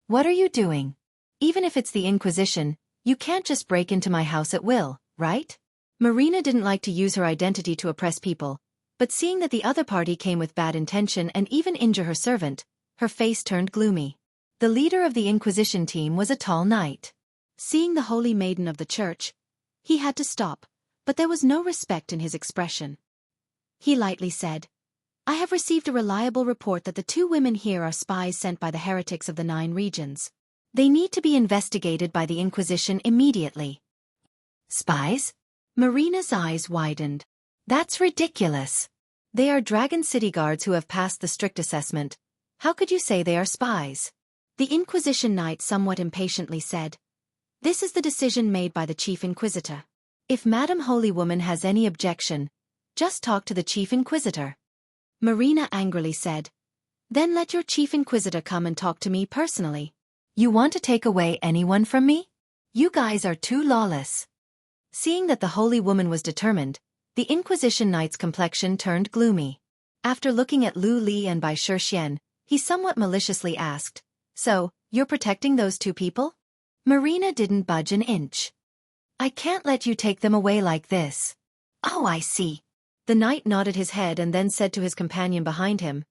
What are you doing? Even if it's the Inquisition, you can't just break into my house at will, right? Marina didn't like to use her identity to oppress people, but seeing that the other party came with bad intention and even injure her servant, her face turned gloomy. The leader of the Inquisition team was a tall knight. Seeing the holy maiden of the church, he had to stop, but there was no respect in his expression. He lightly said, I have received a reliable report that the 2 women here are spies sent by the heretics of the 9 regions. They need to be investigated by the Inquisition immediately. Spies? Marina's eyes widened. That's ridiculous. They are Dragon City guards who have passed the strict assessment. How could you say they are spies? The Inquisition knight somewhat impatiently said, This is the decision made by the Chief Inquisitor. If Madam Holy Woman has any objection, just talk to the Chief Inquisitor. Marina angrily said, Then let your Chief Inquisitor come and talk to me personally. You want to take away anyone from me? You guys are too lawless. Seeing that the Holy Woman was determined, the Inquisition knight's complexion turned gloomy. After looking at Lu Li and Bai Xueqi, he somewhat maliciously asked, So, you're protecting those 2 people? Marina didn't budge an inch. I can't let you take them away like this. Oh, I see. The knight nodded his head and then said to his companion behind him,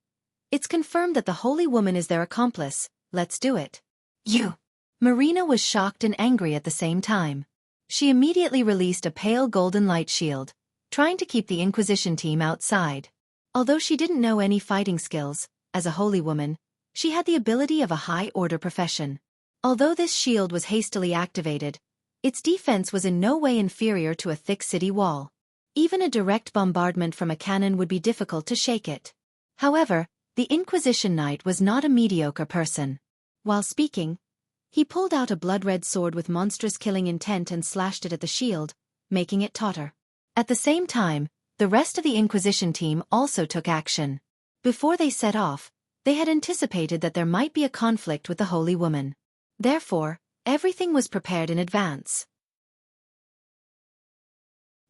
It's confirmed that the Holy Woman is their accomplice. Let's do it. You. Marina was shocked and angry at the same time. She immediately released a pale golden light shield, trying to keep the Inquisition team outside. Although she didn't know any fighting skills, as a holy woman, she had the ability of a high-order profession. Although this shield was hastily activated, its defense was in no way inferior to a thick city wall. Even a direct bombardment from a cannon would be difficult to shake it. However, the Inquisition Knight was not a mediocre person. While speaking, he pulled out a blood-red sword with monstrous killing intent and slashed it at the shield, making it totter. At the same time, the rest of the Inquisition team also took action. Before they set off, they had anticipated that there might be a conflict with the Holy Woman. Therefore, everything was prepared in advance.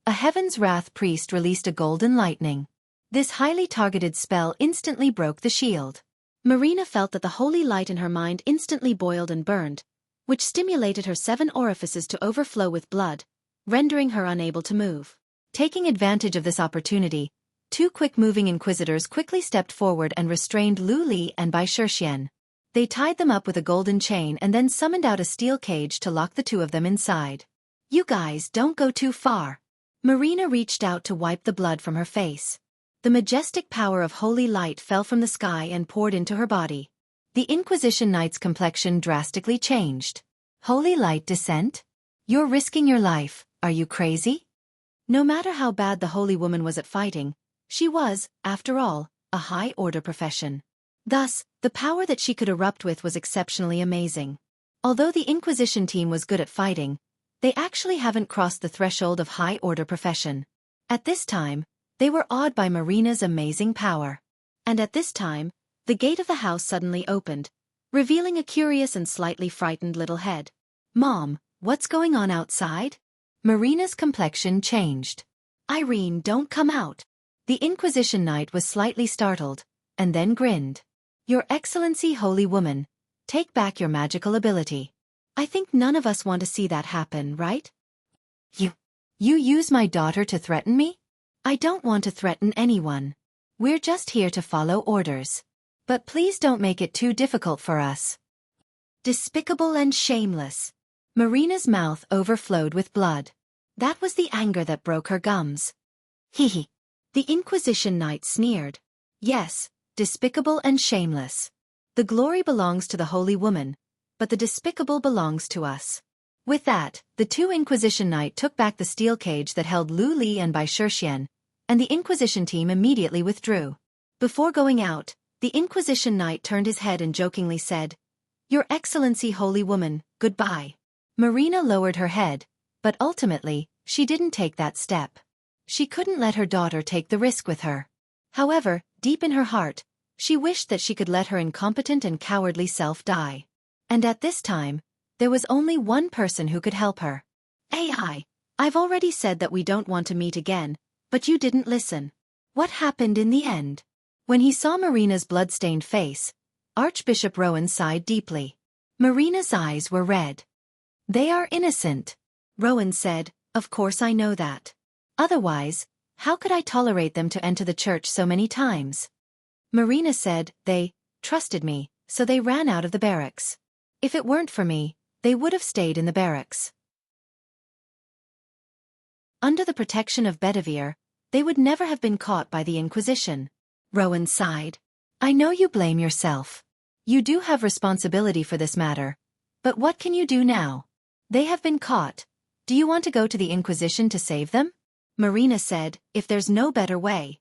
A Heaven's Wrath priest released a golden lightning. This highly targeted spell instantly broke the shield. Marina felt that the holy light in her mind instantly boiled and burned, which stimulated her 7 orifices to overflow with blood, rendering her unable to move. Taking advantage of this opportunity, 2 quick-moving inquisitors quickly stepped forward and restrained Lu Li and Bai Shixian. They tied them up with a golden chain and then summoned out a steel cage to lock the 2 of them inside. You guys don't go too far. Marina reached out to wipe the blood from her face. The majestic power of holy light fell from the sky and poured into her body. The Inquisition Knight's complexion drastically changed. Holy light descent? You're risking your life, are you crazy? No matter how bad the Holy Woman was at fighting, she was, after all, a high-order profession. Thus, the power that she could erupt with was exceptionally amazing. Although the Inquisition team was good at fighting, they actually haven't crossed the threshold of high-order profession. At this time, they were awed by Marina's amazing power. And at this time, the gate of the house suddenly opened, revealing a curious and slightly frightened little head. Mom, what's going on outside? Marina's complexion changed. Irene, don't come out. The Inquisition Knight was slightly startled, and then grinned. Your Excellency, Holy Woman, take back your magical ability. I think none of us want to see that happen, right? You use my daughter to threaten me? I don't want to threaten anyone. We're just here to follow orders. But please don't make it too difficult for us. Despicable and shameless. Marina's mouth overflowed with blood. That was the anger that broke her gums. Hee. The Inquisition Knight sneered. Yes, despicable and shameless. The glory belongs to the Holy Woman, but the despicable belongs to us. With that, the 2 Inquisition Knight took back the steel cage that held Lu Li and Bai Shixian, and the Inquisition team immediately withdrew. Before going out, the Inquisition Knight turned his head and jokingly said, Your Excellency, Holy Woman, goodbye. Marina lowered her head, but ultimately, she didn't take that step. She couldn't let her daughter take the risk with her. However, deep in her heart, she wished that she could let her incompetent and cowardly self die. And at this time, there was only one person who could help her. I've already said that we don't want to meet again, but you didn't listen. What happened in the end? When he saw Marina's blood-stained face, Archbishop Rowan sighed deeply. Marina's eyes were red. They are innocent. Rowan said, Of course I know that. Otherwise, how could I tolerate them to enter the church so many times? Marina said, They trusted me, so they ran out of the barracks. If it weren't for me, they would have stayed in the barracks. Under the protection of Bedivere, they would never have been caught by the Inquisition. Rowan sighed. I know you blame yourself. You do have responsibility for this matter. But what can you do now? They have been caught. Do you want to go to the Inquisition to save them? Marina said, If there's no better way.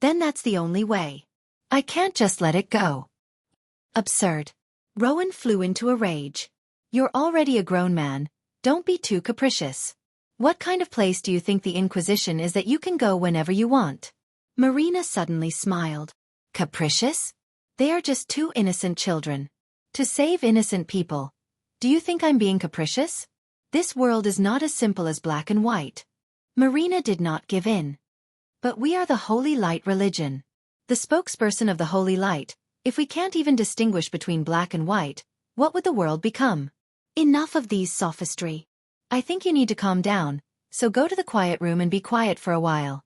Then that's the only way. I can't just let it go. Absurd. Rowan flew into a rage. You're already a grown man. Don't be too capricious. What kind of place do you think the Inquisition is that you can go whenever you want? Marina suddenly smiled. Capricious? They are just 2 innocent children. To save innocent people. Do you think I'm being capricious? This world is not as simple as black and white. Marina did not give in. But we are the Holy Light religion. The spokesperson of the Holy Light. If we can't even distinguish between black and white, what would the world become? Enough of these sophistry. I think you need to calm down, so go to the quiet room and be quiet for a while.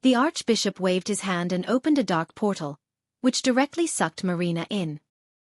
The Archbishop waved his hand and opened a dark portal, which directly sucked Marina in.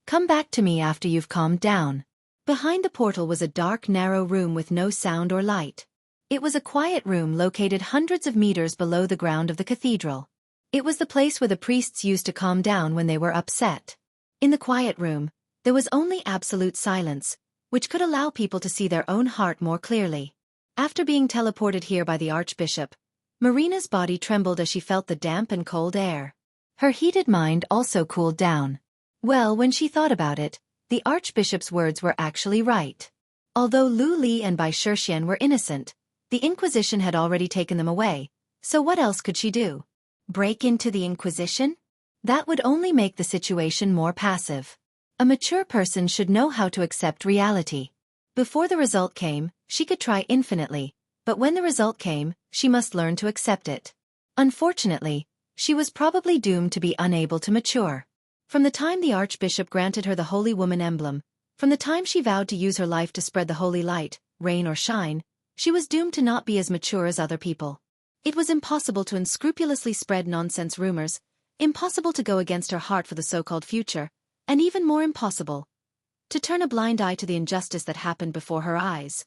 "Come back to me after you've calmed down." Behind the portal was a dark, narrow room with no sound or light. It was a quiet room located hundreds of meters below the ground of the cathedral. It was the place where the priests used to calm down when they were upset. In the quiet room, there was only absolute silence, which could allow people to see their own heart more clearly. After being teleported here by the Archbishop, Marina's body trembled as she felt the damp and cold air. Her heated mind also cooled down. Well, when she thought about it, the Archbishop's words were actually right. Although Lu Li and Bai Shixian were innocent, the Inquisition had already taken them away, so what else could she do? Break into the Inquisition? That would only make the situation more passive. A mature person should know how to accept reality. Before the result came, she could try infinitely, but when the result came, she must learn to accept it. Unfortunately, she was probably doomed to be unable to mature. From the time the Archbishop granted her the Holy Woman emblem, from the time she vowed to use her life to spread the holy light, rain or shine, she was doomed to not be as mature as other people. It was impossible to unscrupulously spread nonsense rumors, impossible to go against her heart for the so-called future, and even more impossible to turn a blind eye to the injustice that happened before her eyes.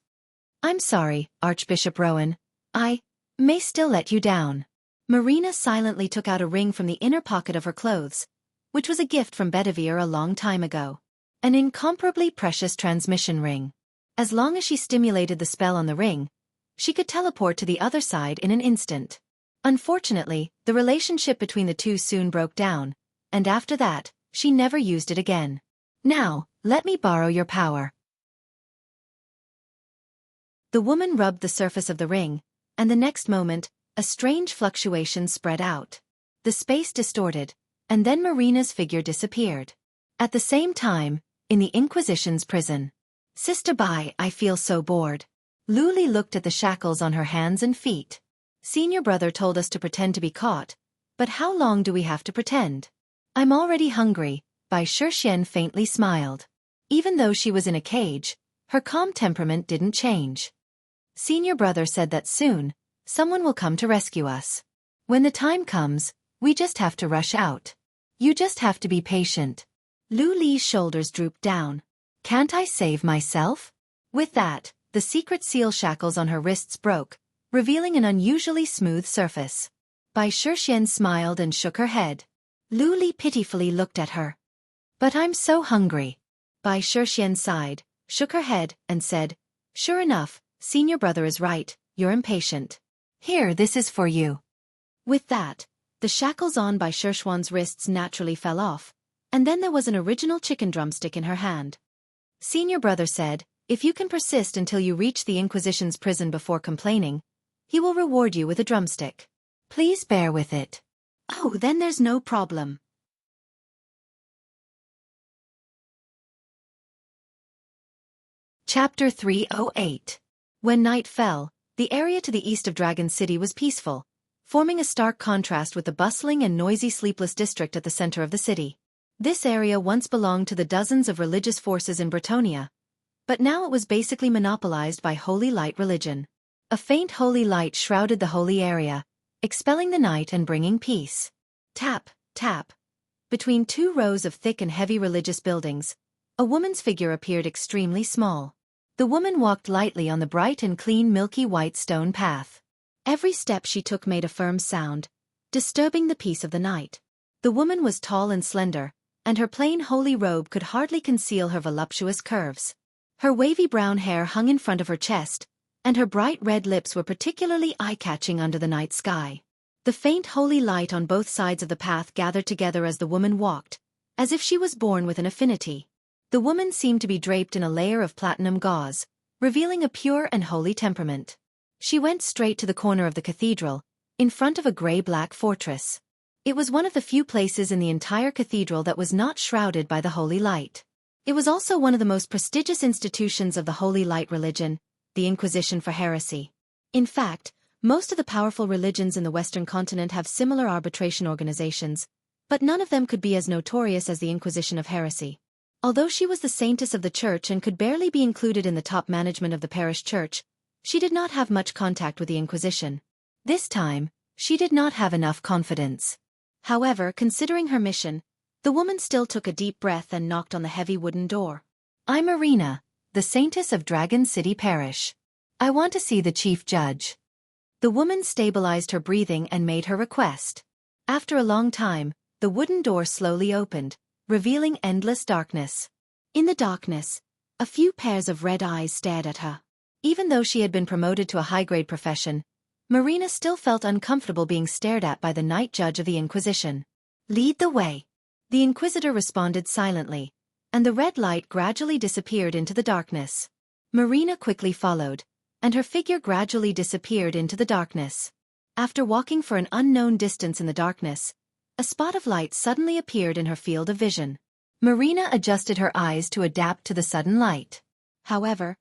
"I'm sorry, Archbishop Rowan. I may still let you down." Marina silently took out a ring from the inner pocket of her clothes, which was a gift from Bedivere a long time ago. An incomparably precious transmission ring. As long as she stimulated the spell on the ring, she could teleport to the other side in an instant. Unfortunately, the relationship between the two soon broke down, and after that, she never used it again. "Now, let me borrow your power." The woman rubbed the surface of the ring, and the next moment, a strange fluctuation spread out. The space distorted, and then Marina's figure disappeared. At the same time, in the Inquisition's prison. "Sister Bai, I feel so bored." Lu Li looked at the shackles on her hands and feet. "Senior brother told us to pretend to be caught, but how long do we have to pretend?" "I'm already hungry," Bai Shixian faintly smiled. Even though she was in a cage, her calm temperament didn't change. "Senior brother said that soon, someone will come to rescue us. When the time comes, we just have to rush out. You just have to be patient." Lu Li's shoulders drooped down. "Can't I save myself?" With that, the secret seal shackles on her wrists broke, revealing an unusually smooth surface. Bai Shixian smiled and shook her head. Lu Li pitifully looked at her. "But I'm so hungry." Bai Shixian sighed, shook her head, and said, "Sure enough, senior brother is right, you're impatient. Here, this is for you." With that, the shackles on Bai Shixian's wrists naturally fell off, and then there was an original chicken drumstick in her hand. Senior brother said, "If you can persist until you reach the Inquisition's prison before complaining, he will reward you with a drumstick. Please bear with it." "Oh, then there's no problem." Chapter 308. When night fell, the area to the east of Dragon City was peaceful, forming a stark contrast with the bustling and noisy sleepless district at the center of the city. This area once belonged to the dozens of religious forces in Bretonia, but now it was basically monopolized by holy light religion. A faint holy light shrouded the holy area, expelling the night and bringing peace. Tap, tap. Between two rows of thick and heavy religious buildings, a woman's figure appeared extremely small. The woman walked lightly on the bright and clean milky white stone path. Every step she took made a firm sound, disturbing the peace of the night. The woman was tall and slender, and her plain holy robe could hardly conceal her voluptuous curves. Her wavy brown hair hung in front of her chest, and her bright red lips were particularly eye-catching under the night sky. The faint holy light on both sides of the path gathered together as the woman walked, as if she was born with an affinity. The woman seemed to be draped in a layer of platinum gauze, revealing a pure and holy temperament. She went straight to the corner of the cathedral, in front of a gray-black fortress. It was one of the few places in the entire cathedral that was not shrouded by the holy light. It was also one of the most prestigious institutions of the holy light religion, the Inquisition for heresy. In fact, most of the powerful religions in the Western continent have similar arbitration organizations, but none of them could be as notorious as the Inquisition of heresy. Although she was the saintess of the church and could barely be included in the top management of the parish church, she did not have much contact with the Inquisition. This time, she did not have enough confidence. However, considering her mission, The woman still took a deep breath and knocked on the heavy wooden door. I'm Irina, the Saintess of Dragon City Parish. I want to see the chief judge. The woman stabilized her breathing and made her request. After a long time, the wooden door slowly opened, revealing endless darkness. In the darkness, a few pairs of red eyes stared at her. Even though she had been promoted to a high-grade profession, Marina still felt uncomfortable being stared at by the Night Judge of the Inquisition. Lead the way. The Inquisitor responded silently, and the red light gradually disappeared into the darkness. Marina quickly followed, and her figure gradually disappeared into the darkness. After walking for an unknown distance in the darkness, a spot of light suddenly appeared in her field of vision. Marina adjusted her eyes to adapt to the sudden light. However,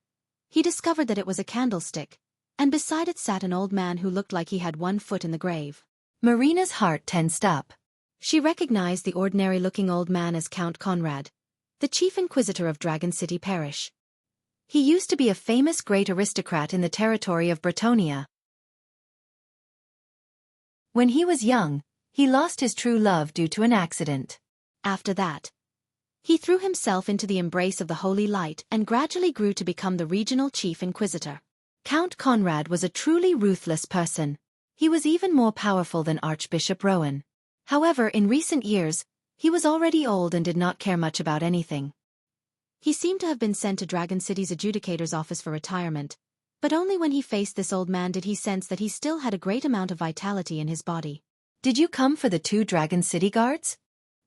he discovered that it was a candlestick, and beside it sat an old man who looked like he had one foot in the grave. Marina's heart tensed up. She recognized the ordinary-looking old man as Count Conrad, the chief inquisitor of Dragon City Parish. He used to be a famous great aristocrat in the territory of Bretonia. When he was young, he lost his true love due to an accident. After that, he threw himself into the embrace of the holy light and gradually grew to become the regional chief inquisitor. Count Conrad was a truly ruthless person. He was even more powerful than Archbishop Rowan. However, in recent years, he was already old and did not care much about anything. He seemed to have been sent to Dragon City's adjudicator's office for retirement, but only when he faced this old man did he sense that he still had a great amount of vitality in his body. Did you come for the 2 Dragon City guards?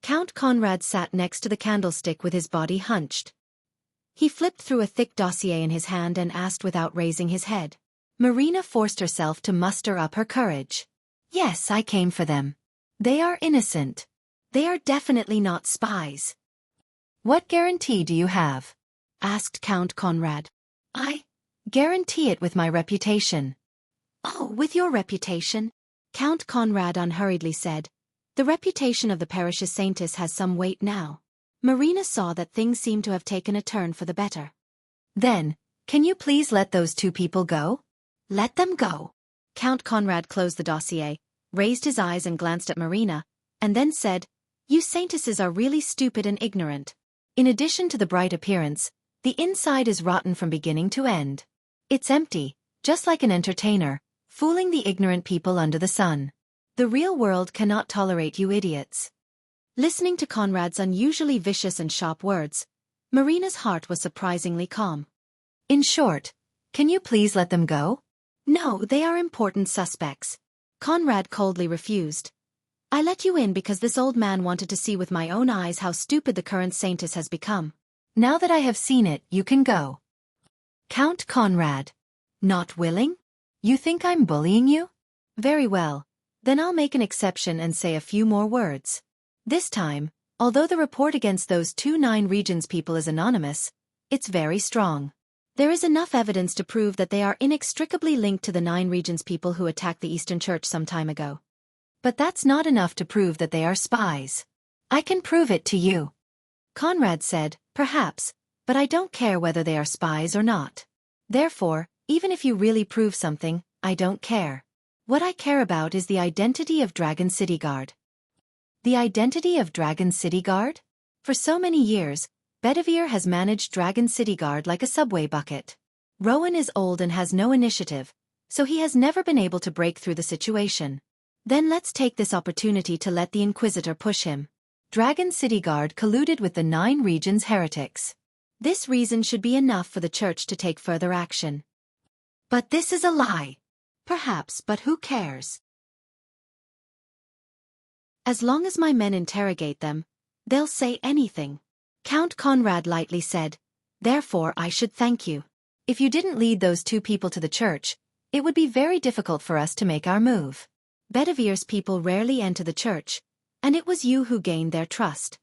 Count Conrad sat next to the candlestick with his body hunched. He flipped through a thick dossier in his hand and asked without raising his head. Marina forced herself to muster up her courage. Yes, I came for them. They are innocent. They are definitely not spies. What guarantee do you have? Asked Count Conrad. I guarantee it with my reputation. Oh, with your reputation? Count Conrad unhurriedly said. The reputation of the parish's saintess has some weight now. Marina saw that things seemed to have taken a turn for the better. Then, can you please let those 2 people go? Let them go. Count Conrad closed the dossier, raised his eyes and glanced at Marina, and then said, You saintesses are really stupid and ignorant. In addition to the bright appearance, the inside is rotten from beginning to end. It's empty, just like an entertainer, fooling the ignorant people under the sun. The real world cannot tolerate you idiots. Listening to Conrad's unusually vicious and sharp words, Marina's heart was surprisingly calm. In short, can you please let them go? No, they are important suspects. Conrad coldly refused. I let you in because this old man wanted to see with my own eyes how stupid the current saintess has become. Now that I have seen it, you can go. Count Conrad. Not willing? You think I'm bullying you? Very well. Then I'll make an exception and say a few more words. This time, although the report against those 2 Nine Regions people is anonymous, it's very strong. There is enough evidence to prove that they are inextricably linked to the 9 Regions people who attacked the Eastern Church some time ago. But that's not enough to prove that they are spies. I can prove it to you. Conrad said, Perhaps, but I don't care whether they are spies or not. Therefore, even if you really prove something, I don't care. What I care about is the identity of Dragon City Guard. The identity of Dragon City Guard? For so many years, Bedivere has managed Dragon City Guard like a subway bucket. Rowan is old and has no initiative, so he has never been able to break through the situation. Then let's take this opportunity to let the Inquisitor push him. Dragon City Guard colluded with the 9 Regions heretics. This reason should be enough for the Church to take further action. But this is a lie. Perhaps, but who cares? As long as my men interrogate them, they'll say anything. Count Conrad lightly said, Therefore I should thank you. If you didn't lead those 2 people to the church, it would be very difficult for us to make our move. Bedivere's people rarely enter the church, and it was you who gained their trust.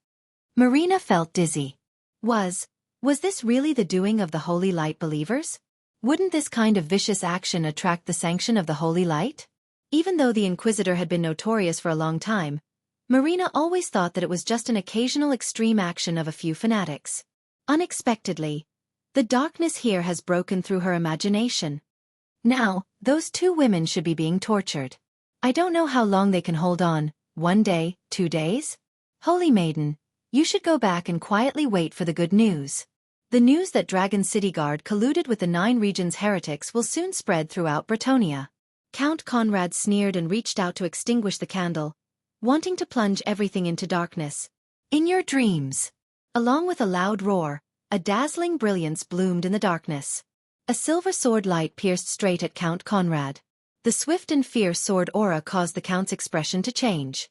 Marina felt dizzy. Was this really the doing of the Holy Light believers? Wouldn't this kind of vicious action attract the sanction of the Holy Light? Even though the Inquisitor had been notorious for a long time, Marina always thought that it was just an occasional extreme action of a few fanatics. Unexpectedly, the darkness here has broken through her imagination. Now, those 2 women should be being tortured. I don't know how long they can hold on, 1 day, 2 days? Holy Maiden, you should go back and quietly wait for the good news. The news that Dragon City Guard colluded with the 9 regions heretics will soon spread throughout Bretonia. Count Conrad sneered and reached out to extinguish the candle, wanting to plunge everything into darkness. In your dreams. Along with a loud roar, a dazzling brilliance bloomed in the darkness. A silver sword light pierced straight at Count Conrad. The swift and fierce sword aura caused the Count's expression to change.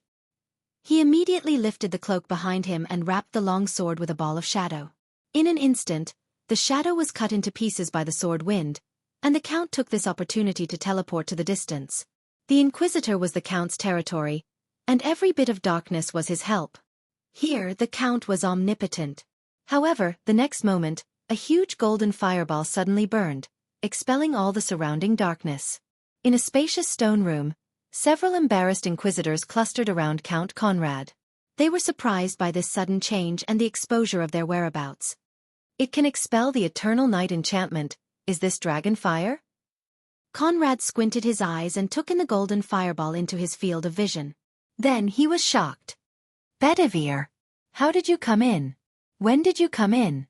He immediately lifted the cloak behind him and wrapped the long sword with a ball of shadow. In an instant, the shadow was cut into pieces by the sword wind, and the Count took this opportunity to teleport to the distance. The Inquisitor was the Count's territory, and every bit of darkness was his help. Here the Count was omnipotent. However, the next moment, a huge golden fireball suddenly burned, expelling all the surrounding darkness. In a spacious stone room, several embarrassed Inquisitors clustered around Count Conrad. They were surprised by this sudden change and the exposure of their whereabouts. It can expel the eternal night enchantment. Is this dragon fire? Conrad squinted his eyes and took in the golden fireball into his field of vision. Then he was shocked. Bedivere, how did you come in? When did you come in?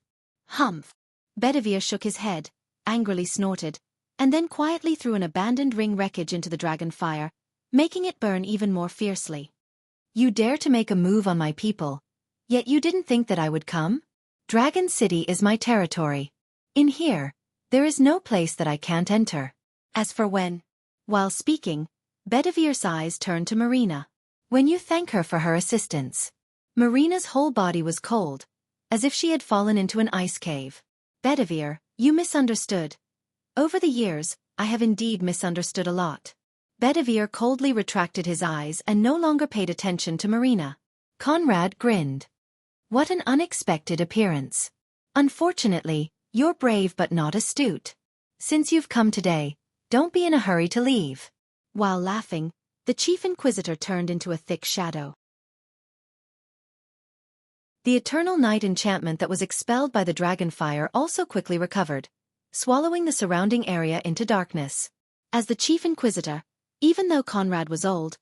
Humph. Bedivere shook his head, angrily snorted, and then quietly threw an abandoned ring wreckage into the dragon fire, making it burn even more fiercely. You dare to make a move on my people, yet you didn't think that I would come? Dragon City is my territory. In here, there is no place that I can't enter. As for when. While speaking, Bedivere's eyes turned to Marina. When you thank her for her assistance. Marina's whole body was cold, as if she had fallen into an ice cave. Bedivere, you misunderstood. Over the years, I have indeed misunderstood a lot. Bedivere coldly retracted his eyes and no longer paid attention to Marina. Conrad grinned. What an unexpected appearance. Unfortunately, you're brave but not astute. Since you've come today, don't be in a hurry to leave. While laughing, the Chief Inquisitor turned into a thick shadow. The eternal night enchantment that was expelled by the dragon fire also quickly recovered, swallowing the surrounding area into darkness. As the Chief Inquisitor, even though Conrad was old,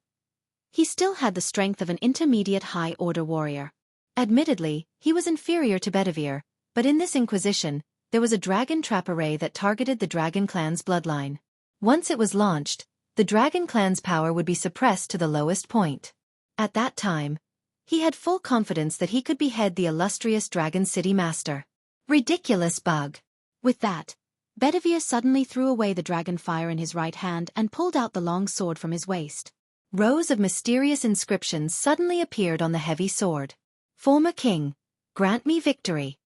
he still had the strength of an intermediate high-order warrior. Admittedly, he was inferior to Bedivere, but in this Inquisition, there was a dragon trap array that targeted the Dragon Clan's bloodline. Once it was launched, the Dragon Clan's power would be suppressed to the lowest point. At that time, he had full confidence that he could behead the illustrious Dragon City Master. Ridiculous bug. With that, Bedivere suddenly threw away the dragon fire in his right hand and pulled out the long sword from his waist. Rows of mysterious inscriptions suddenly appeared on the heavy sword. Former king, grant me victory.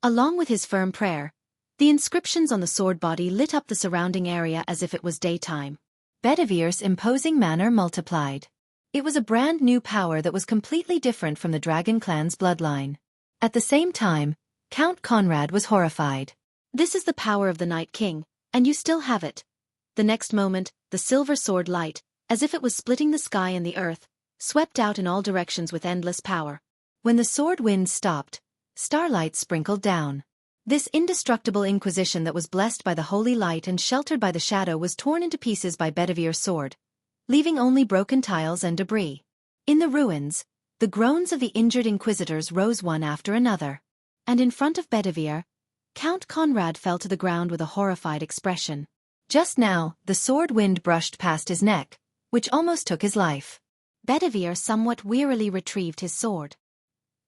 Along with his firm prayer, the inscriptions on the sword body lit up the surrounding area as if it was daytime. Bedivere's imposing manner multiplied. It was a brand new power that was completely different from the Dragon Clan's bloodline. At the same time, Count Conrad was horrified. This is the power of the Night King, and you still have it. The next moment, the silver sword light, as if it was splitting the sky and the earth, swept out in all directions with endless power. When the sword wind stopped, starlight sprinkled down. This indestructible Inquisition that was blessed by the holy light and sheltered by the shadow was torn into pieces by Bedivere's sword, leaving only broken tiles and debris. In the ruins, the groans of the injured Inquisitors rose one after another. And in front of Bedivere, Count Conrad fell to the ground with a horrified expression. Just now, the sword wind brushed past his neck, which almost took his life. Bedivere somewhat wearily retrieved his sword.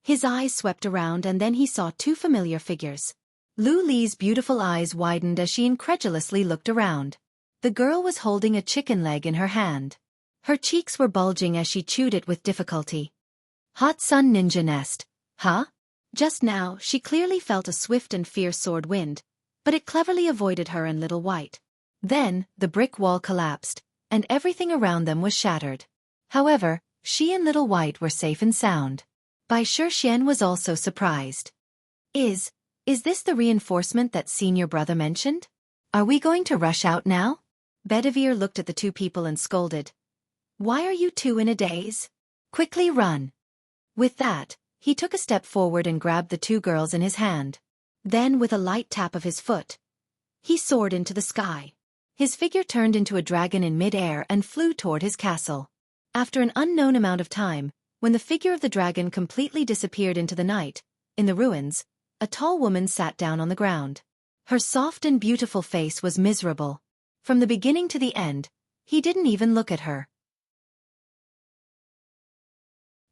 His eyes swept around and then he saw 2 familiar figures. Lu Li's beautiful eyes widened as she incredulously looked around. The girl was holding a chicken leg in her hand. Her cheeks were bulging as she chewed it with difficulty. Hot sun ninja nest, huh? Just now, she clearly felt a swift and fierce sword wind, but it cleverly avoided her and Little White. Then, the brick wall collapsed, and everything around them was shattered. However, she and Little White were safe and sound. Bai Shixian was also surprised. Is this the reinforcement that senior brother mentioned? Are we going to rush out now? Bedivere looked at the 2 people and scolded. Why are you 2 in a daze? Quickly run. With that, he took a step forward and grabbed the 2 girls in his hand. Then, with a light tap of his foot, he soared into the sky. His figure turned into a dragon in mid-air and flew toward his castle. After an unknown amount of time, When the figure of the dragon completely disappeared into the night, in the ruins, a tall woman sat down on the ground. Her soft and beautiful face was miserable. From the beginning to the end, he didn't even look at her.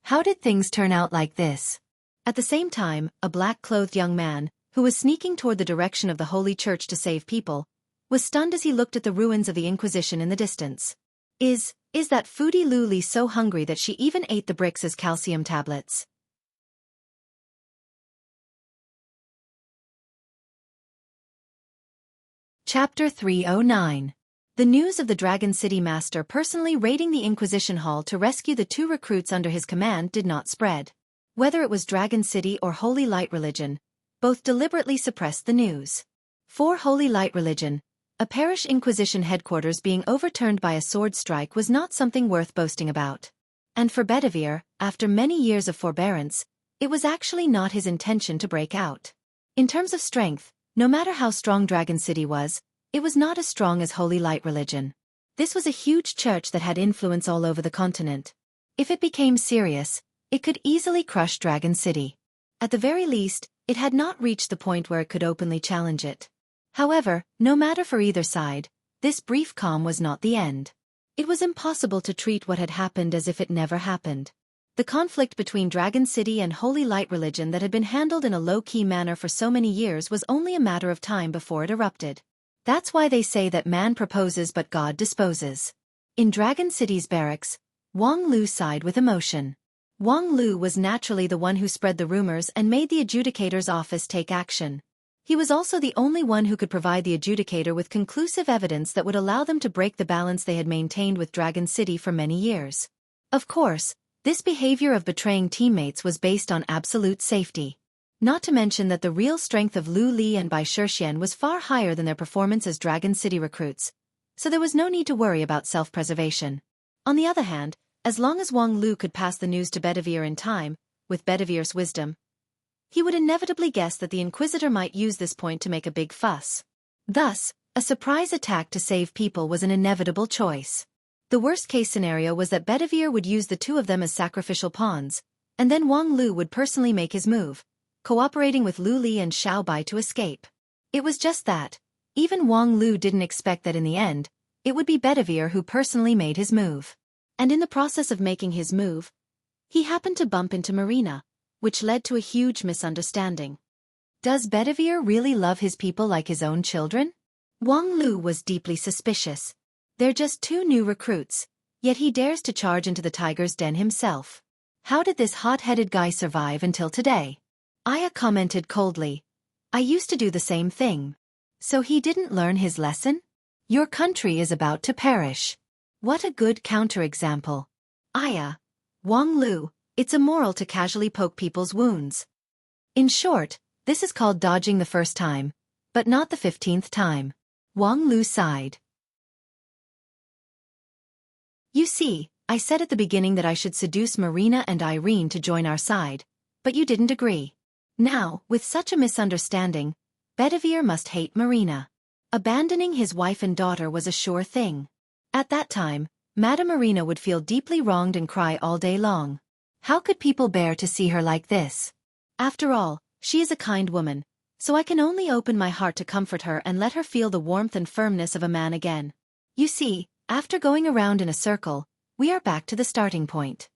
How did things turn out like this? At the same time, a black-clothed young man, who was sneaking toward the direction of the Holy Church to save people, was stunned as he looked at the ruins of the Inquisition in the distance. Is that foodie Luli so hungry that she even ate the bricks as calcium tablets? Chapter 309. The news of the Dragon City Master personally raiding the Inquisition Hall to rescue the 2 recruits under his command did not spread. Whether it was Dragon City or Holy Light Religion, both deliberately suppressed the news. For Holy Light Religion, a parish Inquisition headquarters being overturned by a sword strike was not something worth boasting about. And for Bedivere, after many years of forbearance, it was actually not his intention to break out. In terms of strength, no matter how strong Dragon City was, it was not as strong as Holy Light Religion. This was a huge church that had influence all over the continent. If it became serious, it could easily crush Dragon City. At the very least, it had not reached the point where it could openly challenge it. However, no matter for either side, this brief calm was not the end. It was impossible to treat what had happened as if it never happened. The conflict between Dragon City and Holy Light Religion that had been handled in a low-key manner for so many years was only a matter of time before it erupted. That's why they say that man proposes but God disposes. In Dragon City's barracks, Wang Lu sighed with emotion. Wang Lu was naturally the one who spread the rumors and made the adjudicator's office take action. He was also the only one who could provide the adjudicator with conclusive evidence that would allow them to break the balance they had maintained with Dragon City for many years. Of course, this behavior of betraying teammates was based on absolute safety. Not to mention that the real strength of Lu Li and Bai Shixian was far higher than their performance as Dragon City recruits, so there was no need to worry about self-preservation. On the other hand, as long as Wang Lu could pass the news to Bedivere in time, with Bedivere's wisdom, he would inevitably guess that the Inquisitor might use this point to make a big fuss. Thus, a surprise attack to save people was an inevitable choice. The worst-case scenario was that Bedivere would use the 2 of them as sacrificial pawns, and then Wang Lu would personally make his move, cooperating with Lu Li and Xiao Bai to escape. It was just that. Even Wang Lu didn't expect that in the end, it would be Bedivere who personally made his move. And in the process of making his move, he happened to bump into Marina, which led to a huge misunderstanding. Does Bedivere really love his people like his own children? Wang Lu was deeply suspicious. They're just 2 new recruits, yet he dares to charge into the tiger's den himself. How did this hot-headed guy survive until today? Aya commented coldly. I used to do the same thing. So he didn't learn his lesson? Your country is about to perish. What a good counterexample. Aya, Wang Lu, it's immoral to casually poke people's wounds. In short, this is called dodging the first time, but not the 15th time. Wang Lu sighed. You see, I said at the beginning that I should seduce Marina and Irene to join our side, but you didn't agree. Now, with such a misunderstanding, Bedivere must hate Marina. Abandoning his wife and daughter was a sure thing. At that time, Madame Marina would feel deeply wronged and cry all day long. How could people bear to see her like this? After all, she is a kind woman, so I can only open my heart to comfort her and let her feel the warmth and firmness of a man again. You see, after going around in a circle, we are back to the starting point.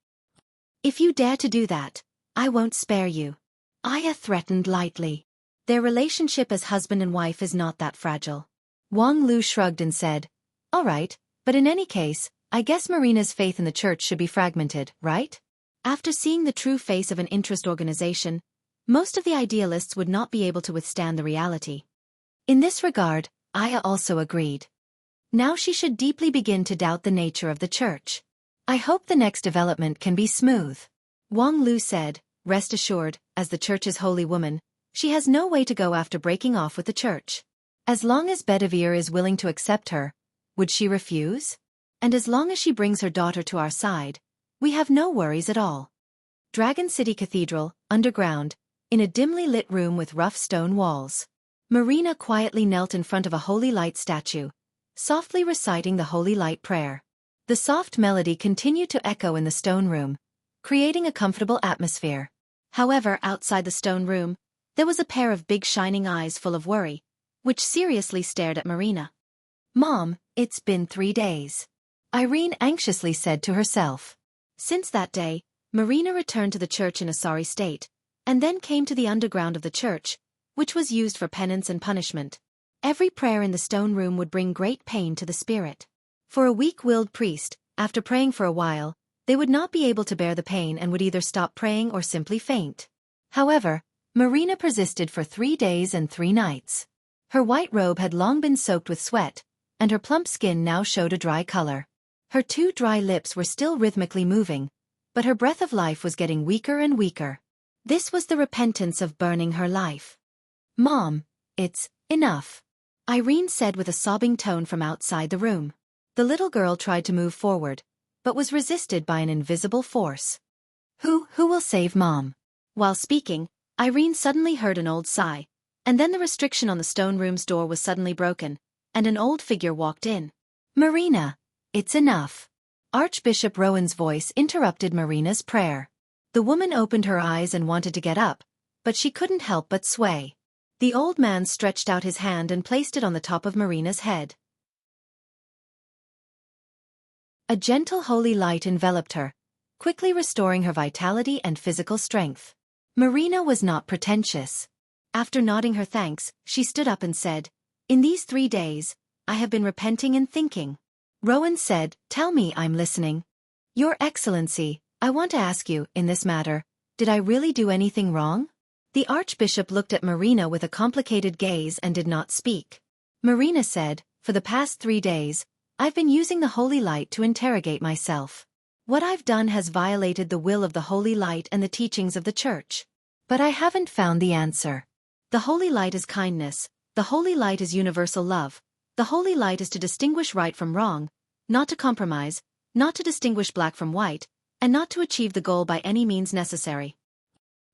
If you dare to do that, I won't spare you. Aya threatened lightly. Their relationship as husband and wife is not that fragile. Wang Lu shrugged and said, all right, but in any case, I guess Marina's faith in the church should be fragmented, right? After seeing the true face of an interest organization, most of the idealists would not be able to withstand the reality. In this regard, Aya also agreed. Now she should deeply begin to doubt the nature of the church. I hope the next development can be smooth. Wang Lu said, rest assured, as the church's holy woman, she has no way to go after breaking off with the church. As long as Bedivere is willing to accept her, would she refuse? And as long as she brings her daughter to our side, we have no worries at all. Dragon City Cathedral, underground, in a dimly lit room with rough stone walls. Marina quietly knelt in front of a holy light statue, softly reciting the holy light prayer. The soft melody continued to echo in the stone room, creating a comfortable atmosphere. However, outside the stone room, there was a pair of big shining eyes full of worry, which seriously stared at Marina. "Mom, it's been 3 days," Irene anxiously said to herself. Since that day, Marina returned to the church in a sorry state, and then came to the underground of the church, which was used for penance and punishment. Every prayer in the stone room would bring great pain to the spirit. For a weak-willed priest, after praying for a while, they would not be able to bear the pain and would either stop praying or simply faint. However, Marina persisted for 3 days and 3 nights. Her white robe had long been soaked with sweat, and her plump skin now showed a dry color. Her 2 dry lips were still rhythmically moving, but her breath of life was getting weaker and weaker. This was the repentance of burning her life. "Mom, it's enough," Irene said with a sobbing tone from outside the room. The little girl tried to move forward, but was resisted by an invisible force. Who will save Mom?" While speaking, Irene suddenly heard an old sigh, and then the restriction on the stone room's door was suddenly broken, and an old figure walked in. "Marina, it's enough." Archbishop Rowan's voice interrupted Marina's prayer. The woman opened her eyes and wanted to get up, but she couldn't help but sway. The old man stretched out his hand and placed it on the top of Marina's head. A gentle holy light enveloped her, quickly restoring her vitality and physical strength. Marina was not pretentious. After nodding her thanks, she stood up and said, "In these 3 days, I have been repenting and thinking." Rowan said, "Tell me, I'm listening." "Your Excellency, I want to ask you, in this matter, did I really do anything wrong?" The Archbishop looked at Marina with a complicated gaze and did not speak. Marina said, "For the past 3 days, I've been using the holy light to interrogate myself. What I've done has violated the will of the holy light and the teachings of the Church. But I haven't found the answer. The holy light is kindness, the holy light is universal love, the holy light is to distinguish right from wrong, not to compromise, not to distinguish black from white, and not to achieve the goal by any means necessary.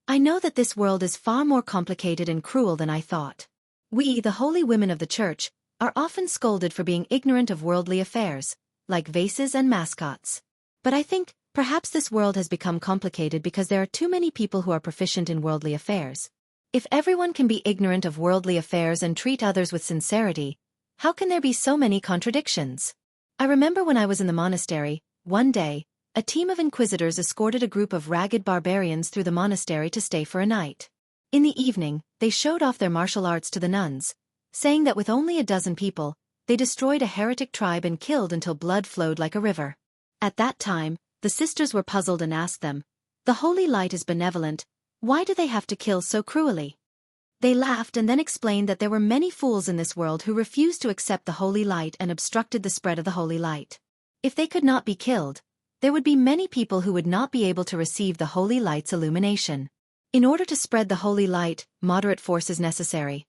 I know that this world is far more complicated and cruel than I thought. We, the holy women of the Church, are often scolded for being ignorant of worldly affairs, like vases and mascots. But I think, perhaps this world has become complicated because there are too many people who are proficient in worldly affairs. If everyone can be ignorant of worldly affairs and treat others with sincerity, how can there be so many contradictions? I remember when I was in the monastery, one day, a team of inquisitors escorted a group of ragged barbarians through the monastery to stay for a night. In the evening, they showed off their martial arts to the nuns, saying that with only a dozen people, they destroyed a heretic tribe and killed until blood flowed like a river. At that time, the sisters were puzzled and asked them, "The holy light is benevolent, why do they have to kill so cruelly?" They laughed and then explained that there were many fools in this world who refused to accept the holy light and obstructed the spread of the holy light. If they could not be killed, there would be many people who would not be able to receive the holy light's illumination. In order to spread the holy light, moderate force is necessary.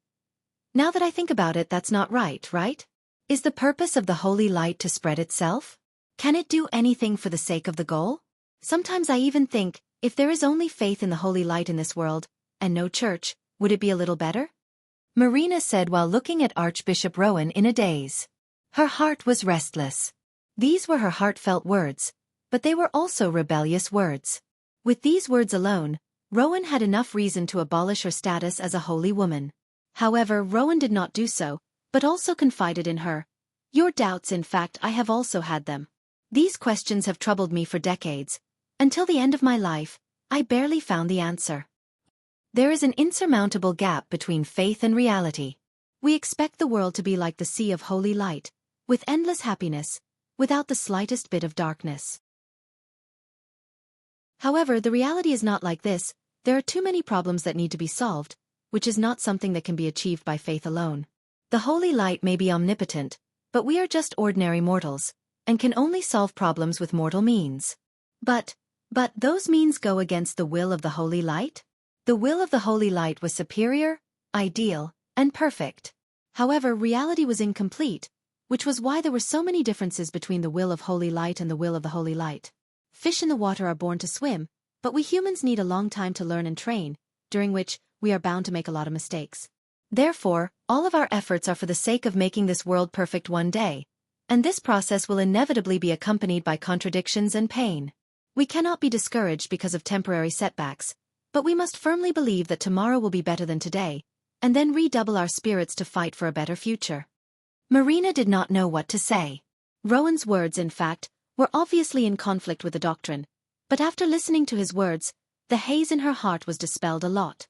Now that I think about it, that's not right, right? Is the purpose of the holy light to spread itself? Can it do anything for the sake of the goal? Sometimes I even think, if there is only faith in the holy light in this world, and no church, would it be a little better? Marina said while looking at Archbishop Rowan in a daze. Her heart was restless. These were her heartfelt words, but they were also rebellious words. With these words alone, Rowan had enough reason to abolish her status as a holy woman. However, Rowan did not do so, but also confided in her. "Your doubts, in fact, I have also had them. These questions have troubled me for decades. Until the end of my life, I barely found the answer." There is an insurmountable gap between faith and reality. We expect the world to be like the sea of holy light, with endless happiness, without the slightest bit of darkness. However, the reality is not like this. There are too many problems that need to be solved, which is not something that can be achieved by faith alone. The holy light may be omnipotent, but we are just ordinary mortals, and can only solve problems with mortal means. But those means go against the will of the holy light? The will of the holy light was superior, ideal, and perfect. However, reality was incomplete, which was why there were so many differences between the will of holy light and the will of the holy light. Fish in the water are born to swim, but we humans need a long time to learn and train, during which we are bound to make a lot of mistakes. Therefore, all of our efforts are for the sake of making this world perfect one day, and this process will inevitably be accompanied by contradictions and pain. We cannot be discouraged because of temporary setbacks, but we must firmly believe that tomorrow will be better than today, and then redouble our spirits to fight for a better future. Marina did not know what to say. Rowan's words, in fact, were obviously in conflict with the doctrine, but after listening to his words, the haze in her heart was dispelled a lot.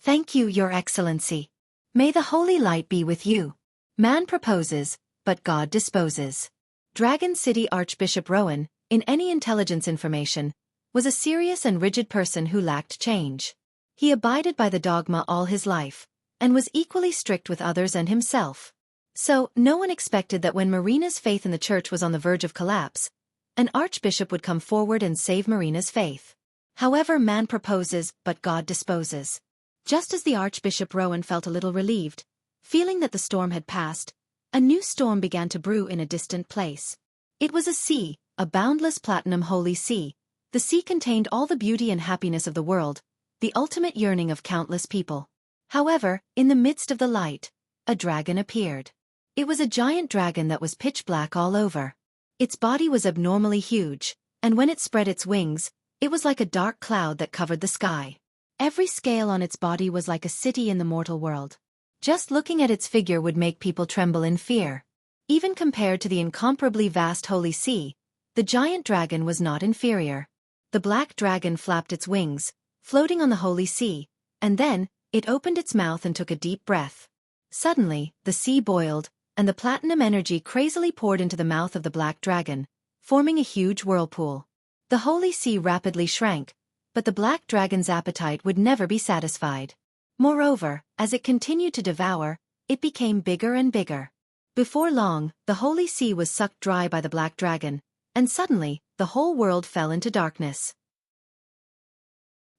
Thank you, Your Excellency. May the holy light be with you. Man proposes, but God disposes. Dragon City Archbishop Rowan, in any intelligence information, was a serious and rigid person who lacked change. He abided by the dogma all his life, and was equally strict with others and himself. So, no one expected that when Marina's faith in the church was on the verge of collapse, an archbishop would come forward and save Marina's faith. However, man proposes, but God disposes. Just as the Archbishop Rowan felt a little relieved, feeling that the storm had passed, a new storm began to brew in a distant place. It was a sea, a boundless platinum holy sea. The sea contained all the beauty and happiness of the world, the ultimate yearning of countless people. However, in the midst of the light, a dragon appeared. It was a giant dragon that was pitch black all over. Its body was abnormally huge, and when it spread its wings, it was like a dark cloud that covered the sky. Every scale on its body was like a city in the mortal world. Just looking at its figure would make people tremble in fear. Even compared to the incomparably vast holy sea, the giant dragon was not inferior. The black dragon flapped its wings, floating on the holy sea, and then, it opened its mouth and took a deep breath. Suddenly, the sea boiled, and the platinum energy crazily poured into the mouth of the black dragon, forming a huge whirlpool. The holy sea rapidly shrank, but the black dragon's appetite would never be satisfied. Moreover, as it continued to devour, it became bigger and bigger. Before long, the holy sea was sucked dry by the black dragon, and suddenly, the whole world fell into darkness.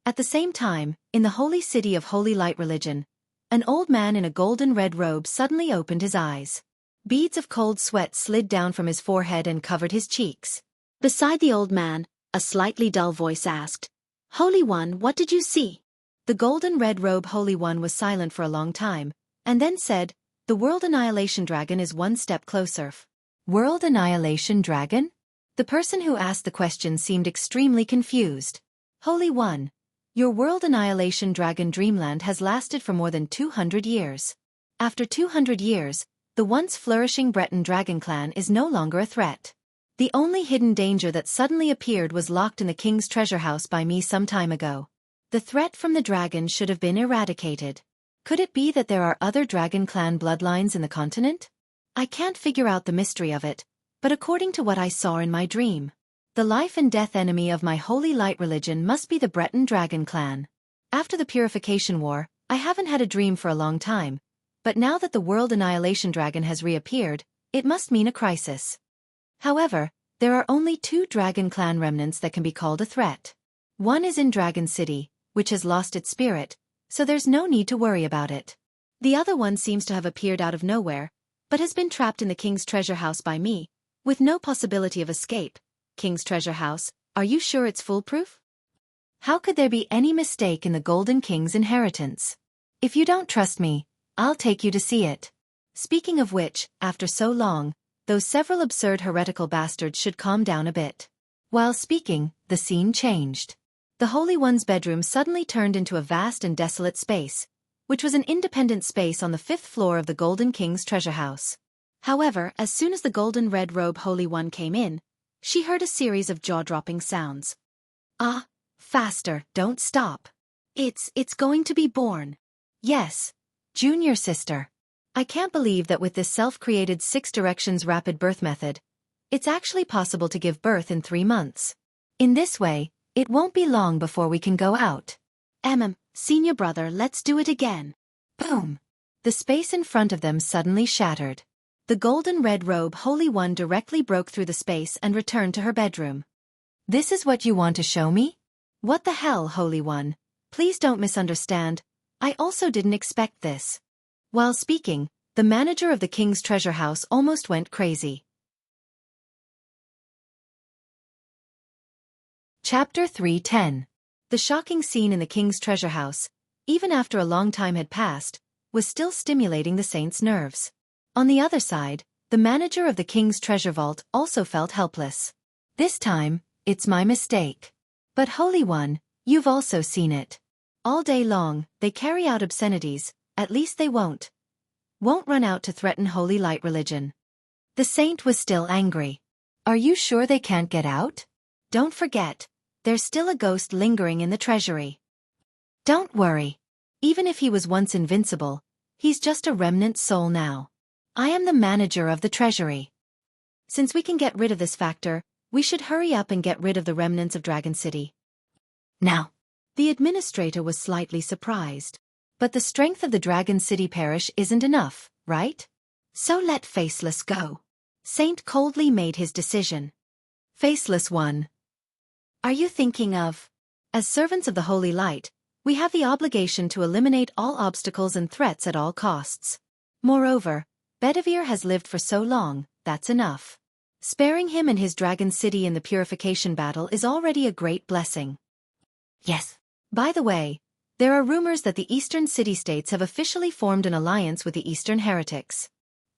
At the same time, in the holy city of Holy Light Religion, an old man in a golden red robe suddenly opened his eyes. Beads of cold sweat slid down from his forehead and covered his cheeks. Beside the old man, a slightly dull voice asked, "Holy One, what did you see?" The golden red robe Holy One was silent for a long time, and then said, "The World Annihilation Dragon is one step closer." World Annihilation Dragon? The person who asked the question seemed extremely confused. Holy One, your World Annihilation Dragon dreamland has lasted for more than 200 years. After 200 years, the once flourishing Breton dragon clan is no longer a threat. The only hidden danger that suddenly appeared was locked in the king's treasure house by me some time ago. The threat from the dragon should have been eradicated. Could it be that there are other dragon clan bloodlines in the continent? I can't figure out the mystery of it, but according to what I saw in my dream, the life and death enemy of my holy light religion must be the Breton dragon clan. After the Purification War, I haven't had a dream for a long time, but now that the World Annihilation Dragon has reappeared, it must mean a crisis. However, there are only two dragon clan remnants that can be called a threat. One is in Dragon City, which has lost its spirit, so there's no need to worry about it. The other one seems to have appeared out of nowhere, but has been trapped in the king's treasure house by me, with no possibility of escape. King's treasure house, are you sure it's foolproof? How could there be any mistake in the Golden King's inheritance? If you don't trust me, I'll take you to see it. Speaking of which, after so long, those several absurd heretical bastards should calm down a bit. While speaking, the scene changed. The Holy One's bedroom suddenly turned into a vast and desolate space, which was an independent space on the 5th floor of the Golden King's treasure house. However, as soon as the golden red robe Holy One came in, she heard a series of jaw-dropping sounds. "Ah, faster, don't stop. It's going to be born." "Yes, junior sister. I can't believe that with this self-created 6 directions rapid birth method, it's actually possible to give birth in 3 months. In this way, it won't be long before we can go out." Senior brother, let's do it again." Boom! The space in front of them suddenly shattered. The golden red robe Holy One directly broke through the space and returned to her bedroom. "This is what you want to show me? What the hell, Holy One? Please don't misunderstand. I also didn't expect this." While speaking, the manager of the king's treasure house almost went crazy. Chapter 3:10. The shocking scene in the king's treasure house, even after a long time had passed, was still stimulating the saint's nerves. On the other side, the manager of the king's treasure vault also felt helpless. This time, it's my mistake. But Holy One, you've also seen it. All day long, they carry out obscenities, at least they won't run out to threaten Holy Light religion. The saint was still angry. Are you sure they can't get out? Don't forget, there's still a ghost lingering in the treasury. Don't worry. Even if he was once invincible, he's just a remnant soul now. I am the manager of the treasury. Since we can get rid of this factor, we should hurry up and get rid of the remnants of Dragon City. Now, the administrator was slightly surprised. But the strength of the Dragon City parish isn't enough, right? So let Faceless go. Saint coldly made his decision. Faceless One. Are you thinking of? As servants of the Holy Light, we have the obligation to eliminate all obstacles and threats at all costs. Moreover, Bedivere has lived for so long, that's enough. Sparing him and his Dragon City in the purification battle is already a great blessing. Yes. By the way, there are rumors that the Eastern city-states have officially formed an alliance with the Eastern heretics.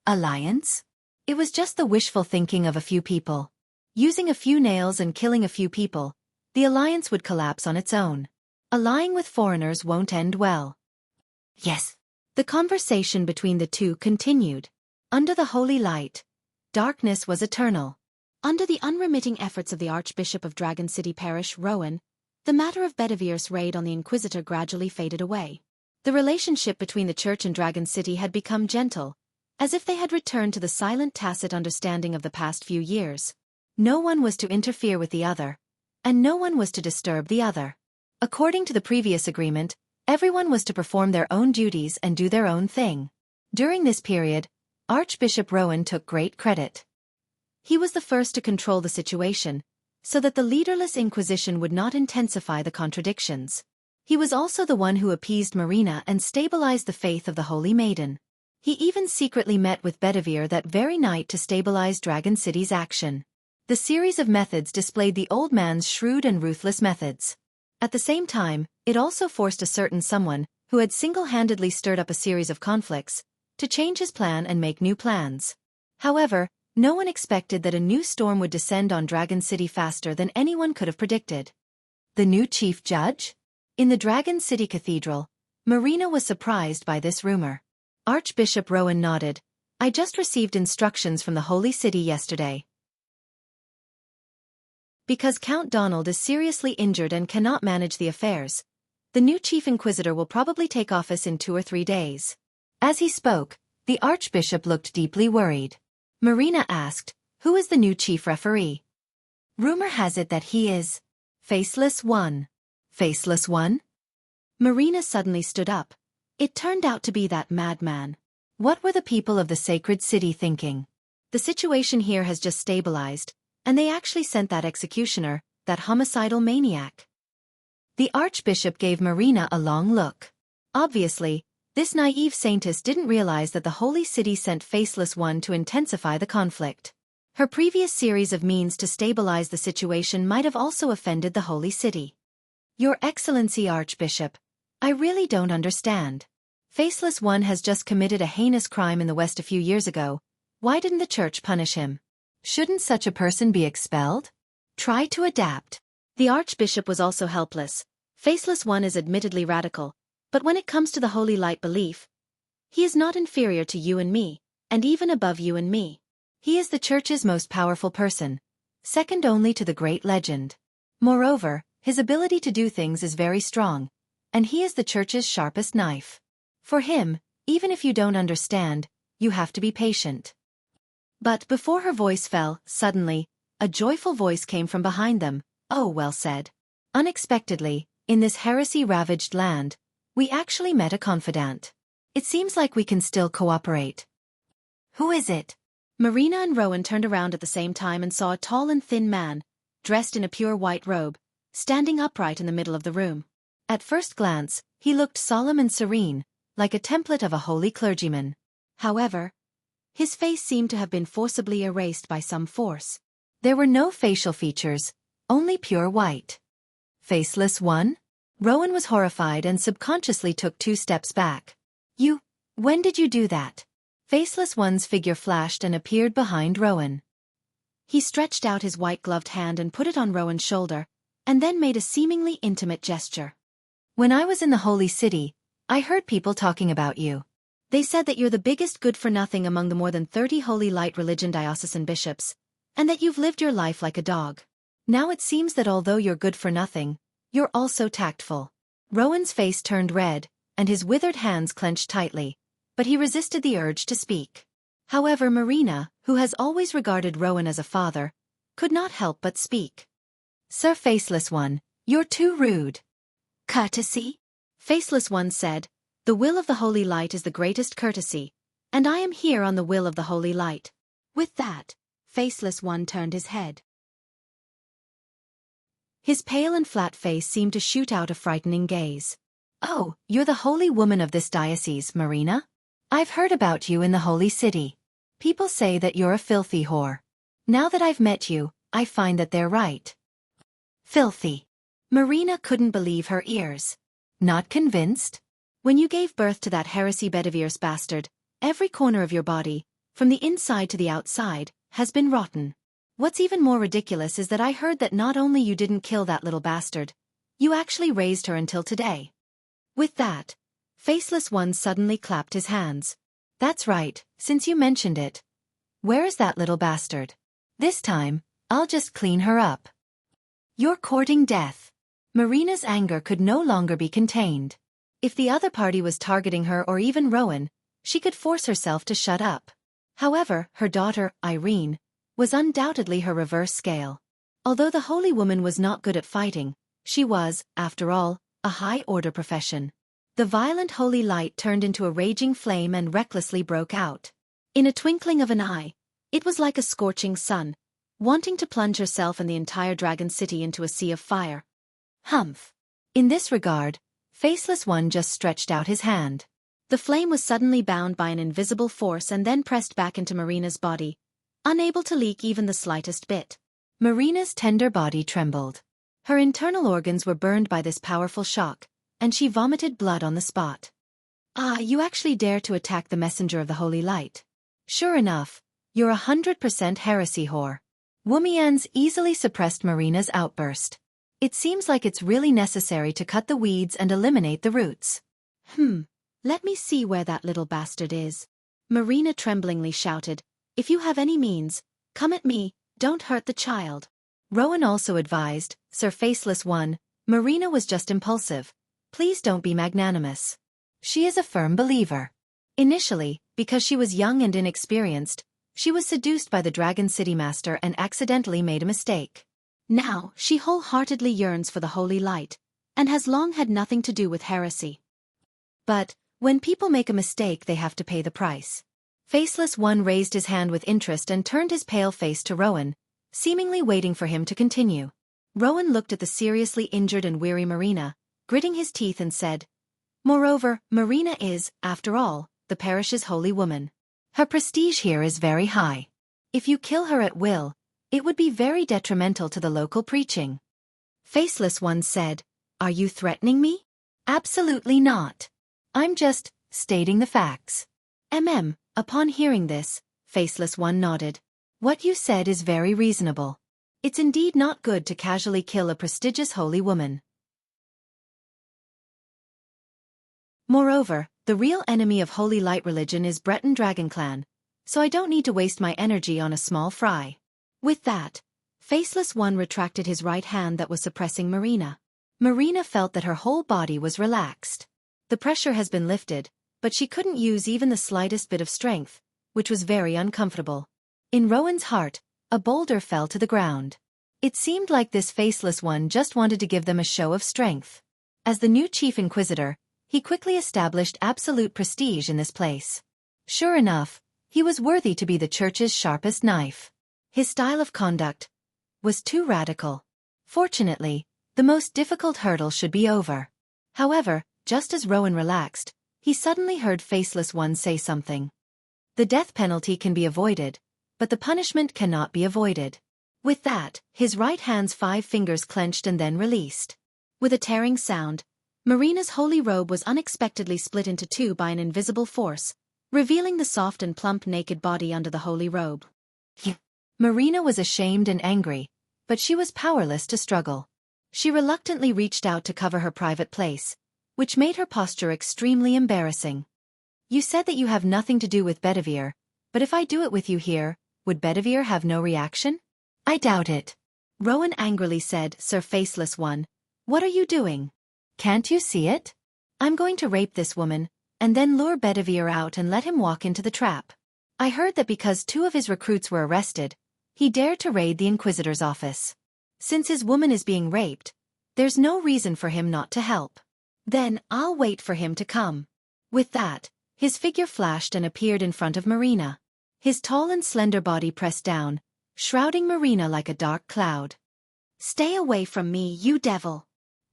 Alliance? It was just the wishful thinking of a few people. Using a few nails and killing a few people, the alliance would collapse on its own. Allying with foreigners won't end well. Yes. The conversation between the two continued. Under the holy light, darkness was eternal. Under the unremitting efforts of the Archbishop of Dragon City Parish, Rowan, the matter of Bedivere's raid on the Inquisitor gradually faded away. The relationship between the Church and Dragon City had become gentle, as if they had returned to the silent tacit understanding of the past few years. No one was to interfere with the other, and no one was to disturb the other. According to the previous agreement, everyone was to perform their own duties and do their own thing. During this period, Archbishop Rowan took great credit. He was the first to control the situation, so that the leaderless Inquisition would not intensify the contradictions. He was also the one who appeased Marina and stabilized the faith of the Holy Maiden. He even secretly met with Bedivere that very night to stabilize Dragon City's action. The series of methods displayed the old man's shrewd and ruthless methods. At the same time, it also forced a certain someone, who had single-handedly stirred up a series of conflicts, to change his plan and make new plans. However, no one expected that a new storm would descend on Dragon City faster than anyone could have predicted. The new chief judge? In the Dragon City Cathedral, Marina was surprised by this rumor. Archbishop Rowan nodded. I just received instructions from the Holy City yesterday. Because Count Donald is seriously injured and cannot manage the affairs, the new chief inquisitor will probably take office in 2 or 3 days. As he spoke, the Archbishop looked deeply worried. Marina asked, who is the new chief referee? Rumor has it that he is Faceless One. Faceless One? Marina suddenly stood up. It turned out to be that madman. What were the people of the sacred city thinking? The situation here has just stabilized, and they actually sent that executioner, that homicidal maniac. The Archbishop gave Marina a long look. Obviously, this naive saintess didn't realize that the Holy City sent Faceless One to intensify the conflict. Her previous series of means to stabilize the situation might have also offended the Holy City. Your Excellency Archbishop, I really don't understand. Faceless One has just committed a heinous crime in the West a few years ago. Why didn't the Church punish him? Shouldn't such a person be expelled? Try to adapt. The Archbishop was also helpless. Faceless One is admittedly radical, but when it comes to the Holy Light belief, he is not inferior to you and me, and even above you and me. He is the Church's most powerful person, second only to the great legend. Moreover, his ability to do things is very strong, and he is the Church's sharpest knife. For him, even if you don't understand, you have to be patient. But before her voice fell, suddenly, a joyful voice came from behind them. Oh, well said. Unexpectedly, in this heresy-ravaged land, we actually met a confidant. It seems like we can still cooperate. Who is it? Marina and Rowan turned around at the same time and saw a tall and thin man, dressed in a pure white robe, standing upright in the middle of the room. At first glance, he looked solemn and serene, like a template of a holy clergyman. However, his face seemed to have been forcibly erased by some force. There were no facial features, only pure white. Faceless One? Rowan was horrified and subconsciously took 2 steps back. When did you do that? Faceless One's figure flashed and appeared behind Rowan. He stretched out his white-gloved hand and put it on Rowan's shoulder, and then made a seemingly intimate gesture. When I was in the Holy City, I heard people talking about you. They said that you're the biggest good-for-nothing among the more than 30 Holy Light religion diocesan bishops, and that you've lived your life like a dog. Now it seems that although you're good for nothing, you're also tactful. Rowan's face turned red, and his withered hands clenched tightly, but he resisted the urge to speak. However, Marina, who has always regarded Rowan as a father, could not help but speak. Sir Faceless One, you're too rude. Courtesy? Faceless One said, the will of the Holy Light is the greatest courtesy, and I am here on the will of the Holy Light. With that, Faceless One turned his head. His pale and flat face seemed to shoot out a frightening gaze. Oh, you're the holy woman of this diocese, Marina? I've heard about you in the Holy City. People say that you're a filthy whore. Now that I've met you, I find that they're right. Filthy. Marina couldn't believe her ears. Not convinced? When you gave birth to that heresy Bedivere bastard, every corner of your body, from the inside to the outside, has been rotten. What's even more ridiculous is that I heard that not only you didn't kill that little bastard, you actually raised her until today. With that, Faceless One suddenly clapped his hands. That's right, since you mentioned it. Where is that little bastard? This time, I'll just clean her up. You're courting death. Marina's anger could no longer be contained. If the other party was targeting her or even Rowan, she could force herself to shut up. However, her daughter, Irene, was undoubtedly her reverse scale. Although the holy woman was not good at fighting, she was, after all, a high-order profession. The violent holy light turned into a raging flame and recklessly broke out. In a twinkling of an eye, it was like a scorching sun, wanting to plunge herself and the entire dragon city into a sea of fire. Humph. In this regard, Faceless One just stretched out his hand. The flame was suddenly bound by an invisible force and then pressed back into Marina's body, unable to leak even the slightest bit. Marina's tender body trembled. Her internal organs were burned by this powerful shock, and she vomited blood on the spot. Ah, you actually dare to attack the messenger of the Holy Light. Sure enough, you're 100% heresy whore. Wumian's easily suppressed Marina's outburst. It seems like it's really necessary to cut the weeds and eliminate the roots. Let me see where that little bastard is. Marina tremblingly shouted, if you have any means, come at me, don't hurt the child. Rowan also advised, Sir Faceless One, Marina was just impulsive. Please don't be magnanimous. She is a firm believer. Initially, because she was young and inexperienced, she was seduced by the Dragon City Master and accidentally made a mistake. Now, she wholeheartedly yearns for the Holy Light, and has long had nothing to do with heresy. But, when people make a mistake they have to pay the price. Faceless One raised his hand with interest and turned his pale face to Rowan, seemingly waiting for him to continue. Rowan looked at the seriously injured and weary Marina, gritting his teeth and said, moreover, Marina is, after all, the parish's holy woman. Her prestige here is very high. If you kill her at will, it would be very detrimental to the local preaching. Faceless One said, are you threatening me? Absolutely not. I'm just stating the facts. Upon hearing this, Faceless One nodded. What you said is very reasonable. It's indeed not good to casually kill a prestigious holy woman. Moreover, the real enemy of Holy Light religion is Breton Dragon Clan, so I don't need to waste my energy on a small fry. With that, Faceless One retracted his right hand that was suppressing Marina. Marina felt that her whole body was relaxed. The pressure has been lifted, but she couldn't use even the slightest bit of strength, which was very uncomfortable. In Rowan's heart, a boulder fell to the ground. It seemed like this Faceless One just wanted to give them a show of strength. As the new Chief Inquisitor, he quickly established absolute prestige in this place. Sure enough, he was worthy to be the church's sharpest knife. His style of conduct was too radical. Fortunately, the most difficult hurdle should be over. However, just as Rowan relaxed, he suddenly heard Faceless One say something. The death penalty can be avoided, but the punishment cannot be avoided. With that, his right hand's 5 fingers clenched and then released. With a tearing sound, Marina's holy robe was unexpectedly split into 2 by an invisible force, revealing the soft and plump naked body under the holy robe. Marina was ashamed and angry, but she was powerless to struggle. She reluctantly reached out to cover her private place, which made her posture extremely embarrassing. You said that you have nothing to do with Bedivere, but if I do it with you here, would Bedivere have no reaction? I doubt it. Rowan angrily said, Sir Faceless One, what are you doing? Can't you see it? I'm going to rape this woman, and then lure Bedivere out and let him walk into the trap. I heard that because 2 of his recruits were arrested, he dared to raid the Inquisitor's office. Since his woman is being raped, there's no reason for him not to help. Then I'll wait for him to come. With that, his figure flashed and appeared in front of Marina. His tall and slender body pressed down, shrouding Marina like a dark cloud. Stay away from me, you devil.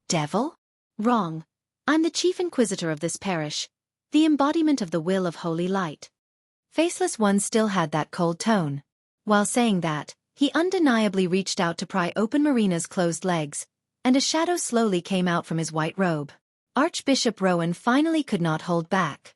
Devil? Wrong. I'm the Chief Inquisitor of this parish, the embodiment of the will of holy light. Faceless One still had that cold tone. While saying that, he undeniably reached out to pry open Marina's closed legs, and a shadow slowly came out from his white robe. Archbishop Rowan finally could not hold back.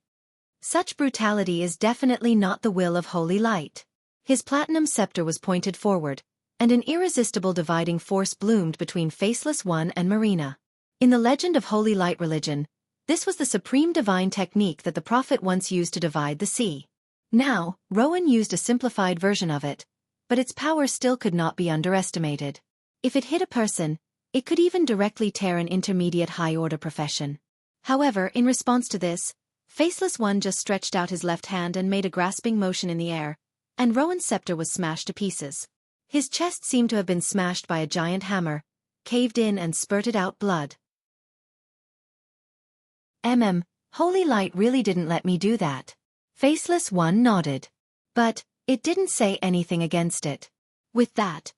Such brutality is definitely not the will of holy light. His platinum scepter was pointed forward, and an irresistible dividing force bloomed between Faceless One and Marina. In the legend of holy light religion, this was the supreme divine technique that the prophet once used to divide the sea. Now, Rowan used a simplified version of it, but its power still could not be underestimated. If it hit a person, it could even directly tear an intermediate high-order profession. However, in response to this, Faceless One just stretched out his left hand and made a grasping motion in the air, and Rowan's scepter was smashed to pieces. His chest seemed to have been smashed by a giant hammer, caved in and spurted out blood. Holy light really didn't let me do that. Faceless One nodded. But it didn't say anything against it. With that,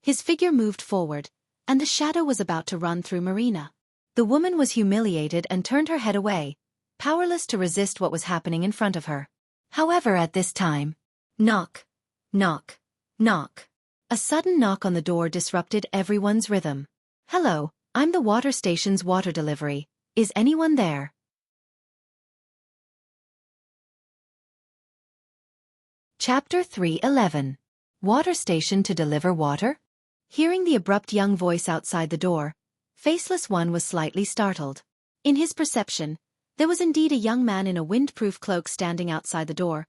his figure moved forward, and the shadow was about to run through Marina. The woman was humiliated and turned her head away, powerless to resist what was happening in front of her. However, at this time, knock, knock, knock. A sudden knock on the door disrupted everyone's rhythm. Hello, I'm the water station's water delivery. Is anyone there? Chapter 3:11. Water station to deliver water? Hearing the abrupt young voice outside the door, Faceless One was slightly startled. In his perception, there was indeed a young man in a windproof cloak standing outside the door,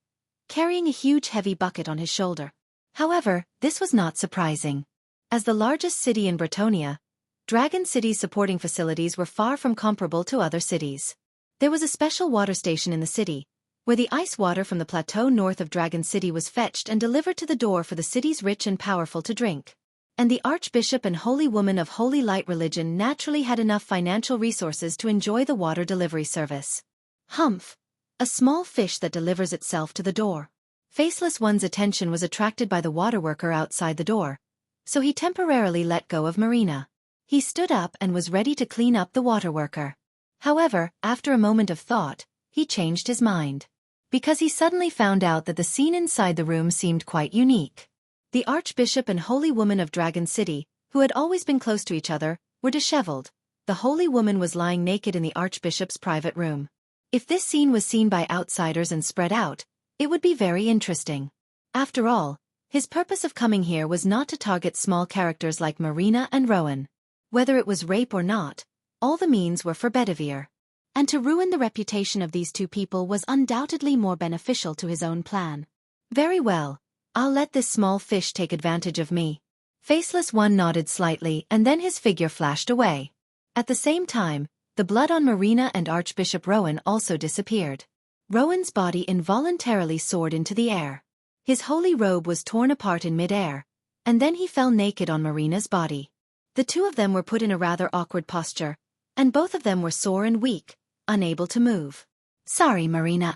carrying a huge heavy bucket on his shoulder. However, this was not surprising. As the largest city in Bretonia, Dragon City's supporting facilities were far from comparable to other cities. There was a special water station in the city, where the ice water from the plateau north of Dragon City was fetched and delivered to the door for the city's rich and powerful to drink. And the Archbishop and Holy Woman of Holy Light religion naturally had enough financial resources to enjoy the water delivery service. Humph! A small fish that delivers itself to the door. Faceless One's attention was attracted by the water worker outside the door, so he temporarily let go of Marina. He stood up and was ready to clean up the water worker. However, after a moment of thought, he changed his mind. Because he suddenly found out that the scene inside the room seemed quite unique. The Archbishop and Holy Woman of Dragon City, who had always been close to each other, were disheveled. The Holy Woman was lying naked in the Archbishop's private room. If this scene was seen by outsiders and spread out, it would be very interesting. After all, his purpose of coming here was not to target small characters like Marina and Rowan. Whether it was rape or not, all the means were for Bedivere. And to ruin the reputation of these two people was undoubtedly more beneficial to his own plan. Very well, I'll let this small fish take advantage of me. Faceless One nodded slightly and then his figure flashed away. At the same time, the blood on Marina and Archbishop Rowan also disappeared. Rowan's body involuntarily soared into the air. His holy robe was torn apart in mid-air, and then he fell naked on Marina's body. The two of them were put in a rather awkward posture, and both of them were sore and weak, unable to move. Sorry, Marina,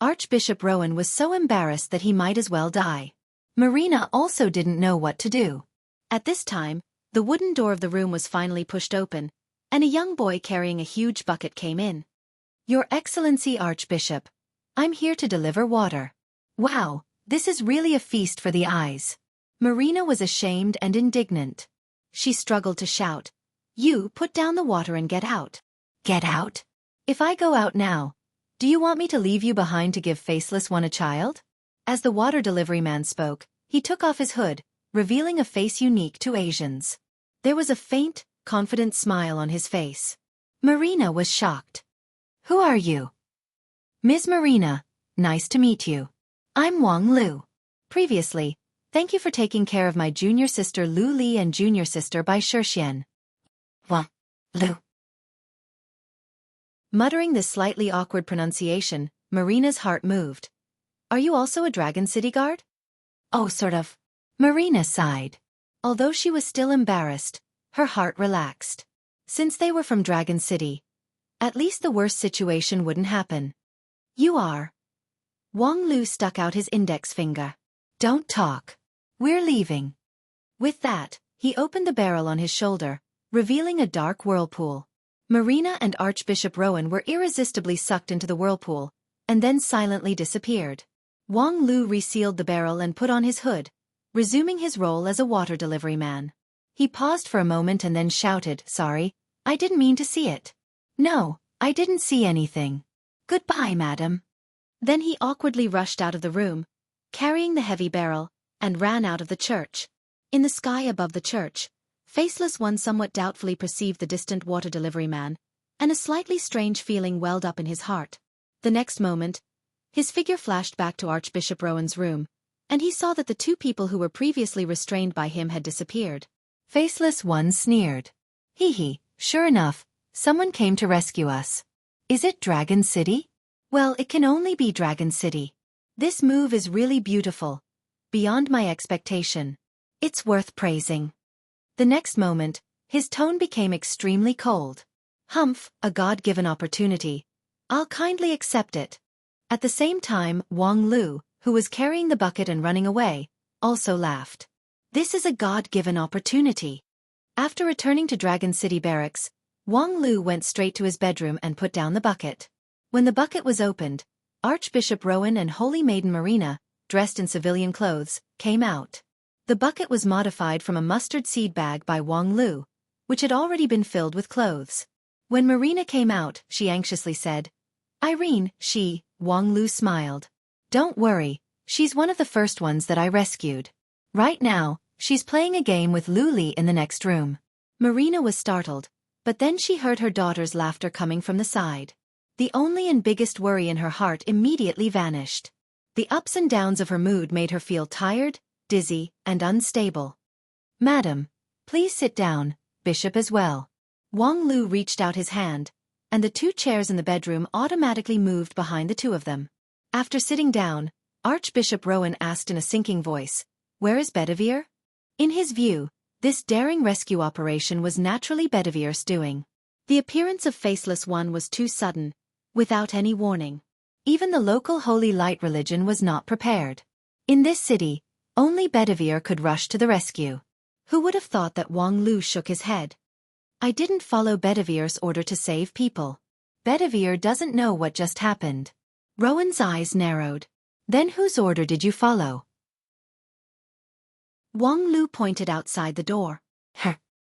Archbishop Rowan was so embarrassed that he might as well die. Marina also didn't know what to do. At this time, the wooden door of the room was finally pushed open, and a young boy carrying a huge bucket came in. Your Excellency Archbishop, I'm here to deliver water. Wow, this is really a feast for the eyes. Marina was ashamed and indignant. She struggled to shout, You put down the water and get out. Get out? If I go out now, do you want me to leave you behind to give Faceless One a child? As the water delivery man spoke, He took off his hood, revealing a face unique to Asians. There was a faint, confident smile on his face. Marina was shocked. "Who are you?" "Ms. Marina, nice to meet you. I'm Wang Lu. Previously, thank you for taking care of my junior sister Lu Li and junior sister Bai Shixian." "Wang Lu." Muttering this slightly awkward pronunciation, Marina's heart moved. "Are you also a Dragon City guard?" "Oh, sort of." Marina sighed. Although she was still embarrassed, her heart relaxed. Since they were from Dragon City, at least the worst situation wouldn't happen. "You are." Wang Lu stuck out his index finger. "Don't talk. We're leaving." With that, he opened the barrel on his shoulder, revealing a dark whirlpool. Marina and Archbishop Rowan were irresistibly sucked into the whirlpool, and then silently disappeared. Wang Lu resealed the barrel and put on his hood, resuming his role as a water delivery man. He paused for a moment and then shouted, "Sorry, I didn't mean to see it." "No, I didn't see anything. Goodbye, madam." Then he awkwardly rushed out of the room, carrying the heavy barrel, and ran out of the church. In the sky above the church, Faceless One somewhat doubtfully perceived the distant water delivery man, and a slightly strange feeling welled up in his heart. The next moment, his figure flashed back to Archbishop Rowan's room, and he saw that the two people who were previously restrained by him had disappeared. Faceless One sneered. "Hee, sure enough, someone came to rescue us. Is it Dragon City? Well, it can only be Dragon City. This move is really beautiful. Beyond my expectation. It's worth praising." The next moment, his tone became extremely cold. "Humph, a God-given opportunity. I'll kindly accept it." At the same time, Wang Lu, who was carrying the bucket and running away, also laughed. "This is a God-given opportunity." After returning to Dragon City Barracks, Wang Lu went straight to his bedroom and put down the bucket. When the bucket was opened, Archbishop Rowan and Holy Maiden Marina, dressed in civilian clothes, came out. The bucket was modified from a mustard seed bag by Wang Lu, which had already been filled with clothes. When Marina came out, she anxiously said, "Irene, Wang Lu smiled. "Don't worry, she's one of the first ones that I rescued. Right now, she's playing a game with Lu Li in the next room." Marina was startled, but then she heard her daughter's laughter coming from the side. The only and biggest worry in her heart immediately vanished. The ups and downs of her mood made her feel tired, dizzy, and unstable. "Madam, please sit down, Bishop as well." Wang Lu reached out his hand, and the two chairs in the bedroom automatically moved behind the two of them. After sitting down, Archbishop Rowan asked in a sinking voice, "Where is Bedivere?" In his view, this daring rescue operation was naturally Bedivere's doing. The appearance of Faceless One was too sudden, without any warning. Even the local Holy Light religion was not prepared. In this city, only Bedivere could rush to the rescue. Who would have thought that? Wang Lu shook his head. "I didn't follow Bedivere's order to save people. Bedivere doesn't know what just happened." Rowan's eyes narrowed. "Then whose order did you follow?" Wang Lu pointed outside the door.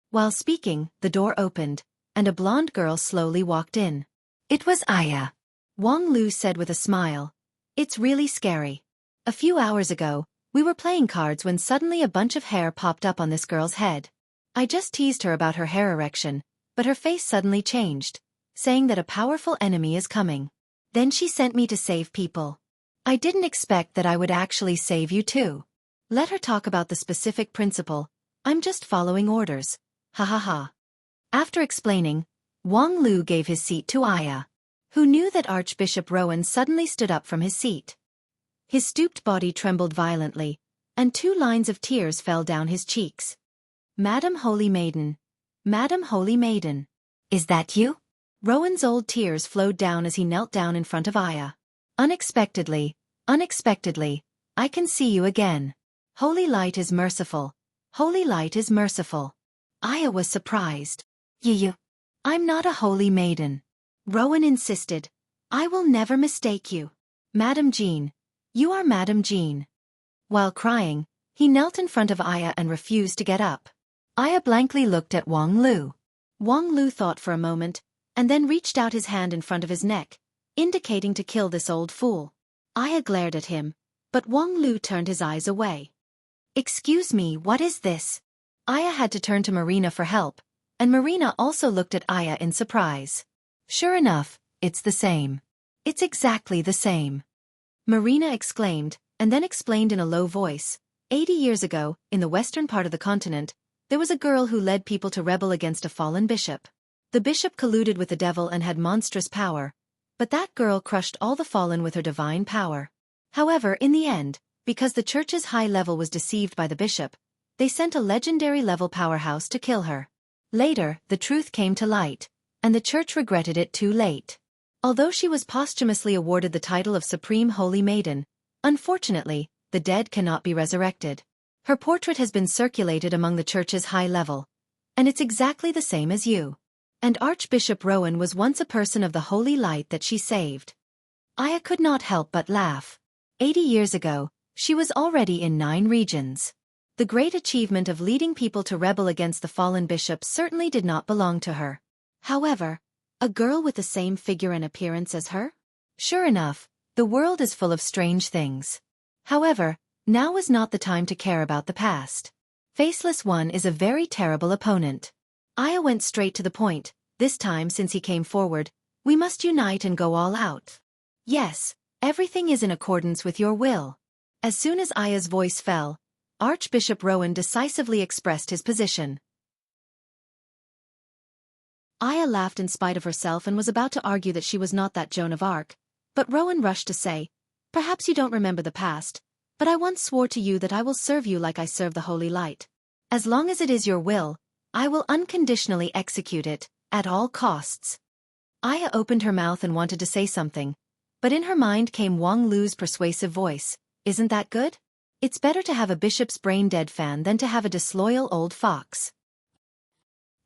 While speaking, the door opened, and a blonde girl slowly walked in. It was Aya. Wang Lu said with a smile, "It's really scary. A few hours ago, we were playing cards when suddenly a bunch of hair popped up on this girl's head. I just teased her about her hair erection, but her face suddenly changed, saying that a powerful enemy is coming. Then she sent me to save people. I didn't expect that I would actually save you too. Let her talk about the specific principle. I'm just following orders. Ha ha ha." After explaining, Wang Lu gave his seat to Aya, who knew that Archbishop Rowan suddenly stood up from his seat. His stooped body trembled violently, and 2 lines of tears fell down his cheeks. "Madam Holy Maiden. Madam Holy Maiden. Is that you?" Rowan's old tears flowed down as he knelt down in front of Aya. Unexpectedly, I can see you again. Holy Light is merciful. Holy Light is merciful." Aya was surprised. You. I'm not a holy maiden." Rowan insisted. "I will never mistake you. Madam Jean. You are Madam Jean." While crying, he knelt in front of Aya and refused to get up. Aya blankly looked at Wang Lu. Wang Lu thought for a moment, and then reached out his hand in front of his neck, indicating to kill this old fool. Aya glared at him, but Wang Lu turned his eyes away. Excuse me, what is this? Aya had to turn to Marina for help, and Marina also looked at Aya in surprise. Sure enough, it's the same. It's exactly the same. Marina exclaimed, and then explained in a low voice. 80 years ago, in the western part of the continent, there was a girl who led people to rebel against a fallen bishop. The bishop colluded with the devil and had monstrous power, but that girl crushed all the fallen with her divine power. However, in the end, because the church's high level was deceived by the bishop, they sent a legendary level powerhouse to kill her. Later, the truth came to light, and the church regretted it too late. Although she was posthumously awarded the title of Supreme Holy Maiden, unfortunately, the dead cannot be resurrected. Her portrait has been circulated among the church's high level, and it's exactly the same as you. And Archbishop Rowan was once a person of the holy light that she saved. Aya could not help but laugh. 80 years ago, she was already in 9 regions. The great achievement of leading people to rebel against the fallen bishop certainly did not belong to her. However, a girl with the same figure and appearance as her? Sure enough, the world is full of strange things. However, now is not the time to care about the past. Faceless One is a very terrible opponent. Aya went straight to the point. This time, since he came forward, we must unite and go all out. Yes, everything is in accordance with your will. As soon as Aya's voice fell, Archbishop Rowan decisively expressed his position. Aya laughed in spite of herself and was about to argue that she was not that Joan of Arc, but Rowan rushed to say, "Perhaps you don't remember the past, but I once swore to you that I will serve you like I serve the Holy Light. As long as it is your will, I will unconditionally execute it, at all costs." Aya opened her mouth and wanted to say something, but in her mind came Wang Lu's persuasive voice. Isn't that good? It's better to have a bishop's brain-dead fan than to have a disloyal old fox.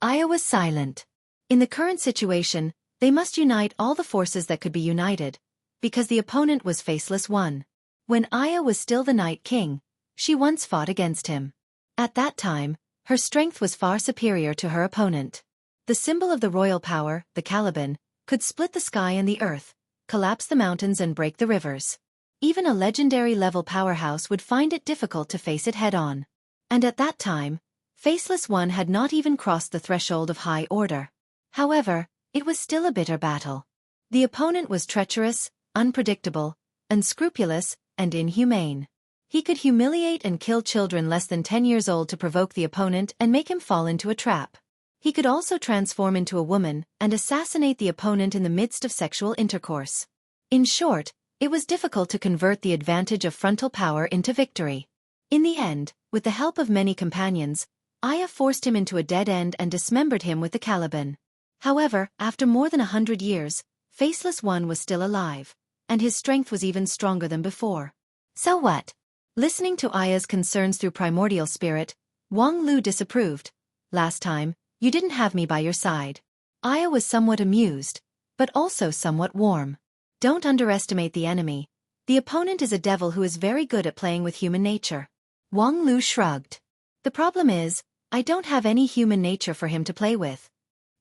Aya was silent. In the current situation, they must unite all the forces that could be united, because the opponent was Faceless One. When Aya was still the Night King, she once fought against him. At that time, her strength was far superior to her opponent. The symbol of the royal power, the Caliban, could split the sky and the earth, collapse the mountains and break the rivers. Even a legendary level powerhouse would find it difficult to face it head-on. And at that time, Faceless One had not even crossed the threshold of high order. However, it was still a bitter battle. The opponent was treacherous, unpredictable, unscrupulous, and inhumane. He could humiliate and kill children less than 10 years old to provoke the opponent and make him fall into a trap. He could also transform into a woman and assassinate the opponent in the midst of sexual intercourse. In short, it was difficult to convert the advantage of frontal power into victory. In the end, with the help of many companions, Aya forced him into a dead end and dismembered him with the Caliban. However, after more than 100 years, Faceless One was still alive, and his strength was even stronger than before. So what? Listening to Aya's concerns through primordial spirit, Wang Lu disapproved. Last time, you didn't have me by your side. Aya was somewhat amused, but also somewhat warm. Don't underestimate the enemy. The opponent is a devil who is very good at playing with human nature. Wang Lu shrugged. The problem is, I don't have any human nature for him to play with.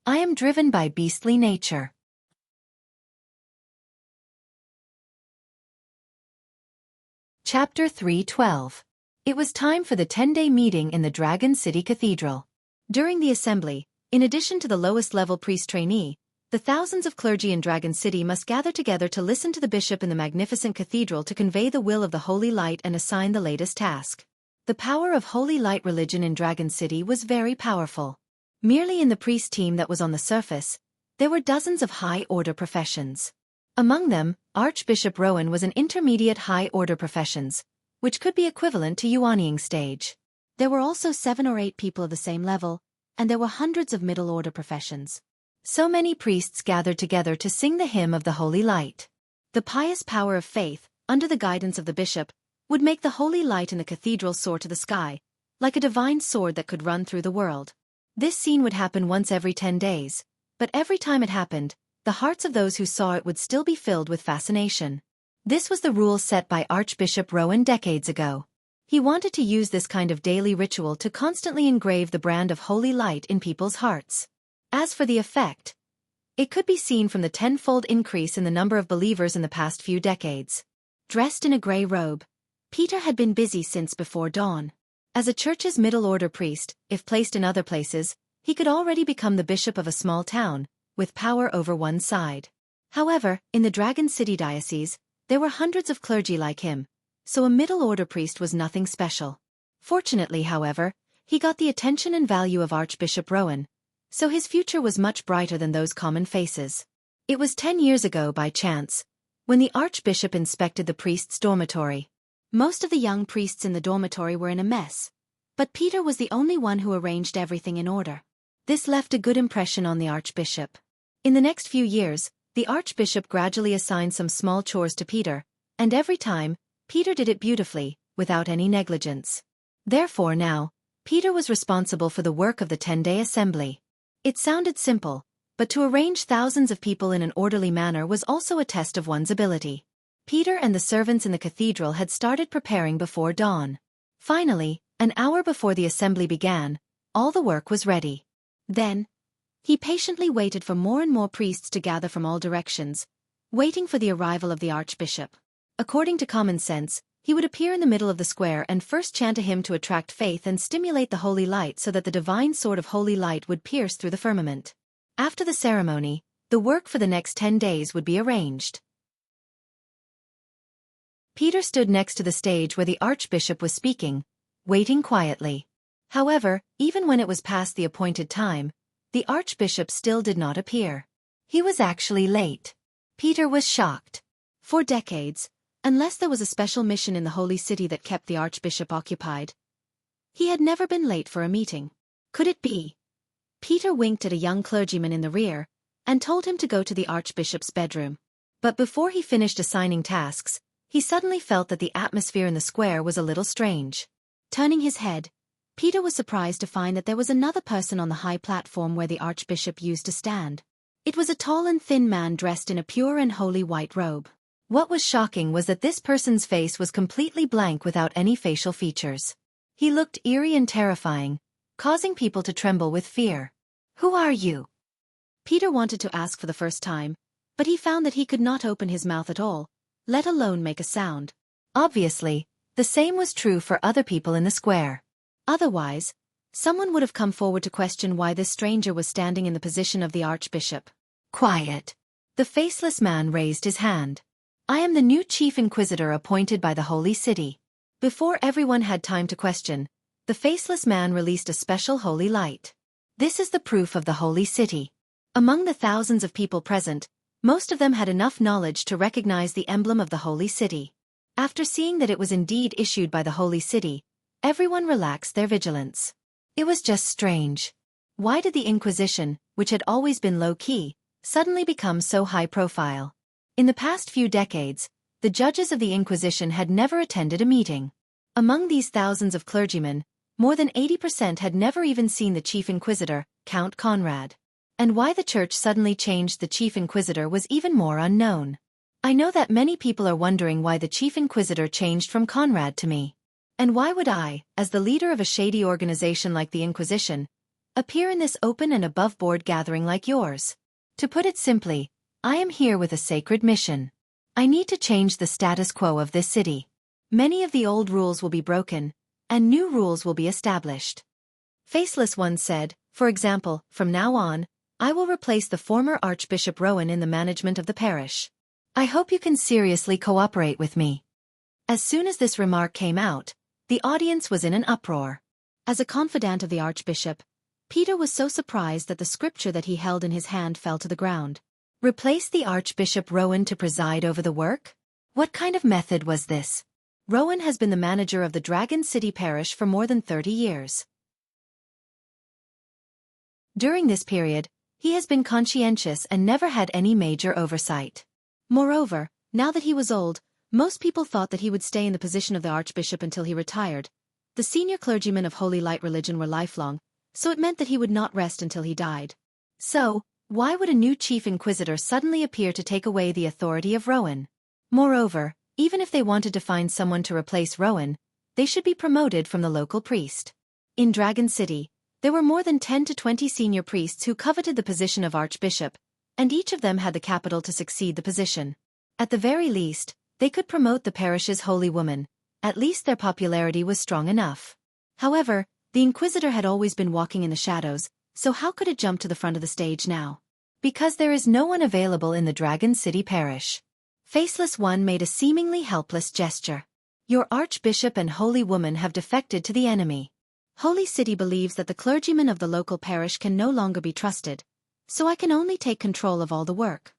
I am driven by beastly nature. Chapter 3:12. It was time for the 10-day meeting in the Dragon City Cathedral. During the assembly, in addition to the lowest-level priest trainee, the thousands of clergy in Dragon City must gather together to listen to the bishop in the magnificent cathedral to convey the will of the Holy Light and assign the latest task. The power of Holy Light religion in Dragon City was very powerful. Merely in the priest team that was on the surface, there were dozens of high-order professions. Among them, Archbishop Rowan was an intermediate high-order professions, which could be equivalent to Yuanying stage. There were also 7 or 8 people of the same level, and there were hundreds of middle-order professions. So many priests gathered together to sing the hymn of the Holy Light. The pious power of faith, under the guidance of the bishop, would make the Holy Light in the cathedral soar to the sky, like a divine sword that could run through the world. This scene would happen once every 10 days, but every time it happened, the hearts of those who saw it would still be filled with fascination. This was the rule set by Archbishop Rowan decades ago. He wanted to use this kind of daily ritual to constantly engrave the brand of Holy Light in people's hearts. As for the effect, it could be seen from the 10-fold increase in the number of believers in the past few decades. Dressed in a gray robe, Peter had been busy since before dawn. As a church's middle-order priest, if placed in other places, he could already become the bishop of a small town, with power over one side. However, in the Dragon City diocese, there were hundreds of clergy like him, so a middle-order priest was nothing special. Fortunately, however, he got the attention and value of Archbishop Rowan, so his future was much brighter than those common faces. It was 10 years ago by chance, when the archbishop inspected the priest's dormitory. Most of the young priests in the dormitory were in a mess, but Peter was the only one who arranged everything in order. This left a good impression on the archbishop. In the next few years, the archbishop gradually assigned some small chores to Peter, and every time, Peter did it beautifully, without any negligence. Therefore now, Peter was responsible for the work of the 10-day assembly. It sounded simple, but to arrange thousands of people in an orderly manner was also a test of one's ability. Peter and the servants in the cathedral had started preparing before dawn. Finally, an hour before the assembly began, all the work was ready. Then, he patiently waited for more and more priests to gather from all directions, waiting for the arrival of the archbishop. According to common sense, he would appear in the middle of the square and first chant a hymn to attract faith and stimulate the holy light so that the divine sword of holy light would pierce through the firmament. After the ceremony, the work for the next 10 days would be arranged. Peter stood next to the stage where the archbishop was speaking, waiting quietly. However, even when it was past the appointed time, the archbishop still did not appear. He was actually late. Peter was shocked. For decades, unless there was a special mission in the Holy City that kept the archbishop occupied, he had never been late for a meeting. Could it be? Peter winked at a young clergyman in the rear, and told him to go to the archbishop's bedroom. But before he finished assigning tasks, he suddenly felt that the atmosphere in the square was a little strange. Turning his head, Peter was surprised to find that there was another person on the high platform where the archbishop used to stand. It was a tall and thin man dressed in a pure and holy white robe. What was shocking was that this person's face was completely blank without any facial features. He looked eerie and terrifying, causing people to tremble with fear. "Who are you?" Peter wanted to ask for the first time, but he found that he could not open his mouth at all, let alone make a sound. Obviously, the same was true for other people in the square. Otherwise, someone would have come forward to question why this stranger was standing in the position of the archbishop. "Quiet." The faceless man raised his hand. "I am the new chief inquisitor appointed by the Holy City." Before everyone had time to question, the faceless man released a special holy light. "This is the proof of the Holy City." Among the thousands of people present, most of them had enough knowledge to recognize the emblem of the Holy City. After seeing that it was indeed issued by the Holy City, everyone relaxed their vigilance. It was just strange. Why did the Inquisition, which had always been low-key, suddenly become so high-profile? In the past few decades, the judges of the Inquisition had never attended a meeting. Among these thousands of clergymen, more than 80% had never even seen the chief inquisitor, Count Conrad. And why the church suddenly changed the chief inquisitor was even more unknown. I know that many people are wondering why the chief inquisitor changed from Conrad to me. And why would I, as the leader of a shady organization like the Inquisition, appear in this open and above-board gathering like yours? To put it simply, I am here with a sacred mission. I need to change the status quo of this city. Many of the old rules will be broken, and new rules will be established. Faceless One said, for example, from now on, I will replace the former Archbishop Rowan in the management of the parish. I hope you can seriously cooperate with me. As soon as this remark came out, the audience was in an uproar. As a confidant of the Archbishop, Peter was so surprised that the scripture that he held in his hand fell to the ground. Replace the Archbishop Rowan to preside over the work? What kind of method was this? Rowan has been the manager of the Dragon City parish for more than 30 years. During this period, he has been conscientious and never had any major oversight. Moreover, now that he was old, most people thought that he would stay in the position of the archbishop until he retired. The senior clergymen of Holy Light religion were lifelong, so it meant that he would not rest until he died. So, why would a new chief inquisitor suddenly appear to take away the authority of Rowan? Moreover, even if they wanted to find someone to replace Rowan, they should be promoted from the local priest. In Dragon City, there were more than 10 to 20 senior priests who coveted the position of archbishop, and each of them had the capital to succeed the position. At the very least, they could promote the parish's holy woman. At least their popularity was strong enough. However, the Inquisitor had always been walking in the shadows, so how could it jump to the front of the stage now? Because there is no one available in the Dragon City parish. Faceless One made a seemingly helpless gesture. Your Archbishop and Holy Woman have defected to the enemy. Holy City believes that the clergymen of the local parish can no longer be trusted, so I can only take control of all the work.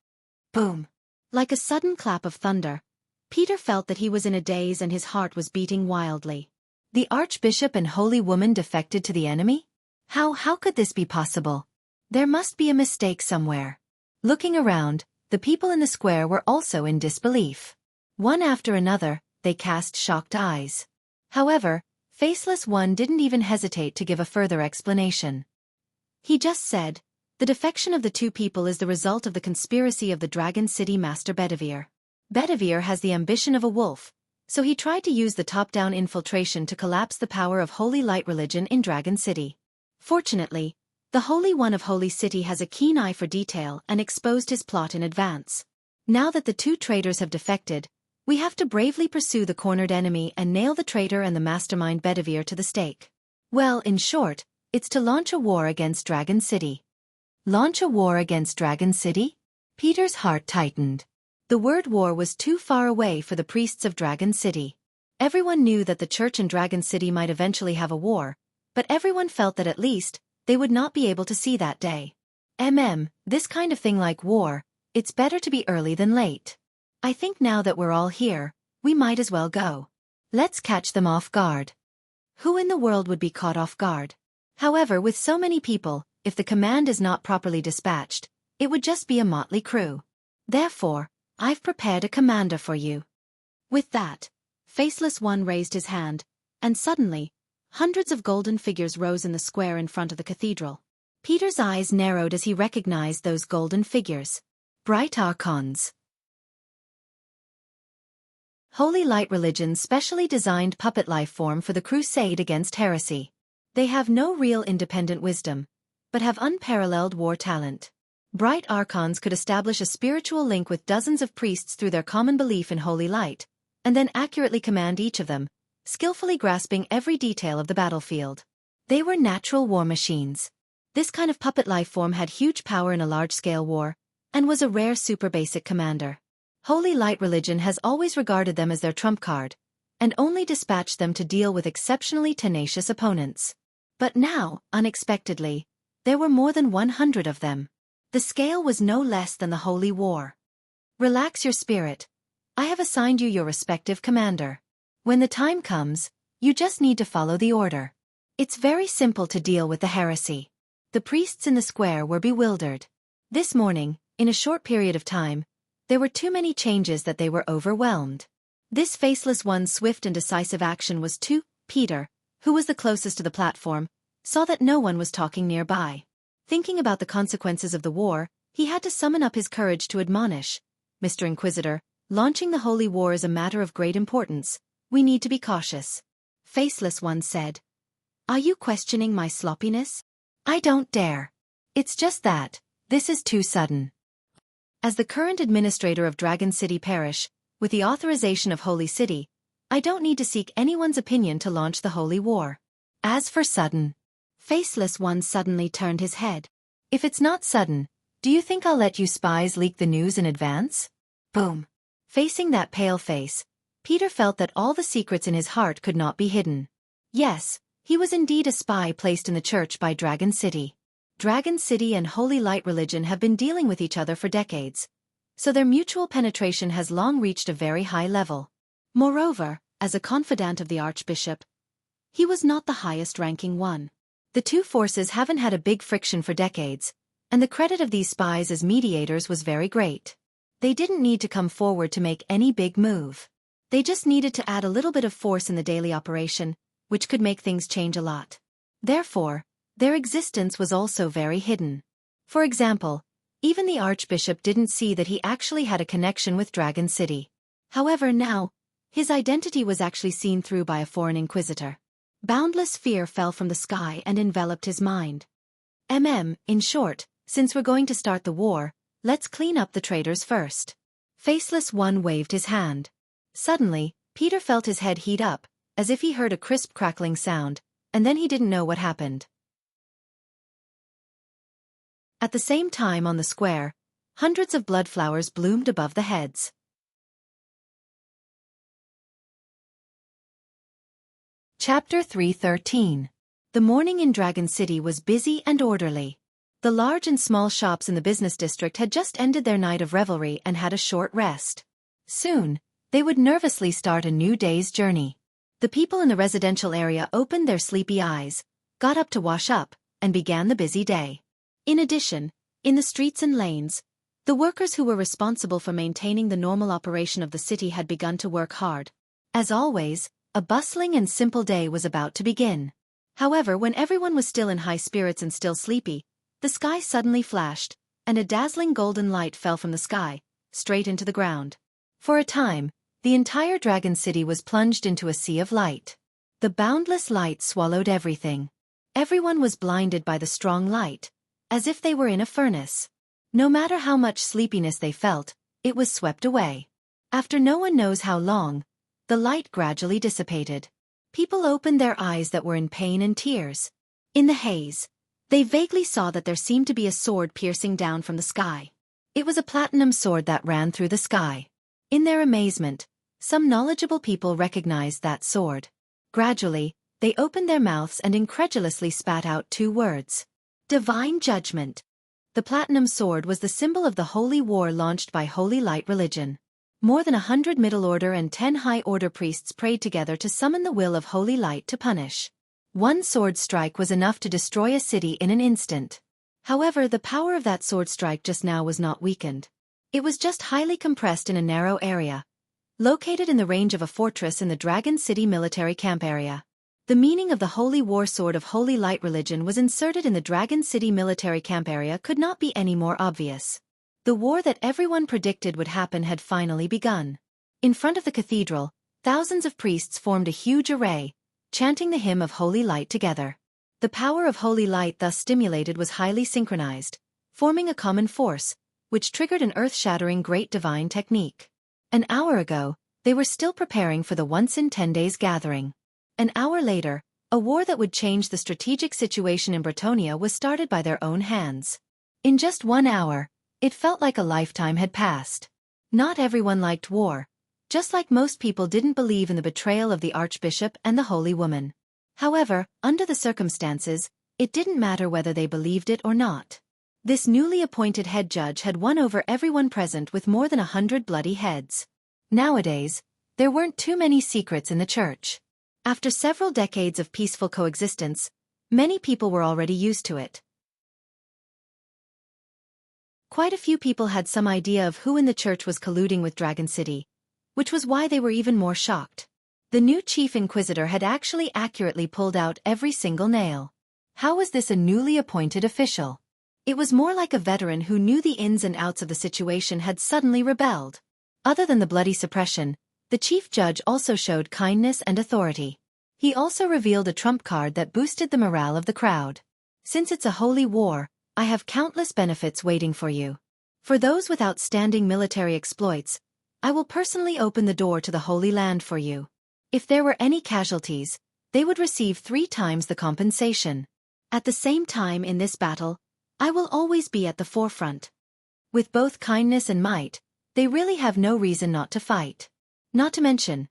Boom. Like a sudden clap of thunder, Peter felt that he was in a daze and his heart was beating wildly. The Archbishop and Holy Woman defected to the enemy? How could this be possible? There must be a mistake somewhere. Looking around, the people in the square were also in disbelief. One after another, they cast shocked eyes. However, Faceless One didn't even hesitate to give a further explanation. He just said, the defection of the two people is the result of the conspiracy of the Dragon City Master Bedivere. Bedivere has the ambition of a wolf, so he tried to use the top-down infiltration to collapse the power of Holy Light religion in Dragon City. Fortunately, the Holy One of Holy City has a keen eye for detail and exposed his plot in advance. Now that the two traitors have defected, we have to bravely pursue the cornered enemy and nail the traitor and the mastermind Bedivere to the stake. Well, in short, it's to launch a war against Dragon City. Launch a war against Dragon City? Peter's heart tightened. The word war was too far away for the priests of Dragon City. Everyone knew that the church in Dragon City might eventually have a war, but everyone felt that at least, they would not be able to see that day. This kind of thing like war, it's better to be early than late. I think now that we're all here, we might as well go. Let's catch them off guard. Who in the world would be caught off guard? However, with so many people, if the command is not properly dispatched, it would just be a motley crew. Therefore, I've prepared a commander for you. With that, Faceless One raised his hand, and suddenly, hundreds of golden figures rose in the square in front of the cathedral. Peter's eyes narrowed as he recognized those golden figures. Bright Archons. Holy Light Religion's specially designed puppet life form for the crusade against heresy. They have no real independent wisdom, but have unparalleled war talent. Bright Archons could establish a spiritual link with dozens of priests through their common belief in Holy Light, and then accurately command each of them, skillfully grasping every detail of the battlefield. They were natural war machines. This kind of puppet life form had huge power in a large-scale war, and was a rare super basic commander. Holy Light Religion has always regarded them as their trump card, and only dispatched them to deal with exceptionally tenacious opponents. But now, unexpectedly, there were more than 100 of them. The scale was no less than the Holy War. Relax your spirit. I have assigned you your respective commander. When the time comes, you just need to follow the order. It's very simple to deal with the heresy. The priests in the square were bewildered. This morning, in a short period of time, there were too many changes that they were overwhelmed. This Faceless One's swift and decisive action was too. Peter, who was the closest to the platform, saw that no one was talking nearby. Thinking about the consequences of the war, he had to summon up his courage to admonish. Mr. Inquisitor, launching the Holy War is a matter of great importance. We need to be cautious. Faceless One said. Are you questioning my sloppiness? I don't dare. It's just that, this is too sudden. As the current administrator of Dragon City Parish, with the authorization of Holy City, I don't need to seek anyone's opinion to launch the Holy War. As for sudden, Faceless One suddenly turned his head. If it's not sudden, do you think I'll let you spies leak the news in advance? Boom. Facing that pale face, Peter felt that all the secrets in his heart could not be hidden. Yes, he was indeed a spy placed in the church by Dragon City. Dragon City and Holy Light Religion have been dealing with each other for decades, so their mutual penetration has long reached a very high level. Moreover, as a confidant of the Archbishop, he was not the highest-ranking one. The two forces haven't had a big friction for decades, and the credit of these spies as mediators was very great. They didn't need to come forward to make any big move. They just needed to add a little bit of force in the daily operation, which could make things change a lot. Therefore, their existence was also very hidden. For example, even the Archbishop didn't see that he actually had a connection with Dragon City. However, now, his identity was actually seen through by a foreign inquisitor. Boundless fear fell from the sky and enveloped his mind. In short, since we're going to start the war, let's clean up the traitors first. Faceless One waved his hand. Suddenly, Peter felt his head heat up, as if he heard a crisp crackling sound, and then he didn't know what happened. At the same time on the square, hundreds of blood flowers bloomed above the heads. Chapter 3:13. The morning in Dragon City was busy and orderly. The large and small shops in the business district had just ended their night of revelry and had a short rest. Soon, they would nervously start a new day's journey. The people in the residential area opened their sleepy eyes, got up to wash up, and began the busy day. In addition, in the streets and lanes, the workers who were responsible for maintaining the normal operation of the city had begun to work hard. As always, a bustling and simple day was about to begin. However, when everyone was still in high spirits and still sleepy, the sky suddenly flashed, and a dazzling golden light fell from the sky, straight into the ground. For a time, the entire Dragon City was plunged into a sea of light. The boundless light swallowed everything. Everyone was blinded by the strong light, as if they were in a furnace. No matter how much sleepiness they felt, it was swept away. After no one knows how long, the light gradually dissipated. People opened their eyes that were in pain and tears. In the haze, they vaguely saw that there seemed to be a sword piercing down from the sky. It was a platinum sword that ran through the sky. In their amazement, some knowledgeable people recognized that sword. Gradually, they opened their mouths and incredulously spat out 2 words. Divine Judgment. The platinum sword was the symbol of the holy war launched by Holy Light religion. More than 100 middle order and 10 high order priests prayed together to summon the will of Holy Light to punish. One sword strike was enough to destroy a city in an instant. However, the power of that sword strike just now was not weakened. It was just highly compressed in a narrow area, located in the range of a fortress in the Dragon City military camp area. The meaning of the Holy War Sword of Holy Light religion was inserted in the Dragon City military camp area could not be any more obvious. The war that everyone predicted would happen had finally begun. In front of the cathedral, thousands of priests formed a huge array, chanting the hymn of Holy Light together. The power of Holy Light thus stimulated was highly synchronized, forming a common force, which triggered an earth-shattering great divine technique. An hour ago, they were still preparing for the once-in-10 days gathering. An hour later, a war that would change the strategic situation in Bretonia was started by their own hands. In just 1 hour, it felt like a lifetime had passed. Not everyone liked war, just like most people didn't believe in the betrayal of the Archbishop and the Holy Woman. However, under the circumstances, it didn't matter whether they believed it or not. This newly appointed head judge had won over everyone present with more than 100 bloody heads. Nowadays, there weren't too many secrets in the church. After several decades of peaceful coexistence, many people were already used to it. Quite a few people had some idea of who in the church was colluding with Dragon City, which was why they were even more shocked. The new chief inquisitor had actually accurately pulled out every single nail. How was this a newly appointed official? It was more like a veteran who knew the ins and outs of the situation had suddenly rebelled. Other than the bloody suppression, the chief judge also showed kindness and authority. He also revealed a trump card that boosted the morale of the crowd. Since it's a holy war, I have countless benefits waiting for you. For those with outstanding military exploits, I will personally open the door to the Holy Land for you. If there were any casualties, they would receive 3 times the compensation. At the same time in this battle, I will always be at the forefront. With both kindness and might, they really have no reason not to fight. Not to mention,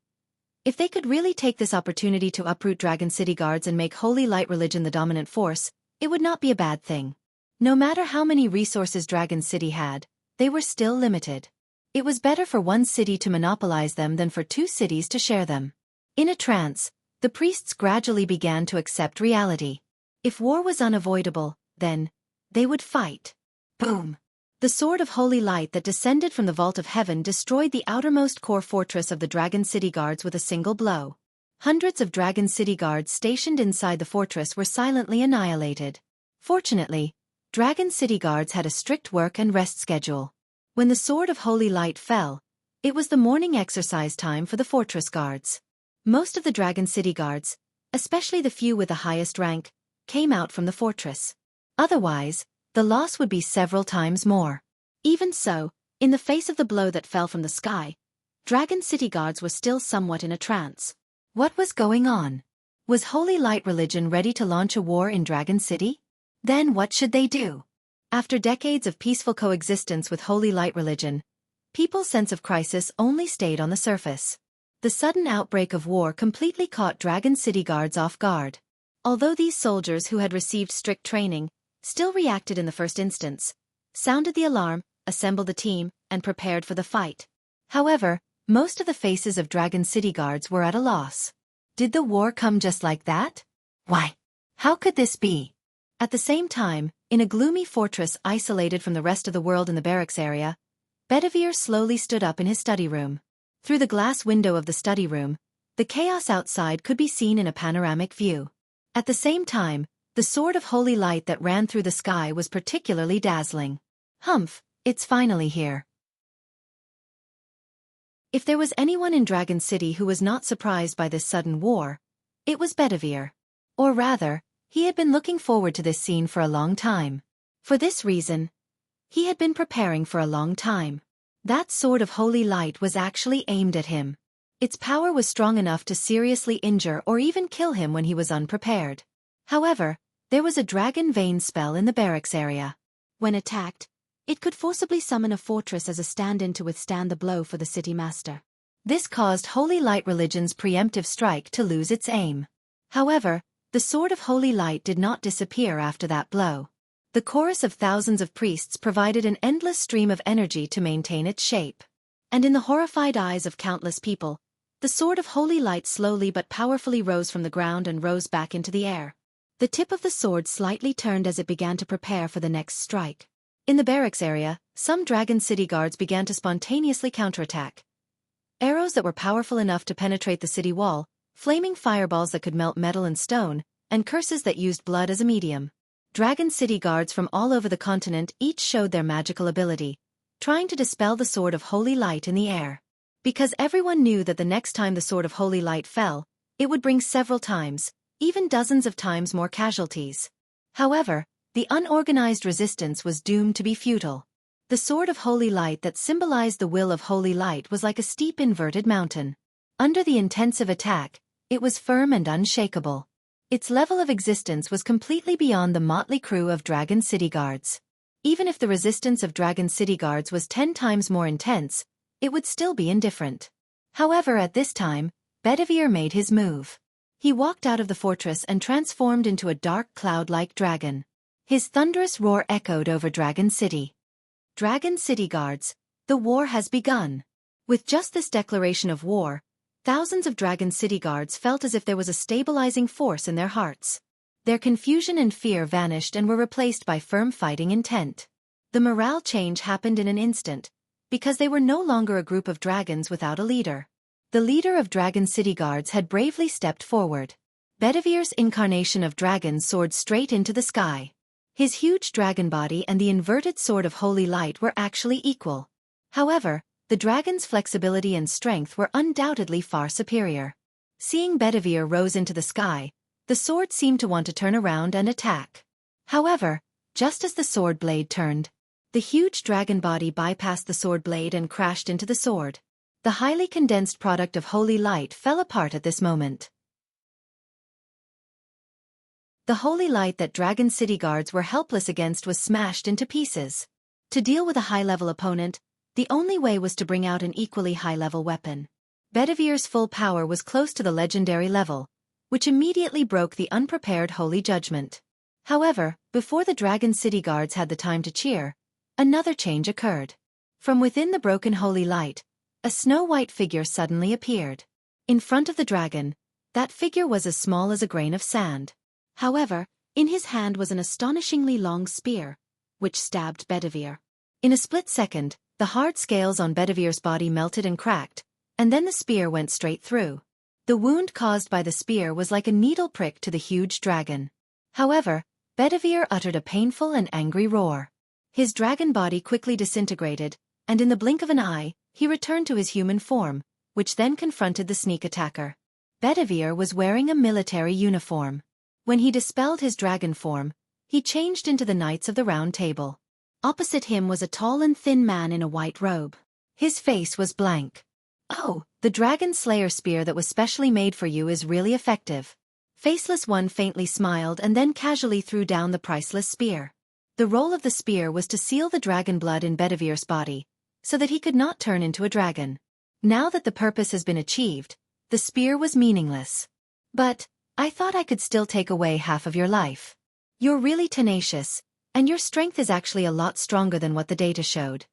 if they could really take this opportunity to uproot Dragon City guards and make Holy Light religion the dominant force, it would not be a bad thing. No matter how many resources Dragon City had, they were still limited. It was better for one city to monopolize them than for 2 cities to share them. In a trance, the priests gradually began to accept reality. If war was unavoidable, then they would fight. Boom! The sword of Holy Light that descended from the vault of heaven destroyed the outermost core fortress of the Dragon City guards with a single blow. Hundreds of Dragon City guards stationed inside the fortress were silently annihilated. Fortunately, Dragon City guards had a strict work and rest schedule. When the sword of Holy Light fell, it was the morning exercise time for the fortress guards. Most of the Dragon City guards, especially the few with the highest rank, came out from the fortress. Otherwise, the loss would be several times more. Even so, in the face of the blow that fell from the sky, Dragon City guards were still somewhat in a trance. What was going on? Was Holy Light religion ready to launch a war in Dragon City? Then what should they do? After decades of peaceful coexistence with Holy Light religion, people's sense of crisis only stayed on the surface. The sudden outbreak of war completely caught Dragon City guards off guard. Although these soldiers who had received strict training still reacted in the first instance, sounded the alarm, assembled the team, and prepared for the fight. However, most of the faces of Dragon City guards were at a loss. Did the war come just like that? Why? How could this be? At the same time, in a gloomy fortress isolated from the rest of the world in the barracks area, Bedivere slowly stood up in his study room. Through the glass window of the study room, the chaos outside could be seen in a panoramic view. At the same time, the sword of holy light that ran through the sky was particularly dazzling. Humph, it's finally here. If there was anyone in Dragon City who was not surprised by this sudden war, it was Bedivere. Or rather, he had been looking forward to this scene for a long time. For this reason, he had been preparing for a long time. That sword of holy light was actually aimed at him. Its power was strong enough to seriously injure or even kill him when he was unprepared. However, there was a dragon vein spell in the barracks area. When attacked, it could forcibly summon a fortress as a stand-in to withstand the blow for the city master. This caused Holy Light religion's preemptive strike to lose its aim. However, the sword of holy light did not disappear after that blow. The chorus of thousands of priests provided an endless stream of energy to maintain its shape. And in the horrified eyes of countless people, the sword of holy light slowly but powerfully rose from the ground and rose back into the air. The tip of the sword slightly turned as it began to prepare for the next strike. In the barracks area, some Dragon City guards began to spontaneously counterattack. Arrows that were powerful enough to penetrate the city wall, flaming fireballs that could melt metal and stone, and curses that used blood as a medium. Dragon City guards from all over the continent each showed their magical ability, trying to dispel the sword of holy light in the air. Because everyone knew that the next time the sword of holy light fell, it would bring several times, even dozens of times more casualties. However, the unorganized resistance was doomed to be futile. The sword of holy light that symbolized the will of holy light was like a steep inverted mountain. Under the intensive attack, it was firm and unshakable. Its level of existence was completely beyond the motley crew of Dragon City guards. Even if the resistance of Dragon City guards was 10 times more intense, it would still be indifferent. However, at this time, Bedivere made his move. He walked out of the fortress and transformed into a dark cloud-like dragon. His thunderous roar echoed over Dragon City. Dragon City guards, the war has begun. With just this declaration of war, thousands of Dragon City guards felt as if there was a stabilizing force in their hearts. Their confusion and fear vanished and were replaced by firm fighting intent. The morale change happened in an instant, because they were no longer a group of dragons without a leader. The leader of Dragon City guards had bravely stepped forward. Bedivere's incarnation of dragon soared straight into the sky. His huge dragon body and the inverted sword of holy light were actually equal. However, the dragon's flexibility and strength were undoubtedly far superior. Seeing Bedivere rose into the sky, the sword seemed to want to turn around and attack. However, just as the sword blade turned, the huge dragon body bypassed the sword blade and crashed into the sword. The highly condensed product of holy light fell apart at this moment. The holy light that Dragon City guards were helpless against was smashed into pieces. To deal with a high-level opponent, the only way was to bring out an equally high-level weapon. Bedivere's full power was close to the legendary level, which immediately broke the unprepared holy judgment. However, before the Dragon City guards had the time to cheer, another change occurred. From within the broken holy light, a snow-white figure suddenly appeared. In front of the dragon, that figure was as small as a grain of sand. However, in his hand was an astonishingly long spear, which stabbed Bedivere. In a split second, the hard scales on Bedivere's body melted and cracked, and then the spear went straight through. The wound caused by the spear was like a needle prick to the huge dragon. However, Bedivere uttered a painful and angry roar. His dragon body quickly disintegrated, and in the blink of an eye, he returned to his human form, which then confronted the sneak attacker. Bedivere was wearing a military uniform. When he dispelled his dragon form, he changed into the Knights of the Round Table. Opposite him was a tall and thin man in a white robe. His face was blank. "Oh, the Dragon Slayer spear that was specially made for you is really effective. Faceless One faintly smiled and then casually threw down the priceless spear. The role of the spear was to seal the dragon blood in Bedivir's body, so that he could not turn into a dragon. Now that the purpose has been achieved, the spear was meaningless. But, I thought I could still take away half of your life. You're really tenacious, and your strength is actually a lot stronger than what the data showed.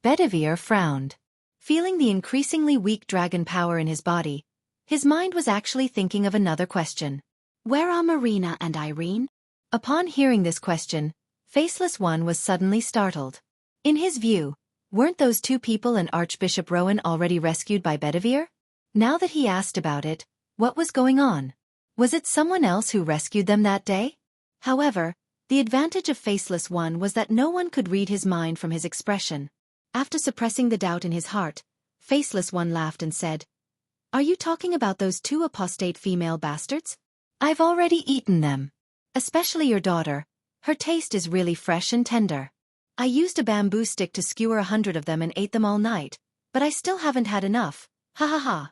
Bedivere frowned. Feeling the increasingly weak dragon power in his body, his mind was actually thinking of another question. Where are Marina and Irene? Upon hearing this question, Faceless One was suddenly startled. In his view, weren't those two people and Archbishop Rowan already rescued by Bedivere? Now that he asked about it, what was going on? Was it someone else who rescued them that day? However, the advantage of Faceless One was that no one could read his mind from his expression. After suppressing the doubt in his heart, Faceless One laughed and said, "Are you talking about those two apostate female bastards? I've already eaten them. Especially your daughter. Her taste is really fresh and tender. I used a bamboo stick to skewer 100 of them and ate them all night, but I still haven't had enough. Ha ha ha.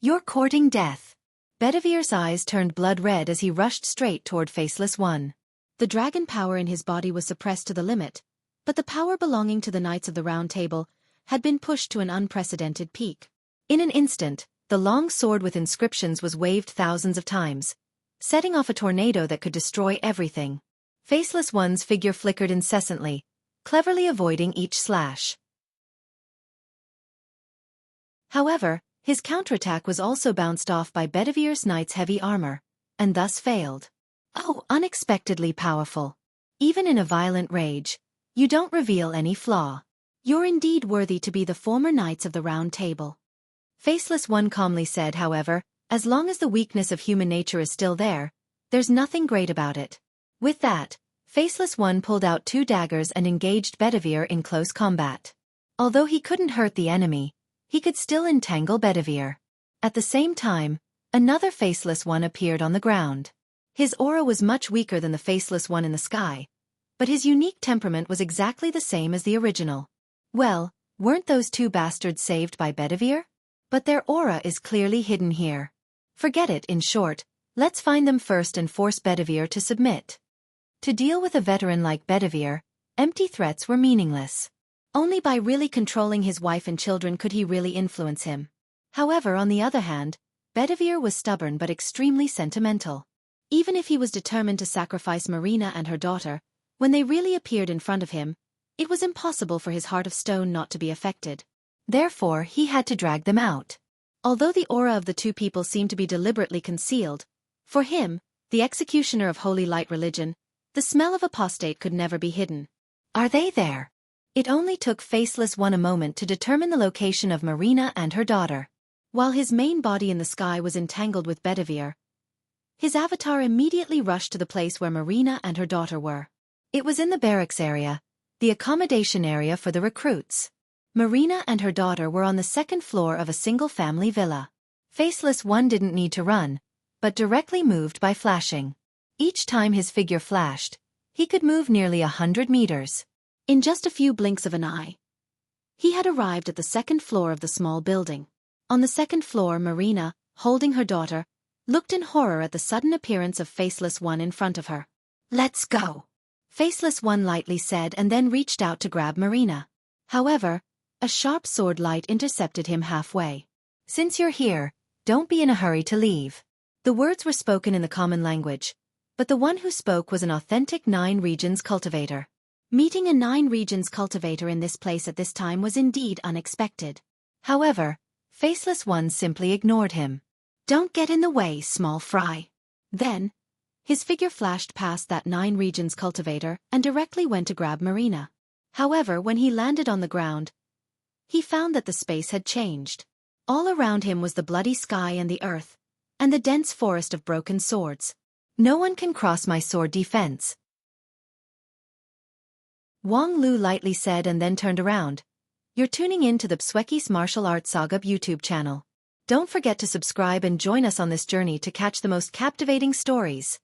You're courting death." Bedivire's eyes turned blood red as he rushed straight toward Faceless One. The dragon power in his body was suppressed to the limit, but the power belonging to the Knights of the Round Table had been pushed to an unprecedented peak. In an instant, the long sword with inscriptions was waved thousands of times, setting off a tornado that could destroy everything. Faceless One's figure flickered incessantly, cleverly avoiding each slash. However, his counterattack was also bounced off by Bedivire's knight's heavy armor, and thus failed. Oh, unexpectedly powerful. Even in a violent rage, you don't reveal any flaw. You're indeed worthy to be the former Knights of the Round Table. Faceless One calmly said, however, as long as the weakness of human nature is still there, there's nothing great about it. With that, Faceless One pulled out 2 daggers and engaged Bedivere in close combat. Although he couldn't hurt the enemy, he could still entangle Bedivere. At the same time, another Faceless One appeared on the ground. His aura was much weaker than the Faceless One in the sky, but his unique temperament was exactly the same as the original. Well, weren't those 2 bastards saved by Bedivere? But their aura is clearly hidden here. Forget it, in short, let's find them first and force Bedivere to submit. To deal with a veteran like Bedivere, empty threats were meaningless. Only by really controlling his wife and children could he really influence him. However, on the other hand, Bedivere was stubborn but extremely sentimental. Even if he was determined to sacrifice Marina and her daughter, when they really appeared in front of him, it was impossible for his heart of stone not to be affected. Therefore, he had to drag them out. Although the aura of the 2 people seemed to be deliberately concealed, for him, the executioner of Holy Light religion, the smell of apostate could never be hidden. Are they there? It only took Faceless One a moment to determine the location of Marina and her daughter. While his main body in the sky was entangled with Bedivere, his avatar immediately rushed to the place where Marina and her daughter were. It was in the barracks area, the accommodation area for the recruits. Marina and her daughter were on the 2nd floor of a single-family villa. Faceless One didn't need to run, but directly moved by flashing. Each time his figure flashed, he could move nearly 100 meters. In just a few blinks of an eye, he had arrived at the 2nd floor of the small building. On the 2nd floor, Marina, holding her daughter, looked in horror at the sudden appearance of Faceless One in front of her. "Let's go," Faceless One lightly said and then reached out to grab Marina. However, a sharp sword light intercepted him halfway. "Since you're here, don't be in a hurry to leave." The words were spoken in the common language, but the one who spoke was an authentic 9 Regions cultivator. Meeting a 9 Regions cultivator in this place at this time was indeed unexpected. However, Faceless One simply ignored him. "Don't get in the way, small fry." Then, his figure flashed past that 9 Regions cultivator and directly went to grab Marina. However, when he landed on the ground, he found that the space had changed. All around him was the bloody sky and the earth, and the dense forest of broken swords. "No one can cross my sword defense," Wang Lu lightly said and then turned around. "You're tuning in to the Xueqi's Martial Arts Saga YouTube channel. Don't forget to subscribe and join us on this journey to catch the most captivating stories.